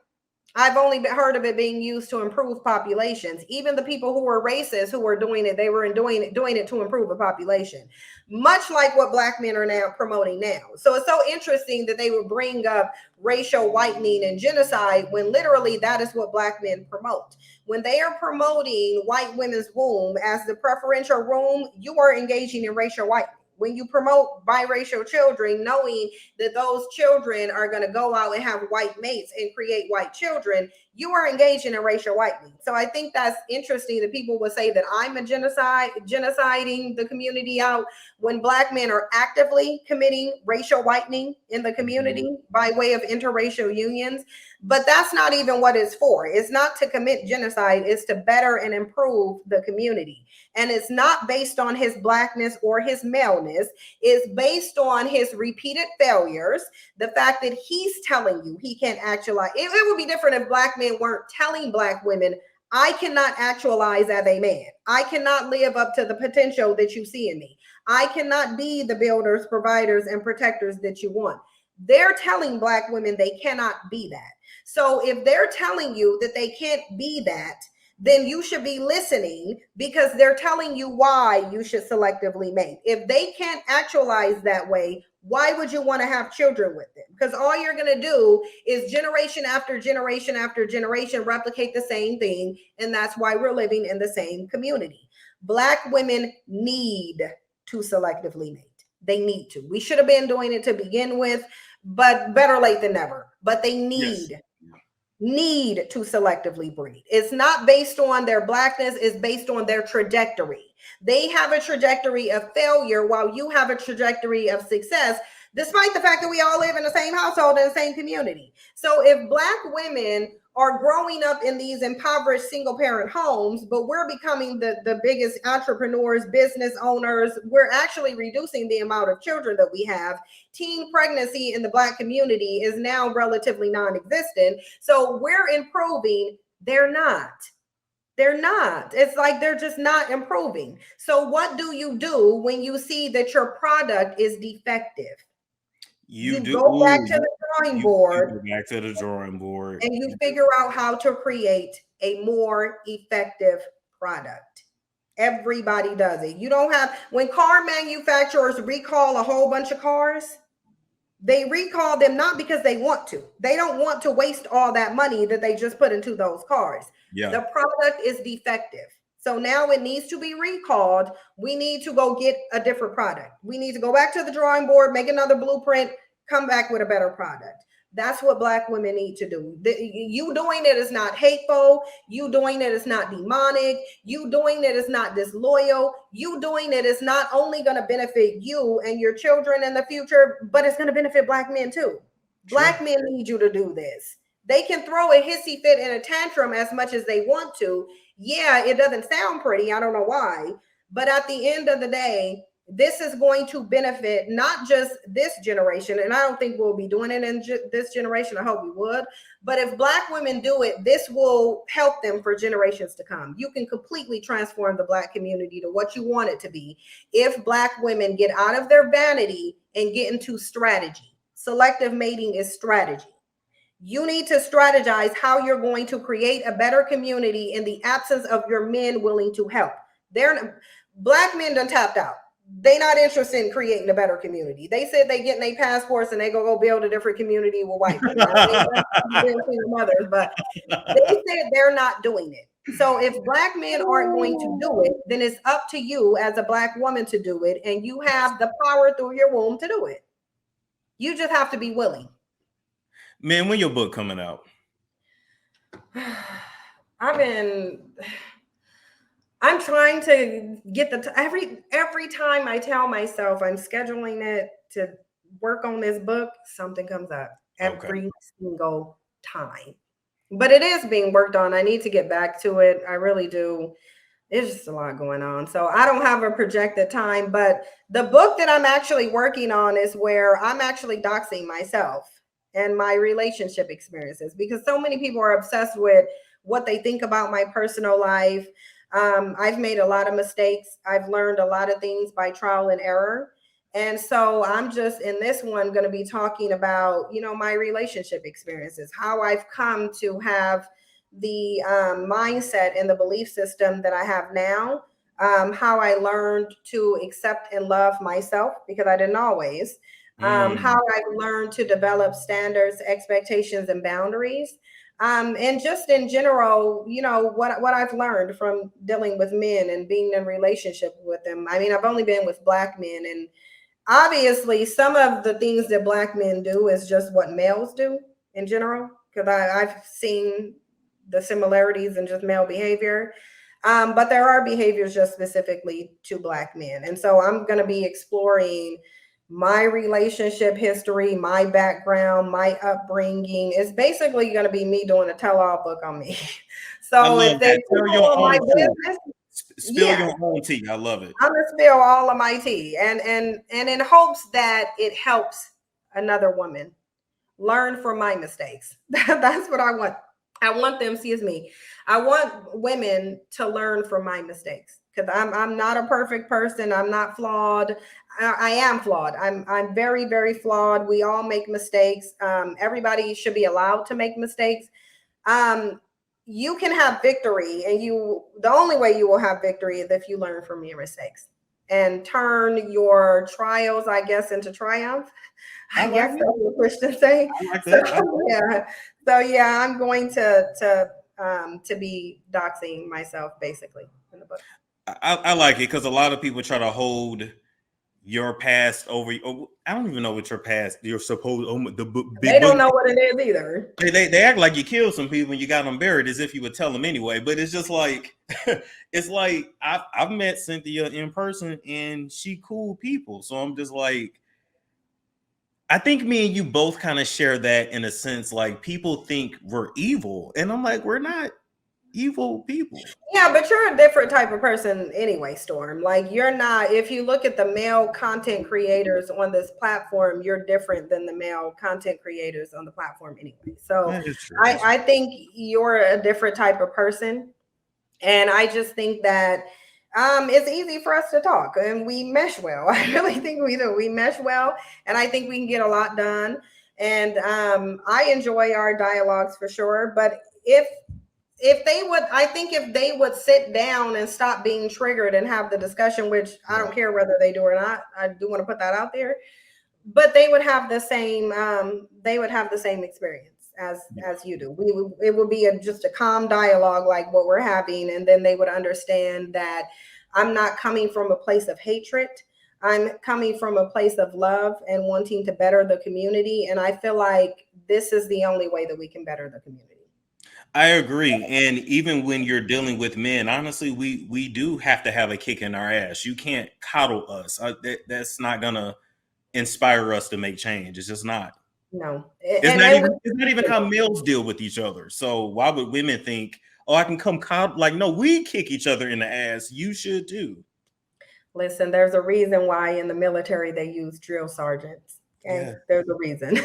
I've only heard of it being used to improve populations. Even the people who were racist who were doing it, they were doing it to improve a population, much like what Black men are now promoting now. So it's so interesting that they would bring up racial whitening and genocide when literally that is what Black men promote. When they are promoting white women's womb as the preferential womb, you are engaging in racial whitening. When you promote biracial children, knowing that those children are going to go out and have white mates and create white children, you are engaging in racial whitening. So I think that's interesting that people will say that I'm genociding the community out when Black men are actively committing racial whitening in the community by way of interracial unions. But that's not even what it's for. It's not to commit genocide. It's to better and improve the community. And it's not based on his Blackness or his maleness. It's based on his repeated failures. The fact that he's telling you he can't actualize. It would be different if Black men weren't telling Black women, I cannot actualize as a man. I cannot live up to the potential that you see in me. I cannot be the builders, providers, and protectors that you want. They're telling Black women they cannot be that. So if they're telling you that they can't be that, then you should be listening, because they're telling you why you should selectively mate. If they can't actualize that way, why would you want to have children with them? Because all you're going to do is generation after generation after generation replicate the same thing. And that's why we're living in the same community. Black women need to selectively mate. They need to. We should have been doing it to begin with, but better late than never. But they need to selectively breed. It's not based on their Blackness, it's based on their trajectory. They have a trajectory of failure while you have a trajectory of success, despite the fact that we all live in the same household and the same community. So if Black women are growing up in these impoverished single parent homes, but we're becoming the biggest entrepreneurs, business owners, we're actually reducing the amount of children that we have. Teen pregnancy in the Black community is now relatively non-existent. So we're improving. They're not. They're not. It's like they're just not improving. So what do you do when you see that your product is defective? You go back to the drawing board. You go back to the drawing board. And you figure out how to create a more effective product. Everybody does it. You don't have, when car manufacturers recall a whole bunch of cars, they recall them not because they want to. They don't want to waste all that money that they just put into those cars. Yeah. The product is defective. So now it needs to be recalled. We need to go get a different product. We need to go back to the drawing board, make another blueprint, come back with a better product. That's what Black women need to do. You doing it is not hateful. You doing it is not demonic. You doing it is not disloyal. You doing it is not only going to benefit you and your children in the future, but it's going to benefit Black men too. Black men need you to do this. They can throw a hissy fit and a tantrum as much as they want to. Yeah, it doesn't sound pretty. I don't know why. But at the end of the day, this is going to benefit not just this generation, and I don't think we'll be doing it in this generation. I hope we would. But if Black women do it, this will help them for generations to come. You can completely transform the Black community to what you want it to be if Black women get out of their vanity and get into strategy. Selective mating is strategy. You need to strategize how you're going to create a better community in the absence of your men willing to help. Black men done tapped out. they not interested in creating a better community. They said they getting their passports and they go build a different community with white people. Others, but they said they're not doing it. So if Black men aren't going to do it, then it's up to you as a Black woman to do it, and you have the power through your womb to do it. You just have to be willing. Man, when your book coming out? I'm trying to get every time I tell myself I'm scheduling it to work on this book, something comes up every single time. But it is being worked on. I need to get back to it. I really do. There's just a lot going on. So I don't have a projected time, but the book that I'm actually working on is where I'm actually doxing myself and my relationship experiences, because so many people are obsessed with what they think about my personal life. I've made a lot of mistakes. I've learned a lot of things by trial and error. And so I'm just in this one going to be talking about, my relationship experiences, how I've come to have the mindset and the belief system that I have now, how I learned to accept and love myself, because I didn't always, how I've learned to develop standards, expectations, and boundaries. And just in general, what I've learned from dealing with men and being in relationship with them. I mean, I've only been with Black men, and obviously some of the things that Black men do is just what males do in general, because I've seen the similarities in just male behavior. But there are behaviors just specifically to Black men. And so I'm going to be exploring my relationship history, my background, my upbringing. It's basically going to be me doing a tell-all book on me. So if they follow my business, spill your own tea. I love it. I'm gonna spill all of my tea, and in hopes that it helps another woman learn from my mistakes. That's what I want. I want women to learn from my mistakes, because I'm not a perfect person. I'm not flawed. I am flawed. I'm very, very flawed. We all make mistakes. Everybody should be allowed to make mistakes. You can have victory, and the only way you will have victory is if you learn from your mistakes and turn your trials, I guess, into triumph. I guess that's what Christians say. So yeah, I'm going to be doxing myself basically in the book. I like it, because a lot of people try to hold your past over. I don't even know what your past. You're supposed. They don't know what it is either. They act like you killed some people and you got them buried, as if you would tell them anyway. But it's just like, it's like I've met Cynthia in person and she cool people. So I'm just like, I think me and you both kind of share that in a sense. Like, people think we're evil, and I'm like, we're not evil people. Yeah, but you're a different type of person anyway, Storm. Like, you're not, if you look at the male content creators on this platform, you're different than the male content creators on the platform anyway. So I think you're a different type of person. And I just think that it's easy for us to talk and we mesh well. I really think we do. We mesh well, and I think we can get a lot done. And I enjoy our dialogues for sure. But if they would sit down and stop being triggered and have the discussion, which I don't care whether they do or not, I do want to put that out there, but they would have the same experience as you do. It would be just a calm dialogue like what we're having, and then they would understand that I'm not coming from a place of hatred. I'm coming from a place of love and wanting to better the community, and I feel like this is the only way that we can better the community. I agree. And even when you're dealing with men, honestly, we do have to have a kick in our ass. You can't coddle us. That's not gonna inspire us to make change. It's just not. No, it's not even how males deal with each other. So why would women think, oh, I can come coddle? Like, no, we kick each other in the ass. You should too. Listen, there's a reason why in the military they use drill sergeants. Okay, yeah. There's a reason.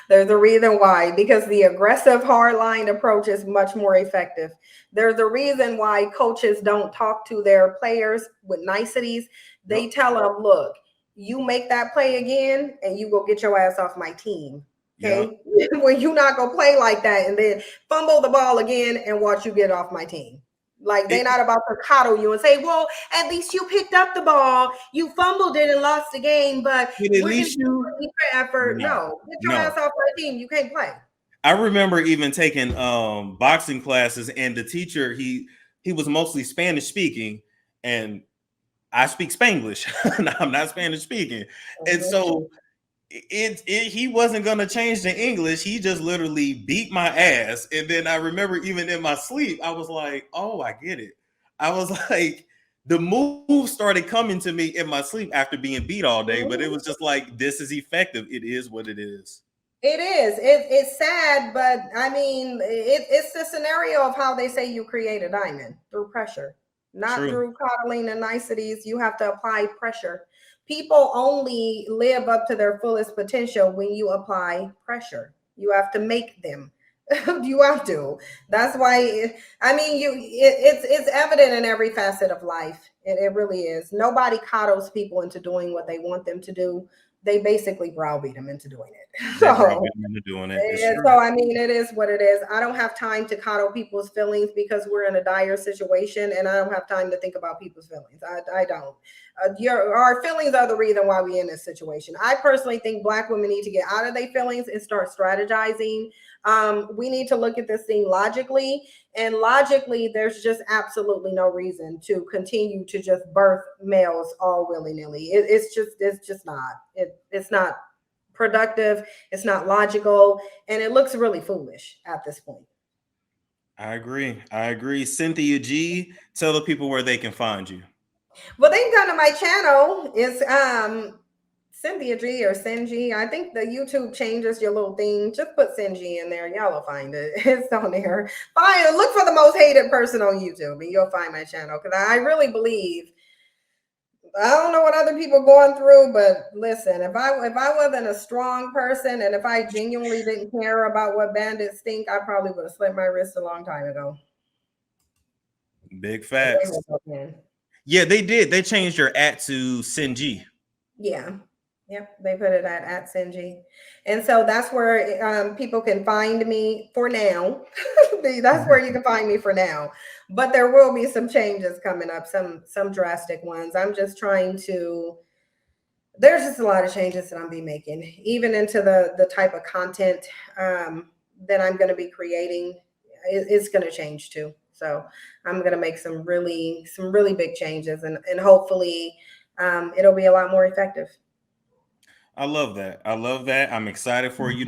There's a reason why, because the aggressive hardline approach is much more effective. There's a reason why coaches don't talk to their players with niceties. They tell them, look, you make that play again and you go get your ass off my team. Okay. When you not gonna play like that and then fumble the ball again and watch you get off my team. Like they're not about to coddle you and say, well, at least you picked up the ball, you fumbled it and lost the game, but at we're least you effort. no, No, get your ass no. off my team. You can't play. I remember even taking boxing classes, and the teacher he was mostly Spanish speaking, and I speak Spanglish. I'm not Spanish speaking, and so he wasn't gonna change the English. He just literally beat my ass, and then I remember even in my sleep, I was like, "Oh, I get it." I was like, the move started coming to me in my sleep after being beat all day, but it was just like, this is effective. It is what it is. It is. It's sad, but I mean, it's the scenario of how they say you create a diamond through pressure, not True. through coddling and niceties. You have to apply pressure. People only live up to their fullest potential when you apply pressure. You have to make them. You have to. That's why. I mean, it's evident in every facet of life. It really is. Nobody coddles people into doing what they want them to do. They basically browbeat them into doing it. They So, browbeat me into doing it. It's and true. so I mean, it is what it is. I don't have time to coddle people's feelings because we're in a dire situation, and I don't have time to think about people's feelings. I don't. Our feelings are the reason why we're in this situation. I personally think Black women need to get out of their feelings and start strategizing. We need to look at this thing logically, and logically, there's just absolutely no reason to continue to just birth males all willy nilly. It's just not. It's not productive. It's not logical, and it looks really foolish at this point. I agree. I agree. Cynthia G, tell the people where they can find you. Well, they can come to my channel. It's Cynthia G or Cingy. I think the YouTube changes your little thing. Just put Cingy in there. Y'all will find it. It's on there. Find look for the most hated person on YouTube, and you'll find my channel. Because I really believe, I don't know what other people going through, but listen, if I wasn't a strong person and if I genuinely didn't care about what bandits think, I probably would have slit my wrist a long time ago. Big facts. Yeah, they did. They changed your @ to Cingy. Yeah. Yep, they put it at Cingy. And so that's where people can find me for now. That's where you can find me for now. But there will be some changes coming up, some drastic ones. I'm just trying to, there's just a lot of changes that I'm be making, even into the type of content that I'm going to be creating. It's going to change too. So I'm going to make some really big changes, and hopefully it'll be a lot more effective. I love that. I love that. I'm excited for you.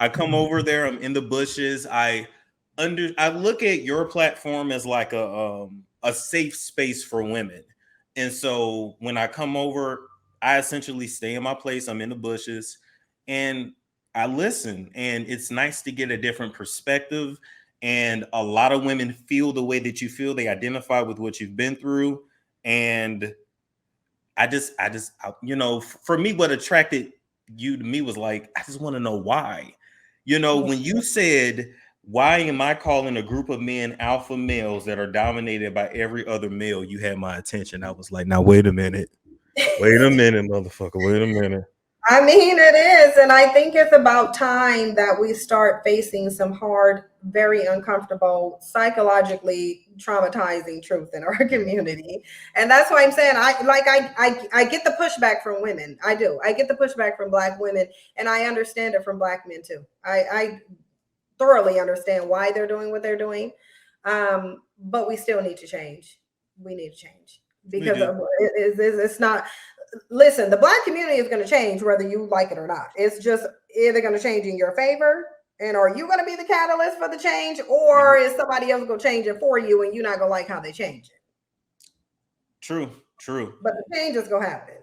I come over there. I'm in the bushes. I look at your platform as like a safe space for women. And so when I come over, I essentially stay in my place. I'm in the bushes, and I listen. And it's nice to get a different perspective. And a lot of women feel the way that you feel. They identify with what you've been through, and for me, what attracted you to me was like, I just want to know why. When you said, why am I calling a group of men alpha males that are dominated by every other male? You had my attention. I was like, now, wait a minute. Wait a minute, motherfucker. Wait a minute. I mean, it is. And I think it's about time that we start facing some hard, very uncomfortable, psychologically traumatizing truth in our community. And that's why I'm saying I get the pushback from women. I do. I get the pushback from Black women, and I understand it from Black men too. I thoroughly understand why they're doing what they're doing. But we still need to change. We need to change because it's not. Listen, the Black community is going to change whether you like it or not. It's just either going to change in your favor, and are you going to be the catalyst for the change, or is somebody else going to change it for you and you're not going to like how they change it? True. But the change is going to happen.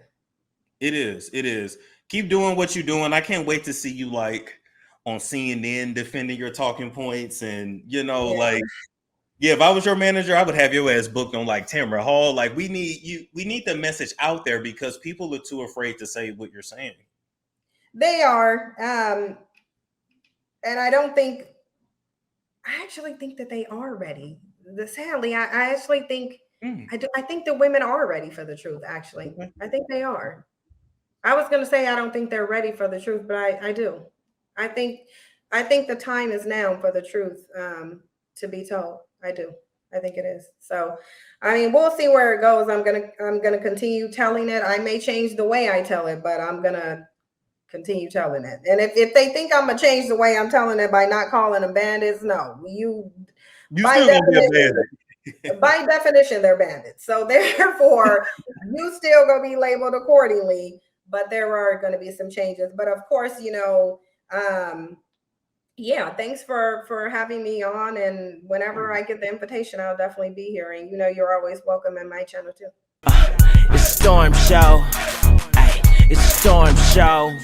It is. Keep doing what you're doing. I can't wait to see you like on CNN defending your talking points, and yeah, if I was your manager, I would have your ass booked on like Tamara Hall. Like we need the message out there because people are too afraid to say what you're saying. They are. And I actually think that they are ready. Sadly, I actually think I think the women are ready for the truth, actually. I think they are. I was gonna say I don't think they're ready for the truth, but I do. I think the time is now for the truth to be told. I do. I think it is. So, I mean, we'll see where it goes. I'm gonna continue telling it. I may change the way I tell it, but I'm gonna continue telling it. And if they think I'm gonna change the way I'm telling it by not calling them bandits, no, you by still gonna be a definition, by definition, they're bandits. So therefore, you still gonna be labeled accordingly. But there are going to be some changes. But of course, you know, yeah, thanks for having me on. And whenever I get the invitation, I'll definitely be here. And you know, you're always welcome in my channel too. It's a storm show. Ay, it's a storm show.